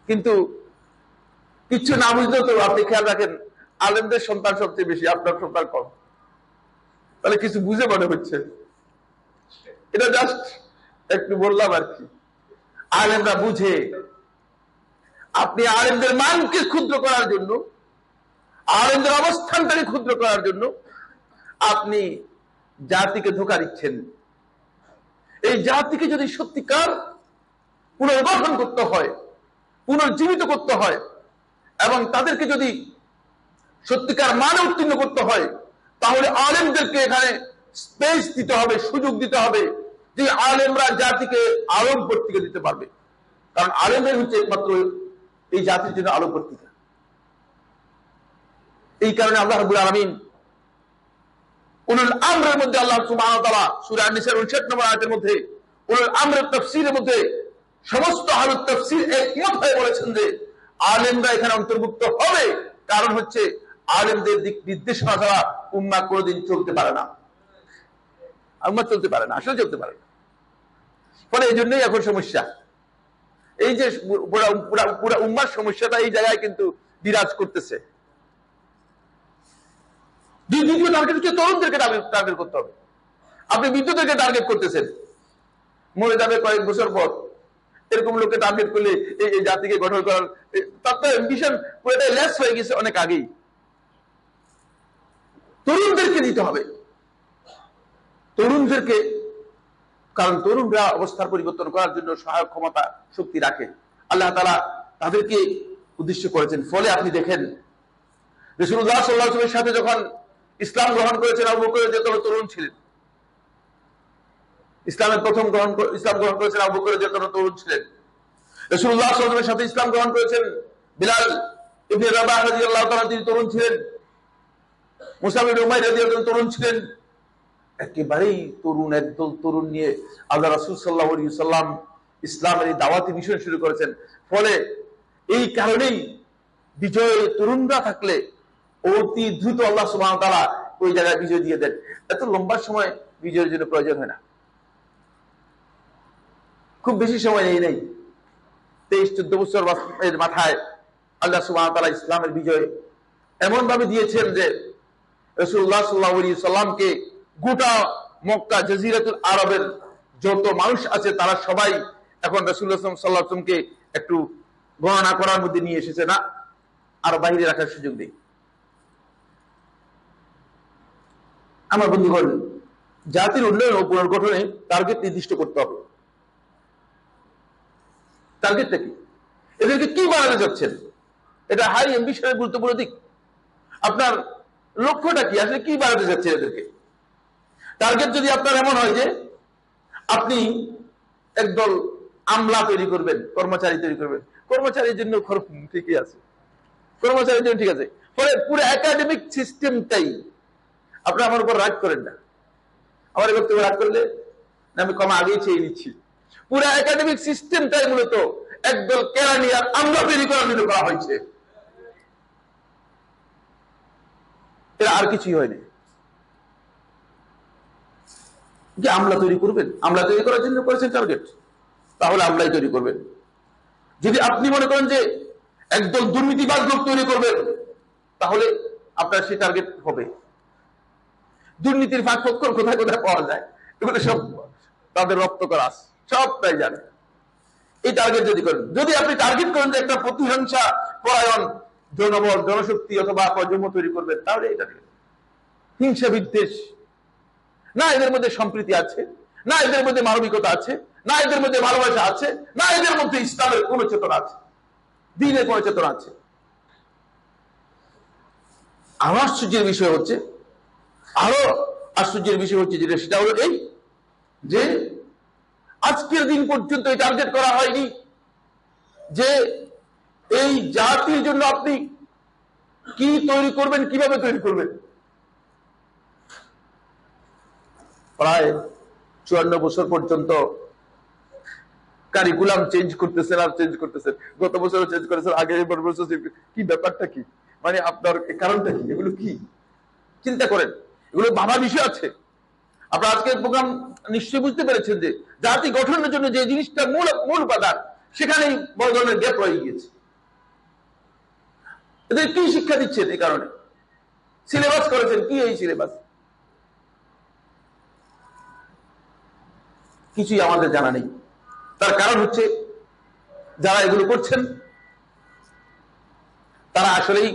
কিন্তু কিচ্ছু না বুঝলেও তো আপনি খেয়াল রাখেন, আলেমদের সন্তান সবচেয়ে বেশি, আপনার সন্তান কম। তাহলে কিছু বুঝে মনে হচ্ছে। এটা জাস্ট একটু বললাম আর কি। আলেমরা বুঝে। আপনি আলেমদের মানকে ক্ষুদ্র করার জন্য, আলেমদের অবস্থানটাকে ক্ষুদ্র করার জন্য আপনি জাতিকে ধোঁকা দিচ্ছেন। এই জাতিকে যদি সত্যিকার পুনর্গঠন করতে হয়, পুনর্জীবিত করতে হয়, এবং তাদেরকে যদি সত্যিকার মানে উত্তীর্ণ করতে হয়, তাহলে আলেমদেরকে এখানে স্পেস দিতে হবে, সুযোগ দিতে হবে, যে আলেমরা জাতিকে আলোক পত্রিকা দিতে পারবে। কারণ আলেমরাই হচ্ছে একমাত্র এই জাতির জন্য আলোক পত্রিকা। এই কারণে আল্লাহ রাব্বুল আলামিন উলুল আমরের মধ্যে, আল্লাহ সুবহানাহু ওয়া তাআলা সূরা আন-নিসার 59 নম্বর আয়াতের মধ্যে উলুল আমরের তাফসীরের মধ্যে সমস্ত আহলুত তাফসীর একমত হয়ে বলেছেন যে আলেমরা এখানে অন্তর্ভুক্ত হবে। কারণ হচ্ছে আলেমদের দিক নির্দেশনা ছাড়া উম্মাহ কোনোদিন চলতে পারে না, উম্মাহ চলতে পারে না, আসলে চলতে পারে না। ফলে এই জন্যই এখন সমস্যা। এই যে পুরা উম্মার সমস্যাটা এই জায়গায় কিন্তু বিরাজ করতেছে। দ্বিতীয় টার্গেট হচ্ছে তরুণদেরকে টার্গেট করতে হবে। আপনি বৃদ্ধদেরকে টার্গেট করতেছেন, মরে যাবে কয়েক বছর পর, এরকম লোককে টার্গেট করলে এই জাতিকে গঠন করার তার তো অ্যাম্বিশন পুরোটাই লেস হয়ে গেছে অনেক আগেই। তরুণদেরকে দিতে হবে, তরুণদেরকে, কারণ তরুণরা অবস্থার পরিবর্তন করার জন্য সহায়ক ক্ষমতা, শক্তি রাখে। আল্লাহ তাআলা তাদেরকে উদ্দেশ্য করেছেন। ফলে আপনি দেখেন রাসূলুল্লাহ সাল্লাল্লাহু আলাইহি ওয়াসাল্লামের সাথে যখন ইসলাম গ্রহণ করেছেন আবু বকর রাদিয়াল্লাহু আনহু তরুণ ছিলেন। ইসলামের প্রথম ইসলাম গ্রহণ করেছেন আবু বকর রাদিয়াল্লাহু আনহু তরুণ ছিলেন। রাসূলুল্লাহ সাল্লাল্লাহু আলাইহি ওয়াসাল্লামের সাথে ইসলাম গ্রহণ করেছেন বিলাল ইবনে রাবাহ রাদিয়াল্লাহু তাআলা, তিনি তরুণ ছিলেন। মুসআব ইবনে উমাইর রাদিয়াল্লাহু আনহু তরুণ ছিলেন। একেবারেই তরুণ, একদল তরুণ নিয়ে আল্লাহ রাসূল সাল্লাল্লাহু আলাইহি ওয়াসাল্লাম ইসলামের এই দাওয়াতি মিশন শুরু করেছেন। ফলে এই কারণেই বিজয় তরুণরা থাকলে অতি দ্রুত আল্লাহ সুবহানাহু ওয়া তাআলা ওই জায়গায় বিজয় দিয়ে দেন। এত লম্বা সময় বিজয়ের জন্য প্রয়োজন হয় না, খুব বেশি সময় নেই। 23-14 বছর এর মাথায় আল্লাহ সুবহানাহু ওয়া তাআলা ইসলামের বিজয় এমন ভাবে দিয়েছেন যে রাসূলুল্লাহ সাল্লাল্লাহু আলাইহি ওয়াসাল্লামকে গোটা মক্কা জাজিরাতুল আরবের যত মানুষ আছে তারা সবাই এখন রাসূলুল্লাহ সাল্লাল্লাহু আলাইহি ওয়াসাল্লামকে একটু গণনা করার মধ্যে নিয়ে এসেছে, না আর বাইরে রাখার সুযোগ নেই। আমার বন্ধুগণ, জাতির উন্নয়ন ও পুনর্গঠনে টার্গেট নির্দিষ্ট করতে হবে। টার্গেটটা কি? এদেরকে কি বানাতে যাচ্ছেন? এটা হাই অ্যাম্বিশনের গুরুত্বপূর্ণ দিক। আপনার লক্ষ্যটা কি, আসলে কি বানাতে যাচ্ছেন এদেরকে? টার্গেট যদি আপনার এমন হয় যে আপনি একদল আমলা তৈরি করবেন, কর্মচারী তৈরি করবেন, কর্মচারীর জন্য ঠিকই আছে, কর্মচারীর জন্য ঠিক আছে। ফলে পুরো একাডেমিক সিস্টেমটাই, আপনি আমার উপর রাগ করেন না, আমার বক্তব্য রাগ করলে আমি ক্ষমা আগেই চেয়ে নিচ্ছি। পুরো একাডেমিক সিস্টেমটাই মূলত একদল কেরানিয়ার আমলা তৈরি করার জন্য করা হয়েছে, এরা আর কিছুই হয়নি। যে আমলা তৈরি করবেন, আমলা তৈরি করার জন্য করেছেন টার্গেট, তাহলে আমলাই তৈরি করবেন। যদি আপনি মনে করেন যে একদল দুর্নীতিবাজ লোক তৈরি করবেন, তাহলে আপনার সেই টার্গেট হবে। দুর্নীতির ফাঁক ফোকর কোথায় কোথায় পাওয়া যায়, এগুলো সব তাদের রপ্ত করা আছে, সবটাই জানে। এই টার্গেট যদি করেন, যদি আপনি টার্গেট করেন যে একটা প্রতিহিংসা পরায়ণ জনবল, জনশক্তি অথবা প্রজন্ম তৈরি করবেন, তাহলে এটা হিংসা বিদ্বেষ, না এদের মধ্যে সম্প্রীতি আছে, না এদের মধ্যে মানবিকতা আছে, না এদের মধ্যে ভালোবাসা আছে, না এদের মধ্যে ইসলামের কোন চেতনা আছে, দ্বীনের কোন চেতনা আছে। আরো আশ্চর্যের বিষয় হচ্ছে যেটা, সেটা হলো এই যে আজকের দিন পর্যন্ত এই টার্গেট করা হয়নি যে এই জাতির জন্য আপনি কি তৈরি করবেন, কিভাবে তৈরি করবেন। প্রায় 54 বছর পর্যন্ত কারিকুলাম চেঞ্জ করতেছেন আর চেঞ্জ করতেছেন, গত বছরও চেঞ্জ করেছেন, আগে বছর কি ব্যাপারটা কি, মানে আপনার কারণটা কি, এগুলো কি চিন্তা করেন, এগুলো ভাবার বিষয় আছে। আপনারা আজকের প্রোগ্রাম নিশ্চয়ই বুঝতে পেরেছেন যে জাতি গঠনের জন্য যে জিনিসটা মূল উপাদান, সেখানেই বড় ধরনের গ্যাপ রয়ে গিয়েছে। এদের কি শিক্ষা দিচ্ছেন? এই কারণে সিলেবাস করেছেন কি, এই সিলেবাস কিছুই আমাদের জানা নেই। তার কারণ হচ্ছে যারা এগুলো করছেন তারা আসলেই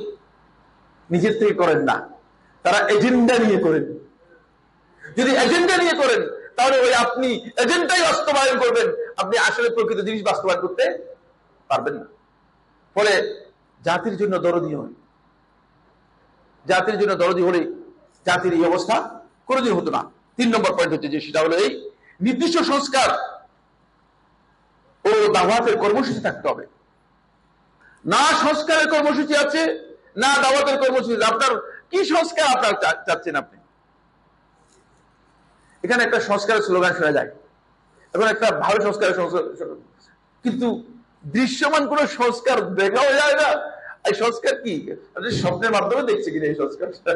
নিজের থেকে করেন না, তারা এজেন্ডা নিয়ে করেন। যদি এজেন্ডা নিয়ে করেন তাহলে ওই আপনি এজেন্ডাই বাস্তবায়ন করবেন, আপনি আসলে প্রকৃত জিনিস বাস্তবায়ন করতে পারবেন না। ফলে জাতির জন্য দরদি হন, জাতির জন্য দরদি হলে জাতির এই অবস্থা কোনোদিন হতো না। 3 নম্বর পয়েন্ট হচ্ছে যে সেটা হলো এই নির্দিষ্ট সংস্কার ও দাওয়াতের কর্মসূচি থাকতে হবে। না সংস্কারের কর্মসূচি আছে, না দাওয়াতের কর্মসূচি। আপনার কি সংস্কার আপনার চাচ্ছেন? আপনি এখানে একটা সংস্কারের স্লোগান শোনা যায়, এখন একটা ভালো সংস্কারের, কিন্তু দৃশ্যমান কোন সংস্কার দেখাও যায় না। এই সংস্কার কি আপনি স্বপ্নের মাধ্যমে দেখছে কিনা এই সংস্কারটা?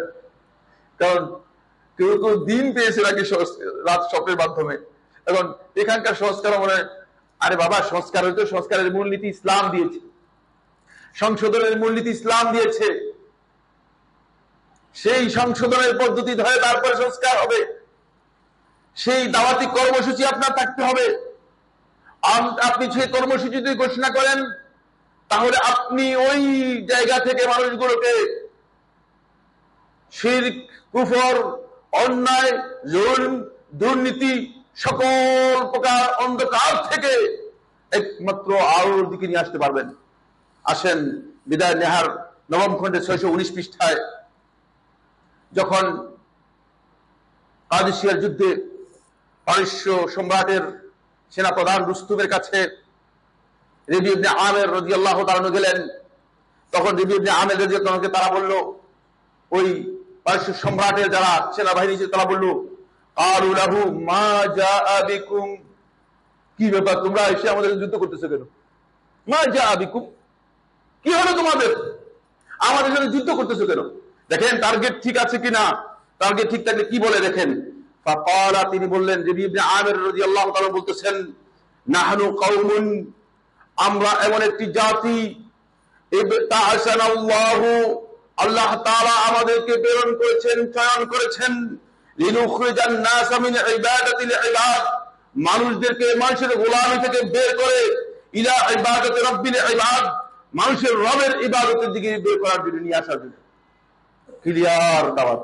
কারণ কেউ কেউ দিন পেয়েছে নাকি রাত স্বপ্নের মাধ্যমে। এখন এখানকার সংস্কার মনে হয়, আরে বাবা সংস্কার হয়তো সংস্কারের মূলনীতি ইসলাম দিয়েছে, সংশোধনের মূলনীতি ইসলাম দিয়েছে, সেই সংশোধনের পদ্ধতি ধরে তারপরে সংস্কার হবে। সেই দাওয়াতি কর্মসূচি আপনার থাকতে হবে। আপনি সেই কর্মসূচি যদি ঘোষণা করেন তাহলে আপনি ওই জায়গা থেকে মানুষগুলোকে শিরক, কুফর, অন্যায়, জুলম, দুর্নীতি, সকল প্রকার অন্ধকার থেকে একমাত্র আলোর দিকে নিয়ে আসতে পারবেন। আসেন বিদায় নেহার 9ম খণ্ডে 619 পৃষ্ঠায় যখন কাদেসিয়ার যুদ্ধে পারস্য সম্রাটের সেনাপ্রধান রুস্তুমের কাছে রবি ইবনে আমের রাদিয়াল্লাহু তাআলা গেলেন, তখন রবি ইবনে আমের রাদিয়াল্লাহু তাআলাকে তারা বলল, ওই পারস্য সম্রাটের যারা সেনাবাহিনী ছিল তারা বলল, ক্বালু লাহু মা জাআ বিকুম, কি ব্যাপার তোমরা এসে আমাদের যুদ্ধ করতেছো কেন? মা জাআ বিকুম, কি হলো তোমাদের, আমাদের সাথে যুদ্ধ করতেছো কেন? দেখেন টার্গেট ঠিক আছে কিনা, টার্গেট ঠিক থাকলে কি বলে দেখেন। ফাকালা, তিনি বললেন, রবি ইবনে আমির রাদিয়াল্লাহু তাআলা বলতেছেন, নাহনু কওমুন, আমরা এমন একটি জাতি, ইবতাআসানাল্লাহু, আল্লাহ তাআলা আমাদেরকে প্রেরণ করেছেন, চয়ন করেছেন, লিনুখরিজান নাস মিন ইবাদাতিল ইবাদ, মানুষদেরকে মানুষের গোলামি থেকে বের করে ইলা ইবাদাতি রাব্বিল ইবাদ, মানুষের রবের ইবাদতের দিকে বের করার জন্য, নিয়ে আসার জন্য। ক্লিয়ার দাওয়াত।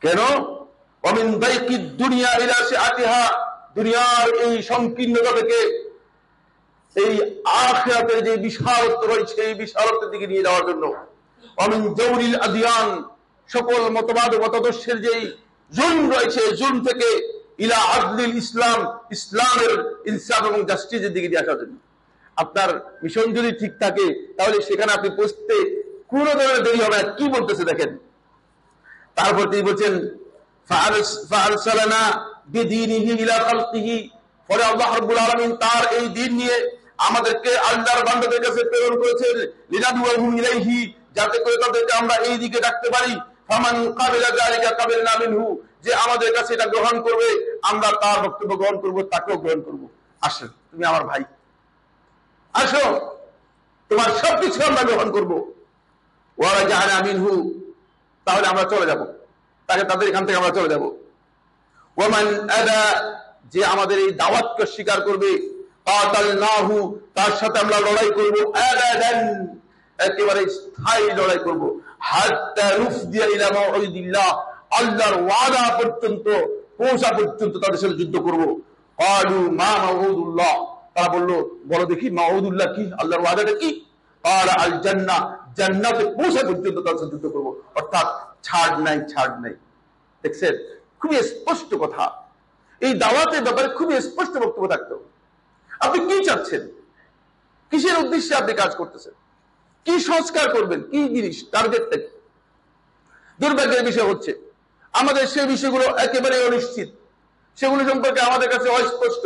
কেন? ওমিন দাইকিদ দুনিয়া ইলা সিআতিহা, দুনিয়ার এই সংকীর্ণতা থেকে এই আখিরাতের যে বিশালত্ব রয়েছে এই বিশালত্বের দিকে নিয়ে যাওয়ার জন্য। অমিন জৌরিল আদিয়ান, সকল মতবাদ ও মতাদর্শের যেই জুলম রয়েছে, জুলম থেকে ইলা আদলিল ইসলাম, ইসলামের ইনসাফ এবং জাস্টিসের দিকে নিয়ে আসার জন্য। আপনার মিশন যদি ঠিক থাকে তাহলে সেখানে আপনি পৌঁছতে কোন ধরনের দেরি হবে না। কি বলতেছে দেখেন, তারপর তিনি বলছেন, ফাআরসালানা বিদীনিহি ইলা খালকিহি, ফলে আল্লাহ রাব্বুল আলামিন তার এই দ্বীন নিয়ে আমাদেরকে আল্লাহর বান্দাদের কাছে প্রেরণ করেছেন, লিনাদুহুম ইলাইহি, যাতে করে তাদেরকে আমরা এই দিকে ডাকতে পারি। ফামান কাবিলা যালিকা কাবিলনা মিনহু, যে আমাদের কাছে এটা গ্রহণ করবে, আমরা তার বক্তব্য গ্রহণ করব, তাকেও গ্রহণ করব। আসো, তুমি আমার ভাই, আসো, তোমার সবকিছু আমরা গ্রহণ করবো। ওরা জাহান আমিনহু, তাহলে আমরা চলে যাব, তাদের এখান থেকে আমরা চলে যাব। ওমান আদা, যে আমাদের এই দাওয়াতকে স্বীকার করবে, কাতালনাহু, তার সাথে আমরা লড়াই করব, আবাদান, একেবারে স্থায়ী লড়াই করব, হাত্তা রুফদিয়া ইলা মাউইদিল্লাহ, আল্লাহর ওয়াদা পর্যন্ত পৌঁছা পর্যন্ত তাদের সাথে যুদ্ধ করব। ক্বালু মা মাউদুল্লাহ, তারা বলল, বলো দেখি মাউদুল্লাহ কি, আল্লাহর ওয়াদাটা কি? ক্বালা আল জান্নাহ, জান্নাতে পৌঁছা পর্যন্ত তাদের সাথে যুদ্ধ করব। অর্থাৎ ছাড় নাই, ছাড় নাই। দেখছেন, খুবই স্পষ্ট কথা। এই দাওয়াতের ব্যাপারে খুবই স্পষ্ট বক্তব্য থাকতো। আপনি কি চাচ্ছেন, কিসের উদ্দেশ্যে আপনি কাজ করতেছেন, কি সংস্কার করবেন, কি জিনিস, টার্গেটটা কি? দুর্ভাগ্যের বিষয় হচ্ছে আমাদের সেই বিষয়গুলো একেবারে অনিশ্চিত, সেগুলো সম্পর্কে আমাদের কাছে অস্পষ্ট।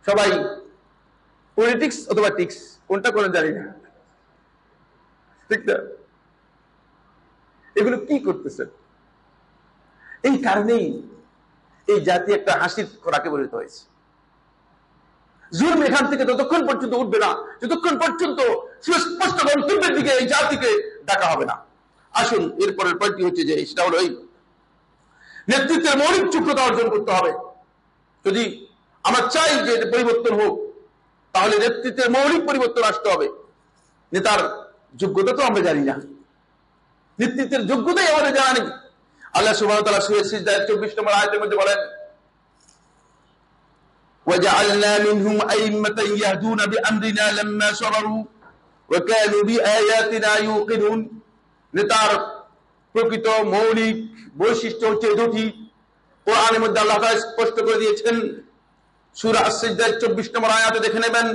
সবাই পলিটিক্স অথবা টিক্স, কোনটা করে জানি না, ঠিক না? এগুলো কি করতেছেন? এই কারণেই এই জাতি একটা হাসির খোরাকে পরিণত হয়েছে। জুলম এখান থেকে ততক্ষণ পর্যন্ত উঠবে না যতক্ষণ পর্যন্ত সুস্পষ্ট গন্তব্যের দিকে এই জাতিকে ডাকা হবে না। আসুন, এরপরের পয়েন্টটি হচ্ছে যে সেটা হলো এই নেতৃত্বের মৌলিক যোগ্যতা অর্জন করতে হবে। যদি আমরা চাই যে পরিবর্তন হোক, তাহলে নেতৃত্বের মৌলিক পরিবর্তন আসতে হবে। নেতার যোগ্যতা তো আমরা জানি না, নেতৃত্বের যোগ্যতাই আমাদের জানা নেই। আল্লাহ সুবহানাহু ওয়া তাআলা সূরা সিজদার 24 নম্বর আয়াতের মধ্যে বলেন, وَجَعَلْنَا مِنْهُمْ أَئِمَّةً يَهْدُونَ بِأَمْرِنَا لَمَّا صَبَرُوا وَكَانُوا بِآيَاتِنَا يُوقِنُونَ। নেতার প্রকৃত মৌলিক বৈশিষ্ট্য হচ্ছে দুটি। কোরআনের মধ্যে আল্লাহ তাআলা স্পষ্ট করে দিয়েছেন, সূরা আস-সিজদার 24 নম্বর আয়াতে দেখে নেবেন,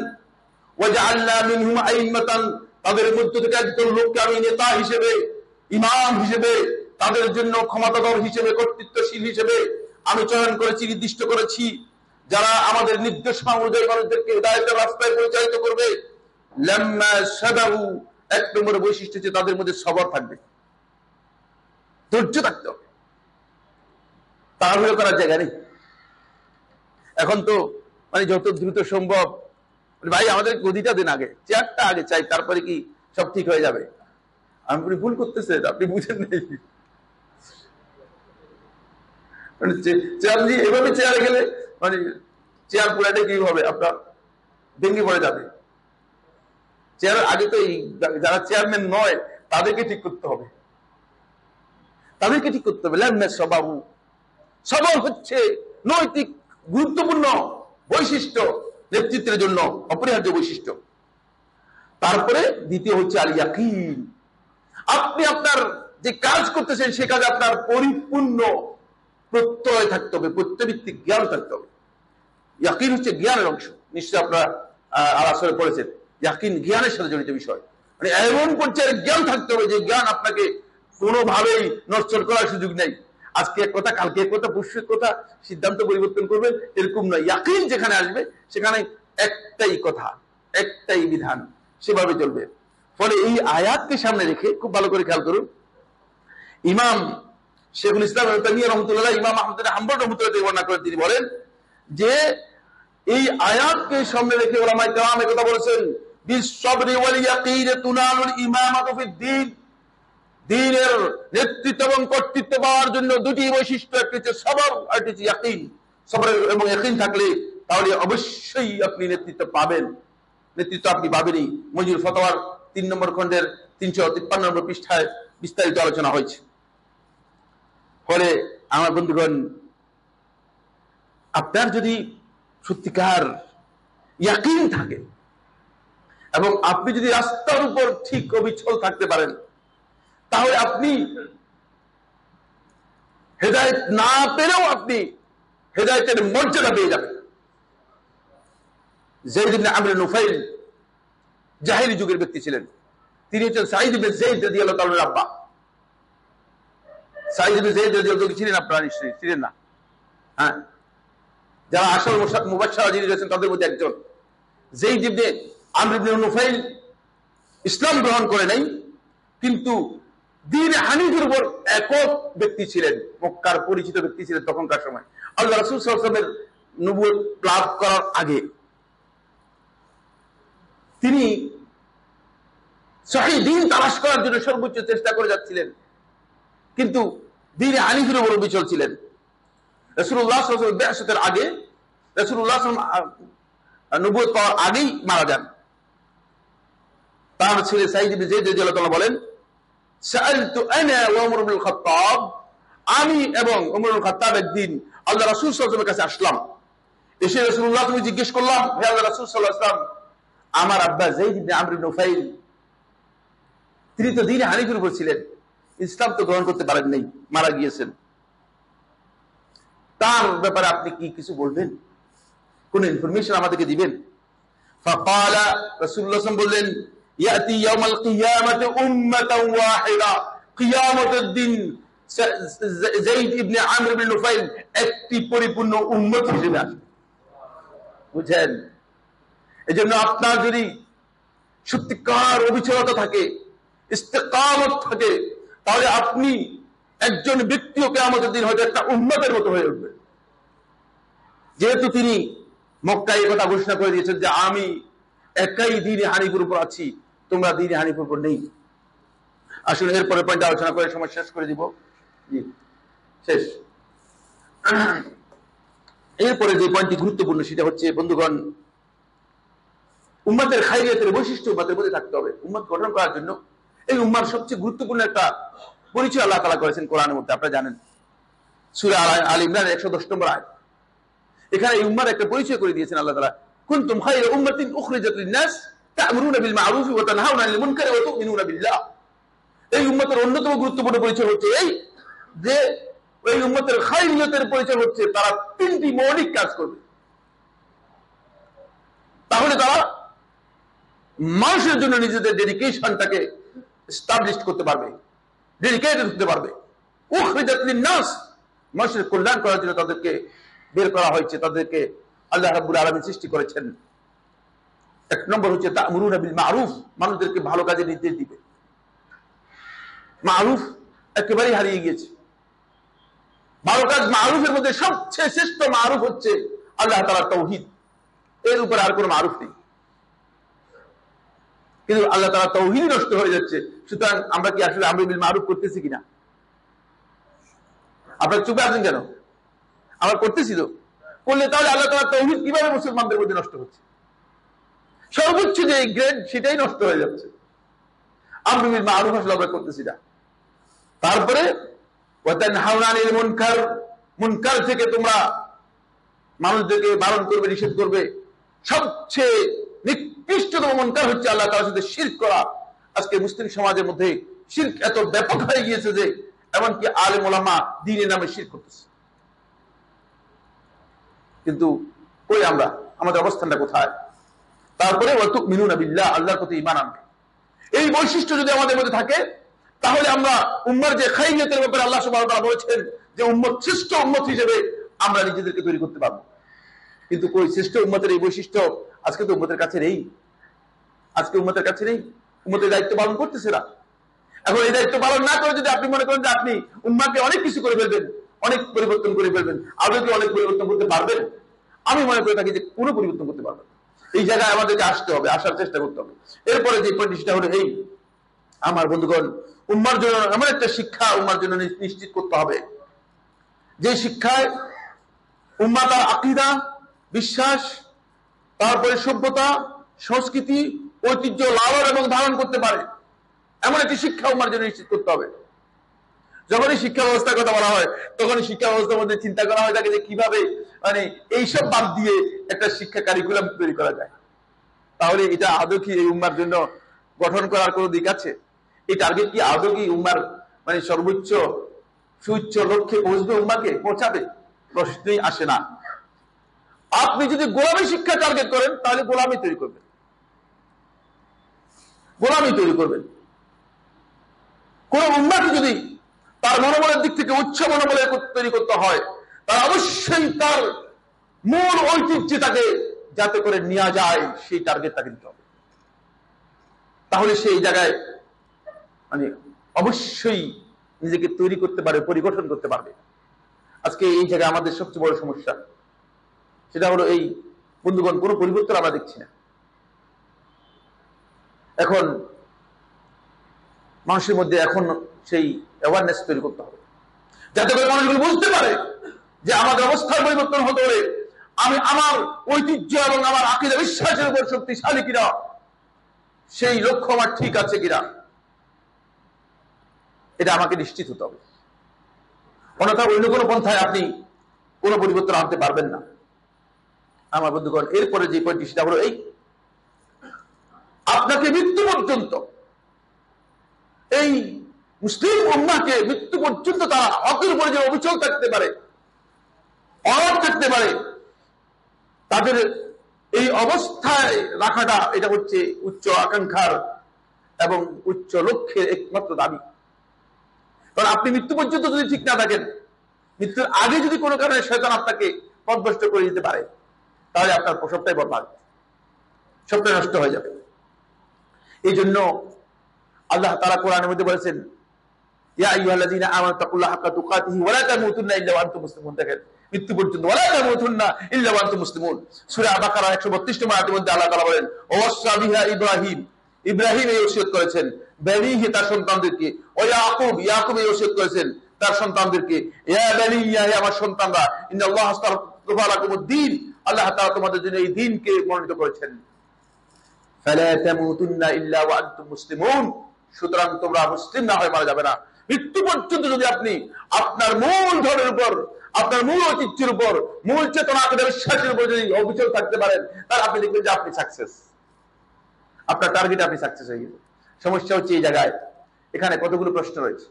وَجَعَلْنَا مِنْهُمْ أَئِمَّةً, তাদের মধ্য থেকে একজন লোককে আমি নেতা হিসেবে, ইমাম হিসেবে, তাদের জন্য ক্ষমতাধর হিসেবে, কর্তৃত্বশীল হিসেবে আমি চয়ন করেছি, নির্দিষ্ট করেছি, যারা আমাদের নির্দেশনা অনুযায়ী মানুষদেরকে হিদায়াতের রাস্তায় পরিচালিত করবে। লাম্মা সাবারু, এক নম্বর বৈশিষ্ট্য হচ্ছে তাদের মধ্যে সবর থাকবে, ধৈর্য থাকতে হবে। তাড়াহুড়ো করার জায়গা নেই। এখন তো মানে যত দ্রুত সম্ভব, ভাই আমাদের গদিটা দিন, আগে চেয়ারটা আগে চাই, তারপরে কি সব ঠিক হয়ে যাবে। আমি ভুল করতেছেন, আপনি বুঝেন নেই। চেয়ার নিয়ে এভাবে চেয়ারে গেলে মানে চেয়ার পুরাটা কি হবে, আপনার ভেঙে পড়ে যাবে। চেয়ার আগে তো যারা চেয়ারম্যান নয় তাদেরকে ঠিক করতে হবে, তাদেরকে ঠিক করতে হবে। সবাবু, সবল হচ্ছে নৈতিক গুরুত্বপূর্ণ বৈশিষ্ট্য, নেতৃত্বের জন্য অপরিহার্য বৈশিষ্ট্য। তারপরে দ্বিতীয় হচ্ছে আল ইয়াকিন। আপনি আপনার যে কাজ করতেছেন সে কাজে আপনার পরিপূর্ণ প্রত্যয় থাকতে হবে, প্রত্যয়ভিত্তিক জ্ঞান থাকতে হবে। ইয়াকিন হচ্ছে জ্ঞানের অংশ, নিশ্চয় আপনারা আসলে পড়েছেন। ইয়াকিন জ্ঞানের সাথে জড়িত বিষয়, মানে এমন পর্যায়ের জ্ঞান থাকতে হবে যে জ্ঞান আপনাকে কোনোভাবেই নড়চড় করার সুযোগ নেই। আজকে এক কথা, কালকে এক কথা, পরশু এক কথা, সিদ্ধান্ত পরিবর্তন করবেন এরকম নয়। ইয়াকিন যেখানে আসবে সেখানে একটাই কথা, একটাই বিধান, সেভাবে চলবে। ফলে এই আয়াতকে সামনে রেখে খুব ভালো করে খেয়াল করুন, ইমাম শেখুল ইসলাম ইবনে তাইমিয়া রাহমাতুল্লাহ, ইমাম আহমদ বিন হাম্বল রাহমাতুল্লাহ বর্ণনা করেন, তিনি বলেন যে এই আয়াতকে সামনে রেখে উলামায়ে কেরাম এই কথা বলেছেন, বিস-সাবরি ওয়াল ইয়াকিন তুনালুল ইমামাতু ফিদ-দীন। দ্বীনের নেতৃত্ব এবং কর্তৃত্ব পাওয়ার জন্য দুটি বৈশিষ্ট্য, একটি হচ্ছে সবর আর একটি হচ্ছে ইয়াকিন। সবর এবং ইয়াকিন থাকলে তাহলে অবশ্যই আপনি নেতৃত্ব পাবেন, নেতৃত্ব আপনি পাবেনই। মজুর ফতোয়ার 3 নম্বর খণ্ডের 353 নম্বর পৃষ্ঠায় বিস্তারিত আলোচনা হয়েছে। ফলে আমার বন্ধুগণ, আপনার যদি সত্যিকার ইয়াকিন থাকে এবং আপনি যদি রাস্তার উপর ঠিক অবিচল থাকতে পারেন, তাহলে আপনি হেদায়েত না পেলেও আপনি হেদায়েতের মর্যাদা পেয়ে যাবেন। যায়েদ ইবনে আমর নুফাইল জাহেলি যুগের ব্যক্তি ছিলেন, তিনি হচ্ছেন সাঈদ ইবনে যায়েদ রাদিয়াল্লাহু তাআলার আব্বা। সাঈদ ইবনে যায়েদ রাদিয়াল্লাহু তাআলা ছিলেন, আপনারা নিশ্চয়ই ছিলেন না? হ্যাঁ, যারা আসল মুবাশশারা যিনি রয়েছেন তাদের মধ্যে একজন। যায়েদ ইবনে আমর ইবনে নুফাইল ইসলাম গ্রহণ করে নাই, কিন্তু দ্বীন হানিফের উপর একক ব্যক্তি ছিলেন, মক্কার পরিচিত ব্যক্তি ছিলেন তখনকার সময়। আল্লাহ রাসূল সাল্লাল্লাহু আলাইহি ওয়াসাল্লামের নবুয়ত লাভ করার আগে তিনি সহিহ দ্বীন তালাশ করার জন্য সর্বোচ্চ চেষ্টা করে যাচ্ছিলেন, কিন্তু দ্বীন হানিফের উপর বিচল ছিলেন। রাসূলুল্লাহ সাল্লাল্লাহু আলাইহি ওয়াসাল্লাম বিআসতের আগে, রাসূলুল্লাহ সাল্লাল্লাহু আলাইহি ওয়াসাল্লাম নবুয়ত পাওয়ার আগেই মারা যান। তার ছেলে সাঈদ ইবনে যায়েদ রাদিয়াল্লাহু তাআলা বলেন, সাআলতু আনা ওয়া উমর ইবনে খাত্তাব, আমি এবং উমর ইবনে খাত্তাব একদিন আল্লাহ রাসূল সাল্লাল্লাহু আলাইহি ওয়াসাল্লামের কাছে আসলাম। এসে রাসূলুল্লাহ তুমি জিজ্ঞেস করলাম, হে আল্লাহ রাসূল সাল্লাল্লাহু আলাইহি ওয়াসাল্লাম, আমার আব্বা যায়েদ ইবনে আমর ইবনে নুফাইল, তিনি তো দ্বীন হানিফের উপর ছিলেন, ইসলাম তো গ্রহণ করতে পারেন নাই, মারা গিয়েছেন। তার ব্যাপারে আপনি কি কিছু বলবেন, কোন ইনফরমেশন আমাদেরকে দিবেন? ফাকালা, রাসূলুল্লাহ সাল্লাল্লাহু আলাইহি ওয়াসাল্লাম বললেন, ইয়াতি ইয়াউমাল কিয়ামাতি উম্মাতান ওয়াহিদা, কিয়ামতের দিন যায়েদ ইবনে আমর ইবনে নুফাইল একটি পরিপূর্ণ উম্মত হিসেবে আসবে। বুঝেন? এজন্য আপনার যদি সত্যিকার অবিচলতা থাকে, ইস্তেকামত থাকে, তাহলে আপনি একজন ব্যক্তিও কিয়ামতের দিন হয়তো একটা উম্মতের মতো হয়ে উঠবে। যেহেতু তিনি মক্কায় এই কথা ঘোষণা করে দিয়েছেন যে আমি একাই দ্বীনে হানিফের উপর আছি, তোমরা দ্বীনে হানিফের উপর নেই। আসলে এরপরে পয়েন্ট আলোচনা করে সময় শেষ করে দিব। জি শেষ। এরপরে যে পয়েন্টটি গুরুত্বপূর্ণ সেটা হচ্ছে, বন্ধুগণ, উম্মতের খায়রিয়াতের বৈশিষ্ট্য উম্মতের মধ্যে থাকতে হবে। উম্মত গঠন করার জন্য এই উম্মার সবচেয়ে গুরুত্বপূর্ণ একটা পরিচয় আল্লাহ তাআলা করেছেন কোরআনের মধ্যে, আপনারা জানেন, সূরা আল ইমরান 110 নম্বর আয়াত। এখানে এই উম্মার একটা পরিচয় করে দিয়েছেন আল্লাহ তাআলা, কুনতুম খায়রা উম্মাতিন উখরিজাত লিন-নাস তা'মুরুনা বিল মা'রুফ ওয়া তানহাউনা আনিল মুনকার ওয়া তু'মিনুনা বিল্লাহ। এই উম্মতের অন্যতম গুরুত্বপূর্ণ পরিচয় হচ্ছে এই যে এই উম্মতের খায়রিয়াতের পরিচয় হচ্ছে তারা তিনটি মৌলিক কাজ করবে। তাহলে তারা মানুষের জন্য নিজেদের ডেডিকেশনটাকে এস্টাবলিশ করতে পারবে, ডেডিকেটেড হতে পারবে। উখরিজাত লিন-নাস, মানুষের কল্যাণ করার জন্য তাদেরকে বের করা হয়েছে, তাদেরকে আল্লাহ রাব্বুল আলামিন সৃষ্টি করেছেন। এক নম্বর হচ্ছে তা'মুরুনা বিল মা'রুফ, মানুষদেরকে ভালো কাজে নির্দেশ দিবে। মা'রুফ একেবারেই হারিয়ে গিয়েছে। ভালো কাজ মা'রুফের মধ্যে সবচেয়ে শ্রেষ্ঠ মা'রুফ হচ্ছে আল্লাহ তাআলার তাওহীদ, এর উপরে আর কোনো মা'রুফ নেই। কিন্তু আল্লাহ তাআলার তাওহীদ নষ্ট হয়ে যাচ্ছে। সুতরাং আমরা কি আসলে আমর বিল মা'রুফ করতেছি কিনা? আপনারা চুপ আছেন কেন? আমরা করতেছি তো। করলে তাহলে আল্লাহ তাআলার তাওহীদ কিভাবে মুসলমানদের মধ্যে নষ্ট হচ্ছে? সর্বোচ্চ যে গ্রেড সেটাই নষ্ট হয়ে যাচ্ছে। আমর বিল মা'রুফ আসলে আমরা করতেছি না। তারপরে ওয়া তানহাউনা আনিল মুনকার, মুনকার থেকে তোমরা মানুষদেরকে বারণ করবে, নিষেধ করবে। সবচেয়ে নিকৃষ্টতম মুনকার হচ্ছে আল্লাহ তাআলার সাথে শিরক করা। আজকে মুসলিম সমাজের মধ্যে শিরক এত ব্যাপক হয়ে গিয়েছে যে এমনকি আলেম ওলামা দ্বীনের নামে শিরক করতেছে। কিন্তু কই আমরা, আমাদের অবস্থানটা কোথায়? তারপরে ওয়া তু'মিনুনা বিল্লাহ, আল্লাহর প্রতি ঈমান আনবে। এই বৈশিষ্ট্য যদি আমাদের মধ্যে থাকে তাহলে আমরা উম্মার যে খায়রিয়াতের ব্যাপারে আল্লাহ সুবহানাহু ওয়া তাআলা বলেছেন যে উম্মত শ্রেষ্ঠ উম্মত হিসেবে আমরা নিজেদেরকে তৈরি করতে পারবো। কিন্তু কই শ্রেষ্ঠ উম্মতের এই বৈশিষ্ট্য আজকে তো উম্মতের কাছে নেই। আজকে উম্মতের কাছে নেই, উম্মতের দায়িত্ব পালন করতেছে না। এখন এই দায়িত্ব পালন না করে যদি আপনি মনে করেন যে আপনি উম্মাকে অনেক কিছু করে ফেলবেন, অনেক পরিবর্তন করে ফেলবেন, আদৌ কি অনেক পরিবর্তন করতে পারবেন? আমি মনে করে থাকি যে কোনো পরিবর্তন করতে পারবেন। এই জায়গায় আমাদেরকে আসতে হবে, আসার চেষ্টা করতে হবে। এরপরে যে পয়েন্ট সেটা হলো এই, আমার বন্ধুগণ, উম্মার জন্য এমন একটা শিক্ষা উম্মার জন্য নিশ্চিত করতে হবে যে শিক্ষায় উম্মা তার আকীদা, বিশ্বাস, তারপরে সভ্যতা, সংস্কৃতি, ঐতিহ্য লালন এবং ধারণ করতে পারে এমন একটি শিক্ষা উম্মার জন্য নিশ্চিত করতে হবে। যখনই শিক্ষা ব্যবস্থার কথা বলা হয় তখনই শিক্ষা ব্যবস্থার মধ্যে চিন্তা করা হয় থাকে যে কিভাবে এইসব বাদ দিয়ে একটা শিক্ষা কারিকুলাম তৈরি করা যায়। তাহলে এটা আদৌ কি এই উম্মার জন্য গঠন করার কোনো দিক আছে? এই টার্গেট কি আদৌ কি উম্মার সর্বোচ্চ সুউচ্চ লক্ষ্যে পৌঁছবে, উম্মাকে পৌঁছাবে? প্রশ্নই আসে না। আপনি যদি গোলামী শিক্ষা টার্গেট করেন তাহলে গোলামী তৈরি করবেন, গোলামী তৈরি করবেন। কোন উম্মাকে যদি তার মনোবলের দিক থেকে উচ্চ মনোবলের তৈরি করতে হয় তার অবশ্যই তার মূল ঐতিহ্যে তাকে যাতে করে নেওয়া যায় সেই টার্গেট তাকে দিতে হবে। তাহলে সেই জায়গায় অবশ্যই নিজেকে তৈরি করতে পারবে, পরিগঠন করতে পারবে। আজকে এই জায়গায় আমাদের সবচেয়ে বড় সমস্যা সেটা হলো এই বন্ধুগণ, কোনো পরিবর্তন আমরা দেখছি না। এখন মানুষের মধ্যে এখন সেই অ্যাওয়ারনেস তৈরি করতে হবে, যাতে করে মানুষগুলো বুঝতে পারে যে আমাদের অবস্থার পরিবর্তন হতে হলে আমি আমার ঐতিহ্য এবং আমার আকীদা বিশ্বাসের উপর শক্তিশালী কিনা, সেই লক্ষ্য আমার ঠিক আছে কিনা, এটা আমাকে নিশ্চিত হতে হবে। অন্যথা অন্য কোনো পন্থায় আপনি কোনো পরিবর্তন আনতে পারবেন না। আমার বন্ধুগণ, এরপরে যে পয়েন্টটি সেটা হলো এই, আপনাকে মৃত্যু পর্যন্ত এই মুসলিম উম্মাহকে মৃত্যু পর্যন্ত তারা হকের উপরে যে অবিচল থাকতে পারে, অনড় থাকতে পারে, তাদের এই অবস্থায় রাখাটা এটা হচ্ছে উচ্চ আকাঙ্ক্ষার এবং উচ্চ লক্ষ্যের একমাত্র দাবি। কারণ আপনি মৃত্যু পর্যন্ত যদি ঠিক না থাকেন, মৃত্যুর আগে যদি কোনো কারণে শয়তান আপনাকে পথভ্রষ্ট করে দিতে পারে, তাহলে আপনার সবটাই বরবাদ, সবটাই নষ্ট হয়ে যাবে। এই জন্য আল্লাহ তাআলা কোরআনের মধ্যে বলেছেন, ইয়া আইয়ুহাল্লাযীনা আমানু তাকুল্লাহা হাক্কা তুকাতিহি ওয়া লা তামুতুন্না ইল্লা ওয়া আনতুম মুসলিমুন। দেখেন, মৃত্যু পর্যন্ত ওয়া লা তামুতুন্না ইল্লা ওয়া আনতুম মুসলিমুন। সূরা বাকারা 132 নম্বর আয়াতের মধ্যে আল্লাহ তাআলা বলেন, ওয়াসা বিহা ইব্রাহিম, ইব্রাহিম এই ওসিয়ত করেছেন, বানিহি তার সন্তানদেরকে, ও ইয়াকুব, ইয়াকুব এই ওসিয়ত করেছেন তার সন্তানদেরকে, ইয়া বানিয়া, হে আমার সন্তানরা, ইন্নাল্লাহা আস্তাগফারা লাকুমুদ-দীন, আল্লাহ তাআলা তোমাদের জন্য এই দ্বীনকে মনোনীত করেছেন। ফালা তামুতুন্না ইল্লা ওয়া আনতুম মুসলিমুন, সুতরাং তোমরা মুসলিম না হয়ে মারা যাবে না। মৃত্যু পর্যন্ত যদি আপনি আপনার মূল ধর্মের উপর, আপনার মূল ঐতিহ্যের উপর, মূল চেতনা আকীদা বিশ্বাসের উপর যদি অবিচল থাকতে পারেন, তাহলে আপনি দেখবেন যে আপনি সাকসেস, আপনার টার্গেটে আপনি সাকসেস হয়ে গেছেন। সমস্যা হচ্ছে এই জায়গায়, এখানে কতগুলো প্রশ্ন রয়েছে।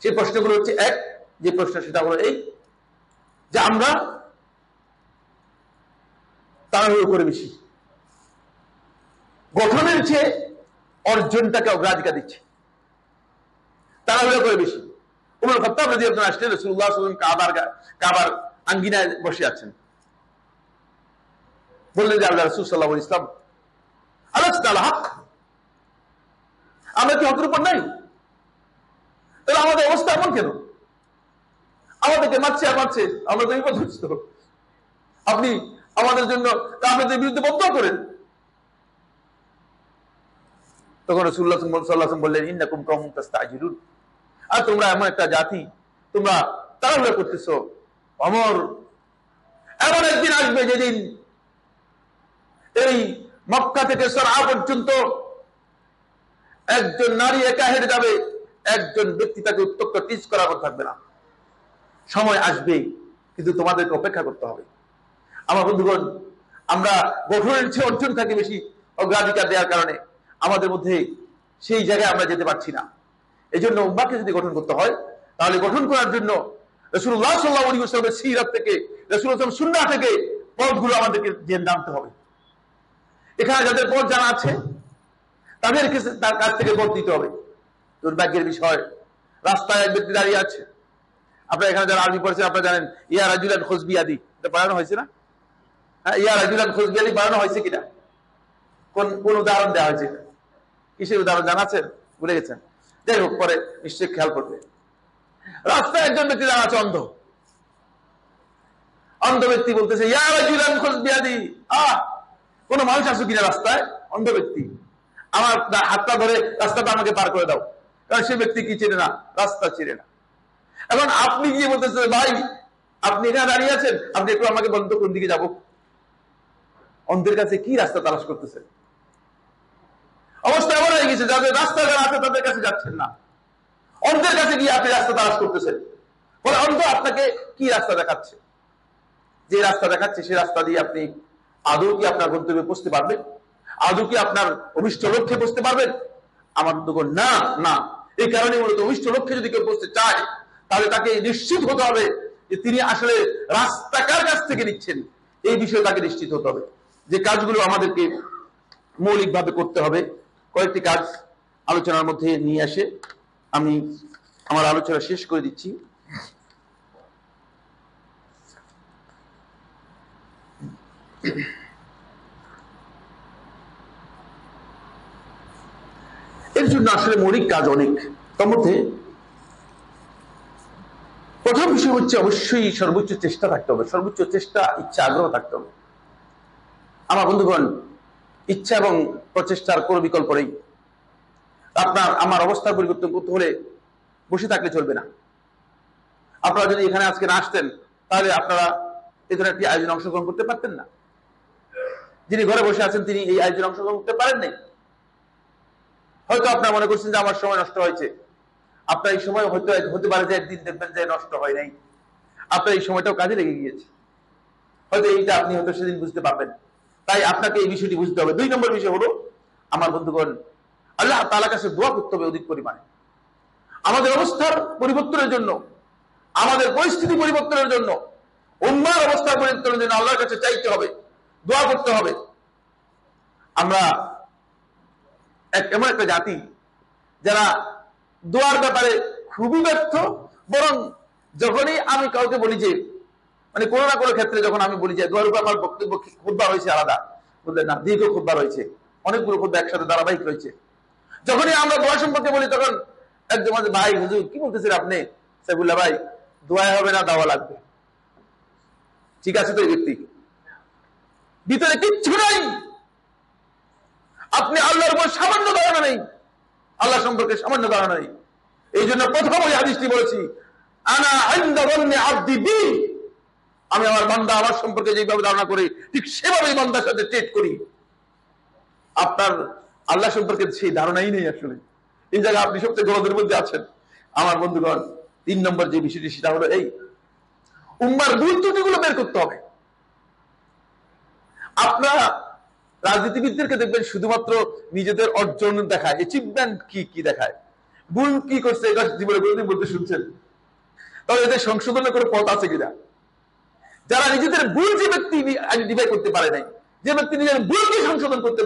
সেই প্রশ্নগুলো হচ্ছে, এক যে প্রশ্ন সেটা হলো এই যে আমরা তাড়াহুড়ো করে বেশি গঠনের চেয়ে অর্জনটাকে অগ্রাধিকার দিচ্ছে, তাড়াহুড়ো করে বেশি। ওমর খাত্তাব রাদিয়াল্লাহু আনহু আসলে রাসূলুল্লাহ সাল্লাল্লাহু আলাইহি ওয়াসাল্লাম কাবার আঙ্গিনায় বসে আছেন। বললেন যে আল্লাহ রাসূল সাল্লাল্লাহু আলাইহি ওয়াসাল্লাম, আলাস্তা আলা হক, আমরা কি হকের উপর নাই? তাহলে আমাদের অবস্থা এমন কেন? আমাদেরকে মারছে আর মারছে, আমরা তো বিপদগ্রস্ত। আপনি আমাদের জন্য আমাদের বিরুদ্ধে বদদোয়া করেন। তখন রাসূলুল্লাহ সাল্লাল্লাহু আলাইহি ওয়াসাল্লাম বললেন, ইন্নাকুম কওমুন তাস্তাজিলুন, আর তোমরা এমন একটা জাতি, তোমরা তাড়াহুড়ো করতেছো। ওমর, এমন একদিন আসবে যেদিন এই মক্কা থেকে সরআ পর্যন্ত একজন নারী একা হেঁটে যাবে, একজন ব্যক্তি তাকে উত্তপ্ত টিচ করার মতো থাকবে না। সময় আসবে, কিন্তু তোমাদেরকে অপেক্ষা করতে হবে। আমার বন্ধুগণ, আমরা গঠনের চেয়ে অর্জন থাকে বেশি অগ্রাধিকার দেওয়ার কারণে আমাদের মধ্যে সেই জায়গায় আমরা যেতে পারছি না। এই জন্য উম্মাহকে যদি গঠন করতে হয়, তাহলে গঠন করার জন্য রাসূলুল্লাহ সাল্লাল্লাহু আলাইহি ওয়াসাল্লামের সিরাত থেকে, রাসূলুল্লাহ সাল্লাল্লাহু আলাইহি ওয়াসাল্লামের সুন্নাহ থেকে পথগুলো আমাদেরকে জানতে হবে। এখানে যাদের পথ জানা আছে তাদেরকে তার কাছ থেকে পথ দিতে হবে। দুর্ভাগ্যের বিষয়, রাস্তায় এক ব্যক্তি দাঁড়িয়ে আছে। আপনারা এখানে যারা আরবি পড়েছেন আপনারা জানেন, ইয়া রাজুলান খুজবিয়াদি, এটা পড়ানো হয়েছে না? হ্যাঁ, ইয়া রাজুলান খুজবিয়াদি পড়ানো হয়েছে কিনা? কোন উদাহরণ দেওয়া হয়েছে? কিসের উদাহরণ জানা আছে? ভুলে গেছেন? যাই হোক, পরে নিশ্চয়ই খেয়াল করবে। রাস্তায় একজন ব্যক্তি দাঁড়া আছে, অন্ধ। অন্ধ ব্যক্তি বলতেছে, ইয়া রাজুলান খুজবিয়াদি, কোন মানুষ আছে কিনা রাস্তায়? অন্ধ ব্যক্তি, আমার হাতটা ধরে রাস্তাটা আমাকে পার করে দাও। কারণ সে ব্যক্তি কি চিনে না? রাস্তা চিনে না। এখন আপনি গিয়ে বলতেছেন, ভাই আপনি এখানে দাঁড়িয়ে আছেন, আপনি একটু আমাকে বলুন তো কোন দিকে যাবো? অন্ধের কাছে কি রাস্তা তালাশ করতেছেন? অবস্থা এমন হয়ে গেছে, যাদের রাস্তা যারা আছে তাদের কাছে যাচ্ছেন না, অন্ধের কাছে গিয়ে আপনি রাস্তা তালাশ করতেছেন। বলে অন্ধ আপনাকে কি রাস্তা দেখাচ্ছে? যে রাস্তা দেখাচ্ছে সে রাস্তা দিয়ে আপনি আদৌ কি আপনার গন্তব্যে পৌঁছতে পারবেন? আদৌ কি আপনার অভিষ্ট লক্ষ্যে পৌঁছতে পারবেন? আমার বন্ধুগণ, না না। এই কারণে মূলত অভিষ্ট লক্ষ্যে যদি কেউ পৌঁছতে চায়, তাহলে তাকে নিশ্চিত হতে হবে যে তিনি আসলে রাস্তা কার কাছ থেকে নিচ্ছেন, এই বিষয়ে তাকে নিশ্চিত হতে হবে। যে কাজগুলো আমাদেরকে মৌলিকভাবে করতে হবে, কয়েকটি কাজ আলোচনার মধ্যে নিয়ে আসে আমি আমার আলোচনা শেষ করে দিচ্ছি। এর জন্য আসলে মৌলিক কাজ অনেক। তার মধ্যে প্রথম বিষয় হচ্ছে অবশ্যই সর্বোচ্চ চেষ্টা থাকতে হবে, সর্বোচ্চ চেষ্টা, ইচ্ছা, আগ্রহ থাকতে হবে। আমার বন্ধুগণ, ইচ্ছা এবং প্রচেষ্টার কোনো বিকল্প নেই। আপনার আমার অবস্থার পরিবর্তন করতে হলে বসে থাকলে চলবে না। আপনারা যদি এখানে আজকে না আসতেন তাহলে আপনারা এই ধরনের একটি আয়োজনে অংশগ্রহণ করতে পারতেন না। যিনি ঘরে বসে আছেন তিনি এই আয়োজনে অংশগ্রহণ করতে পারেন নাই। হয়তো আপনারা মনে করছেন যে আমার সময় নষ্ট হয়েছে। আপনার এই সময় হয়তো হতে পারে যে একদিন দেখবেন যে নষ্ট হয় নাই, আপনার এই সময়টাও কাজে লেগে গিয়েছে। হয়তো এইটা আপনি হয়তো সেদিন বুঝতে পারবেন। তাই আপনাকে এই বিষয়টি বুঝতে হবে। 2 নম্বর বিষয় হলো, আমার বন্ধুগণ, আল্লাহ তাআলার কাছে দোয়া করতে হবে অধিক পরিমাণে। আমাদের অবস্থার পরিবর্তনের জন্য, আমাদের পরিস্থিতি পরিবর্তনের জন্য, উম্মার অবস্থার পরিবর্তনের জন্য আল্লাহর কাছে চাইতে হবে, দোয়া করতে হবে। আমরা এমন একটা জাতি যারা দোয়ার ব্যাপারে খুবই ব্যর্থ। বরং যখনই আমি কাউকে বলি যে, মানে কোনো না কোনো ক্ষেত্রে যখন আমি বলি যে দোয়ার উপর আমার বক্তব্য খুতবা হয়েছে আলাদা, বললেন না, দীর্ঘ খুতবা রয়েছে, অনেকগুলো খুতবা একসাথে ধারাবাহিক রয়েছে। যখনই আমরা দোয়া সম্পর্কে বলি তখন একদম ভাই হুজুর কি বলতেছেন আপনি, সাইফুল্লাহ ভাই, দোয়া হবে না, দাওয়া লাগবে। ঠিক আছে তো, এই ব্যক্তি ভিতরে কিচ্ছু নাই, আপনি আল্লাহর উপর সামান্য ধারণা নেই, আল্লাহ সম্পর্কে সামান্য ধারণা নেই। এই জন্য প্রথম ওই হাদিসটি বলেছি, আনা ইনদা যান্নি আবদি বি, আমি আমার বান্দা আমার সম্পর্কে যেভাবে ধারণা করি ঠিক সেভাবেই বান্দার সাথে ট্রিট করি। আপনার আল্লাহ সম্পর্কে সেই ধারণাই নেই আসলে। এই জায়গায় আপনি সবচেয়ে গলদের মধ্যে আছেন। আমার বন্ধুগণ, 3 নম্বর যে বিষয়টি সেটা হলো এই, উম্মার ভুল ত্রুটিগুলো বের করতে হবে। আপনারা রাজনীতিবিদদেরকে দেখবেন শুধুমাত্র নিজেদের অর্জন দেখায়, অ্যাচিভমেন্ট কি দেখায়, ভুল কি করছে এটা জীবনে কোনোদিন বলতে শুনছেন? তাহলে এদের সংশোধনের কোনো পথ আছে কিনা? যারা নিজেদের ভুল, যে ব্যক্তি আইডেন্টিফাই করতে পারে নাই, যে ব্যক্তি নিজের ভুলকে সংশোধন করতে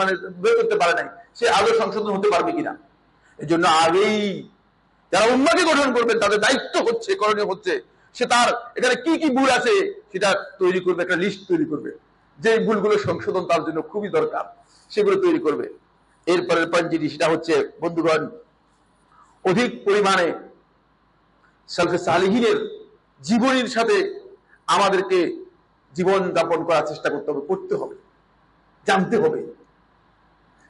মানে বের করতে পারে নাই, সে আদৌ সংশোধন হতে পারবে কিনা? এই জন্য আগেই যারা উম্মাকে গঠন করবেন তাদের দায়িত্ব হচ্ছে, করণীয় হচ্ছে, সে তার এখানে কি ভুল আছে সেটা তৈরি করবে, একটা লিস্ট তৈরি করবে, যে ভুলগুলো সংশোধন তার জন্য খুবই দরকার সেগুলো তৈরি করবে। এরপরের পয়েন্ট যেটি সেটা হচ্ছে, বন্ধুগণ, অধিক পরিমাণে সালফে সালিহিনের জীবনীর সাথে আমাদেরকে জীবন যাপন করার চেষ্টা করতে হবে, জানতে হবে।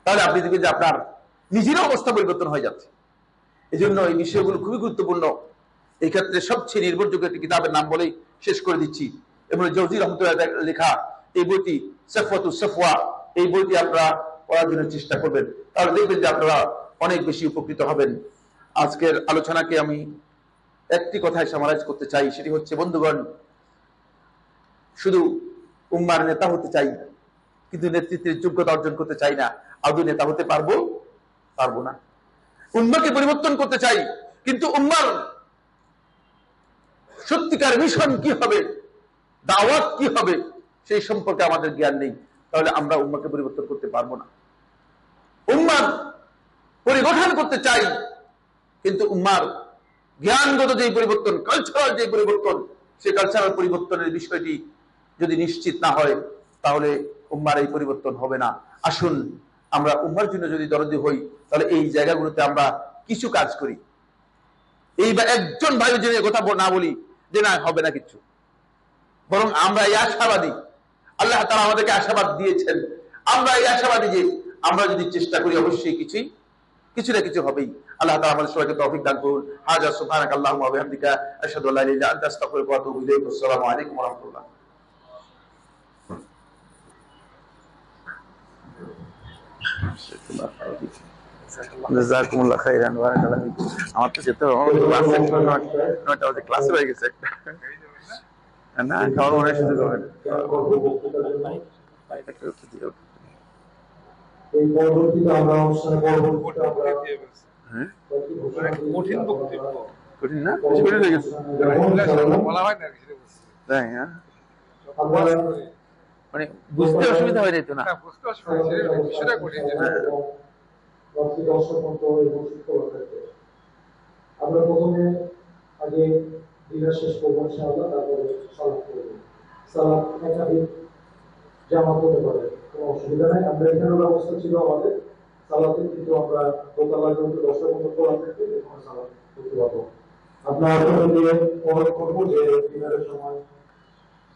তাহলে আপনি দেখবেন যে আপনার নিজেরও অবস্থা পরিবর্তন হয়ে যাচ্ছে। এই জন্য এই বিষয়গুলো খুবই গুরুত্বপূর্ণ। এই ক্ষেত্রে সবচেয়ে নির্ভরযোগ্য একটি কিতাবের নাম বলেই শেষ করে দিচ্ছি, এবং জৌজি রহমতুল্লাহ লেখা এই বইটি সাফওয়াতুস সাফওয়া, এই বইটি আপনারা পড়ার জন্য চেষ্টা করবেন। তাহলে দেখবেন যে আপনারা অনেক বেশি উপকৃত হবেন। আজকের আলোচনাকে আমি একটি কথায় সামারাইজ করতে চাই, সেটি হচ্ছে, বন্ধুগণ, শুধু উম্মার নেতা হতে চাই কিন্তু নেতৃত্বের যোগ্যতা অর্জন করতে চাই না, আদৌ নেতা হতে পারবো না। উম্মাকে পরিবর্তন করতে চাই কিন্তু উম্মার সত্যিকার মিশন কি হবে, দাওয়াত কি হবে, সেই সম্পর্কে আমাদের জ্ঞান নেই। তাহলে আমরা উম্মাকে পরিবর্তন করতে পারবো না। উম্মার পরিগঠন করতে চাই কিন্তু উম্মার জ্ঞানগত যে পরিবর্তন, কালচারাল যে পরিবর্তন, সেই কালচারাল পরিবর্তনের বিষয়টি যদি নিশ্চিত না হয় তাহলে উম্মার এই পরিবর্তন হবে না। আসুন আমরা উম্মার জন্য যদি দরদি হই তাহলে এই জায়গাগুলোতে আমরা কিছু কাজ করি। এই একজন ভাইয়ের জন্য কথা না বলি যে না হবে না কিছু, বরং আমরা এই আশাবাদী, আল্লাহ তাআলা আমাদেরকে আশাবাদ দিয়েছেন, আমরা এই আশাবাদী যে আমরা যদি চেষ্টা করি অবশ্যই কিছু না কিছু হবেই। আল্লাহ তাআলা আমাদের সবাইকে তৌফিক দান করুন। হাজা সুবহানাকাল্লাহুম্মা ওয়া বিহামদিকা আশহাদু আল্লা ইলাহা ইল্লা আনতা আস্তাগফিরুকা ওয়া আতুবু ইলাইক। আসসালামু আলাইকুম ওয়া রাহমাতুল্লাহ। জাযাকুমুল্লাহু খাইরান ওয়া বারাকাল্লাহু ফীকুম। আমার তো যেতে হবে, নয়টা বাজে ক্লাস হয়ে গেছে একটা। না খাওয়ার মনে সুযোগ হবে না। এই পরবর্তীতে আমরা কঠিন বক্তব্য, কঠিন না, বেশি কঠিন হয়ে গেছে বলা হয় না কিছু, তাই? হ্যাঁ, মানে বুঝতে অসুবিধা হয়ে যেত না। বুঝতে অসুবিধা, বিষয়টা কঠিন। আমরা প্রথমে আগে দিনের শেষ করবো ইনশাআল্লাহ, তারপরে সালাত করব। সালাত একাধিক জামাত হতে পারে, কোনো অসুবিধা নাই। আমরা এখানে ব্যবস্থা ছিল আমাদের সালাতে কিন্তু আমরা দোতলা কিন্তু দর্শক কোরআন থেকে সালাত করতে পারবো। আপনার আপনাদের অনুরোধ করবো যে ডিনারের সময়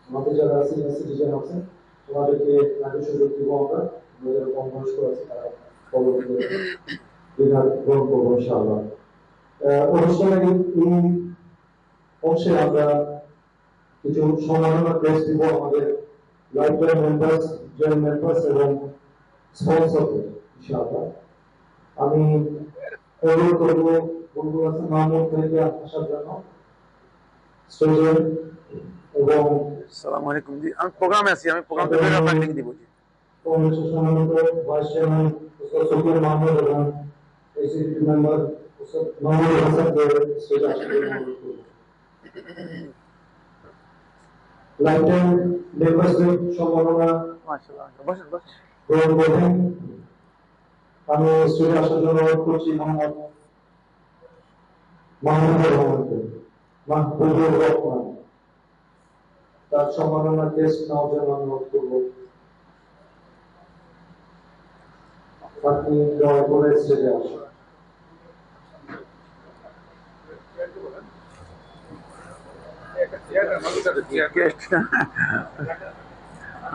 আমাদের যারা সিনিয়র সিটিজেন আছেন তোমাদেরকে আগে সুযোগ দিব আমরা, যারা কম বয়স্ক আছে তারা পরবর্তীতে ডিনার গ্রহণ করবো ইনশাআল্লাহ। অনুষ্ঠানের এই অংশে আমরা কিছু সম্মাননা প্রেস দিব আমাদের লাইফটাইম মেম্বার্স, জয়েন্ট মেম্বার্স এবং স্পন্সরদের ইনশাআল্লাহ। আমি অনুরোধ করবো বন্ধু আছে মাহমুদ ভাইকে আসার জন্য স্টেজে, এবং আসসালামু আলাইকুম জি, আমি প্রোগ্রামে আছি, আমি প্রোগ্রাম থেকে আপনাকে লিখে দিব জি। কংগ্রেসের সম্মানিত ভাইস চেয়ারম্যান উস্তাদ সফিউর মাহমুদ এবং এসিপি মেম্বার উস্তাদ মাহমুদ হাসানকে স্টেজে আসার জন্য অনুরোধ করবো। লাইফটাইম মেম্বারসদের সম্মাননা মাশাআল্লাহ, বসেন বসেন। গ্রহণ করবেন। আমি স্টেজে আসার জন্য অনুরোধ করছি মাহমুদুর রহমানকে, মাহবুবুর রহমান, তার সম্মাননা টেস্ট নেওয়ার জন্য অনুরোধ করবো। আপনি দয়া করে স্টেজে আসুন।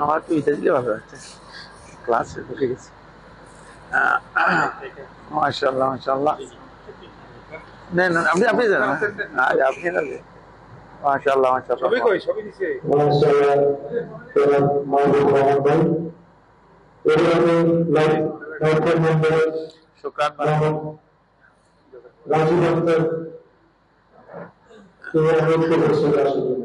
আমার তো ইচ্ছা ছিল ভালো আছে, ক্লাসে ঢুকে গেছি। মাশাআল্লাহ মাশাআল্লাহ, না না আপনি আপনি জানেন, আপনি না, মাশাআল্লাহ মাশাআল্লাহ, সবই কই সবই দিছে। মাশাআল্লাহ, তোমার মাহবুবুর রহমান ভাই, এবারে লাইফটাইম মেম্বার শুকরান রাজীব আক্তার কে অনুরোধ করবো স্টেজে আসার জন্য।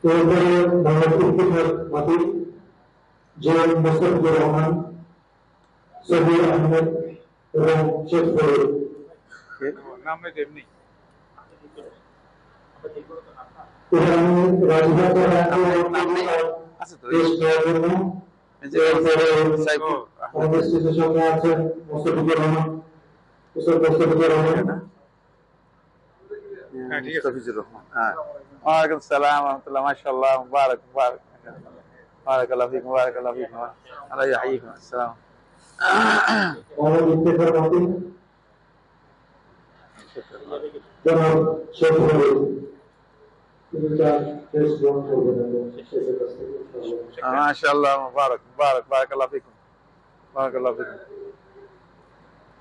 এরপরে মোহাম্মদ ইফতিখার মাতি, জেএম মোস্তাফিজুর রহমান, সবির আহমেদ এবং শেখ ফরিদ। নাম নাই এমনি। এবার আমি রাজীব আক্তার আছে তো, টেস্ট নেওয়ার জন্য এরপরে সাইফুল আমাদের স্টেজের সঙ্গে আছেন মোস্তাফিজুর রহমান, উস্তাদ মোস্তাফিজুর রহমান। হ্যাঁ ঠিক আছে। মুস্তাফিজুর রহমান, হ্যাঁ। ওয়ালাইকুম আসসালাম ওয়া রাহমাতুল্লাহ, মাশাআল্লাহ, মুবারক মুবারক, বারাকাল্লাহু ফিকুম বারাকাল্লাহু ফিকুম, আল্লাহ ইয়াহইকুম। আসসালাম। মোহাম্মদ ইফতিখার মাতি, জনাব শেখ ফরিদ, তিনি তার টেস্ট গ্রহণ করবেন এবং শেখের কাছ থেকে ইনশাআল্লাহ। মাশাআল্লাহ, মুবারক মুবারক, বারাকাল্লাহু ফিকুম বারাকাল্লাহু ফিকুম।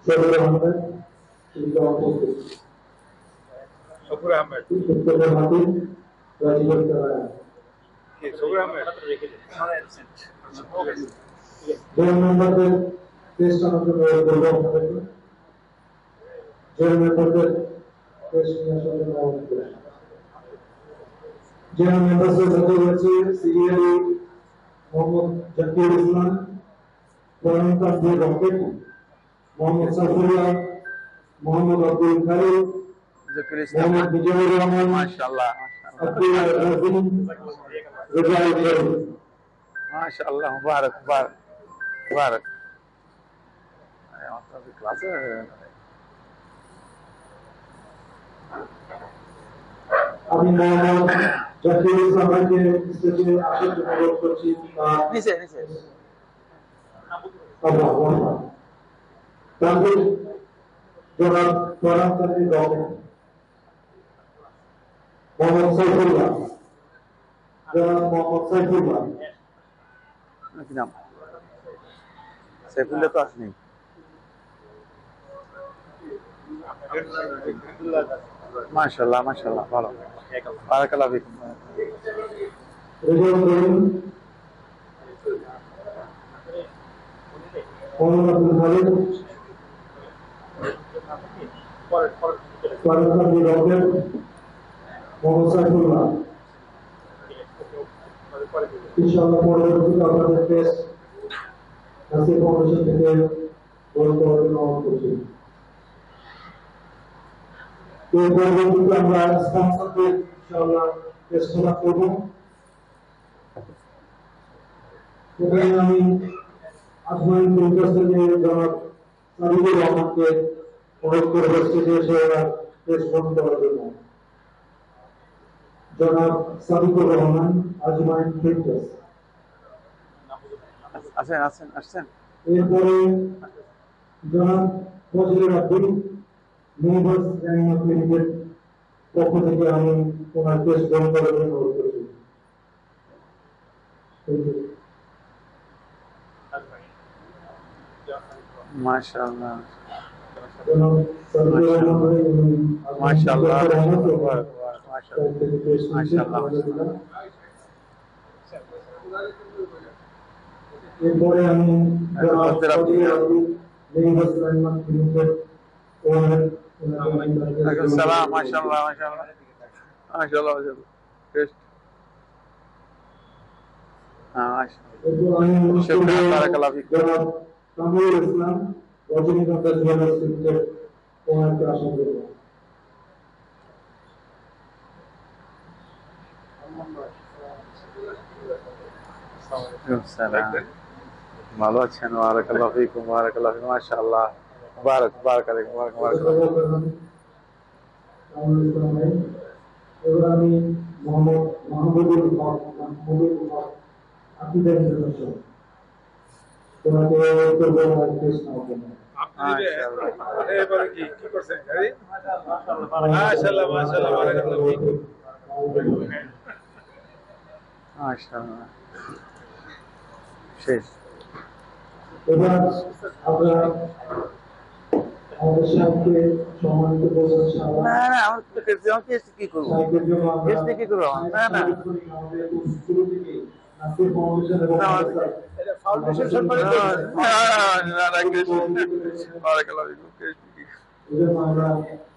সবির আহমেদ, তিনি গ্রহণ করবেন। সফুর আহমেদ, ইফতিখার মাতি, রাজীব আক্তার, কি সফুর আহমেদ জেএম মেম্বারদের টেস্ট আনার জন্য অনুরোধ করবো আপনাদেরকে। জেএম মেম্বারদের টেস্ট নিয়ে আসার জন্য অনুরোধ করবো। জেএম মেম্বারদের সাথে রয়েছে সিরিয়ালি মোহাম্মদ জাকির ইসলাম, প্রণব তানভীর রকেট, মোহাম্মদ সাইফুল্লাহ, মোহাম্মদ আব্দুল খালিদ, জাকির ইসলাম, মোহাম্মদ বিজয়ুর রহমান, মাশাআল্লাহ আব্দুল রাজিম, রেজাউল করিম। মাশাআল্লাহ, মুবারক মুবারক মুবারক। আমার ক্লাসে আমি মোহাম্মদ জাকির ইসলাম ভাইকে স্টেজে আসার জন্য অনুরোধ করছি। নিচে নিচে তানভীর জনাব প্রণব তানভীর রকেট, মোহাম্মদ সাইফুল্লাহ, জনাব মোহাম্মদ সাইফুল্লাহ, কি নাম? সাইফুল্লাহ তো আসেনি। মাশাআল্লাহ মাশাআল্লাহ, ভালো, বারাকাল্লাহু ফিকুম। রেজাউল করিম, মোহাম্মদ আব্দুল খালিদ, প্রণব তানভীর রকেট, মোহাম্মদ সাইফুল্লাহ। ইনশাআল্লাহ পরবর্তীতে আপনাদের টেস্ট নাসির ফাউন্ডেশন থেকে গ্রহণ করার জন্য অনুরোধ করছি। এই পরবর্তীতে আমরা স্পন্সরদের ইনশাআল্লাহ টেস্ট করা করব। প্রথমে আমি আজমাইন পরিচালক জনাব সাবিকুর রহমানকে অনুরোধ করব স্টেজে এসে টেস্ট গ্রহণ করার জন্য। জনাব সাবিকুর রহমান, আজমাইন প্রিন্টার্স। আসছেন এরপরে জনাব Fazlur Abdul News Landmark limited পক্ষ থেকে আমি ওনার কেস গ্রহণ করার জন্য অনুরোধ করছি। মাশাআল্লাহ জনাব সরকারি মহোদয় উনি মাশাআল্লাহ মাশাআল্লাহ মাশাআল্লাহ এরপরে আমি জনাব Fazlur Abdul News Landmark Limited owner সালাম মাশাআল্লাহ মাশাআল্লাহ মাশাআল্লাহ বেশ শুকরান বারাকাল্লাহ ফিক জনাব কামরুল ইসলাম রজনীগন্ধা জুয়েলার্স লিমিটেড ওনাকে আসন দেব। সালাম ভালো আছেন বারাকাল্লাহ ফিকুম বারাকাল্লাহ ফিক মাশাআল্লাহ বারাক আলাইকুম বারাক কামরুল ইসলাম ভাই। এবার আমি মোহাম্মদ মাহমুদুল হক আকিদা ইন্টারন্যাশনাল ওনাকে করবো আমার কেস নেওয়ার জন্য। মাশাআল্লাহ এবারে কি করছেন গাড়ি মাশাআল্লাহ মাশাআল্লাহ বারাকাল্লাহ ফিক মাশাআল্লাহ শেষ এবার আমরা আমাদের সাহেবকে সম্মানিত করবেন সাহেব। না না আমার তো কেস কি করব সাহেবের জন্য আমরা কেস কি করব না না আমাদের শুরু থেকে নাসির ফাউন্ডেশন এবং এটা ফাউন্ডেশন সম্পর্কে না না কেস বারাকাল্লাহ ফিক কেস এজন্য আমরা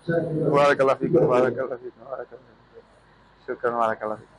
সাহেবকে বারাকাল্লাহ ফিক বারাকাল্লাহ ফিক বারাকাল্লাহ শুকরান বারাকাল্লাহ ফিক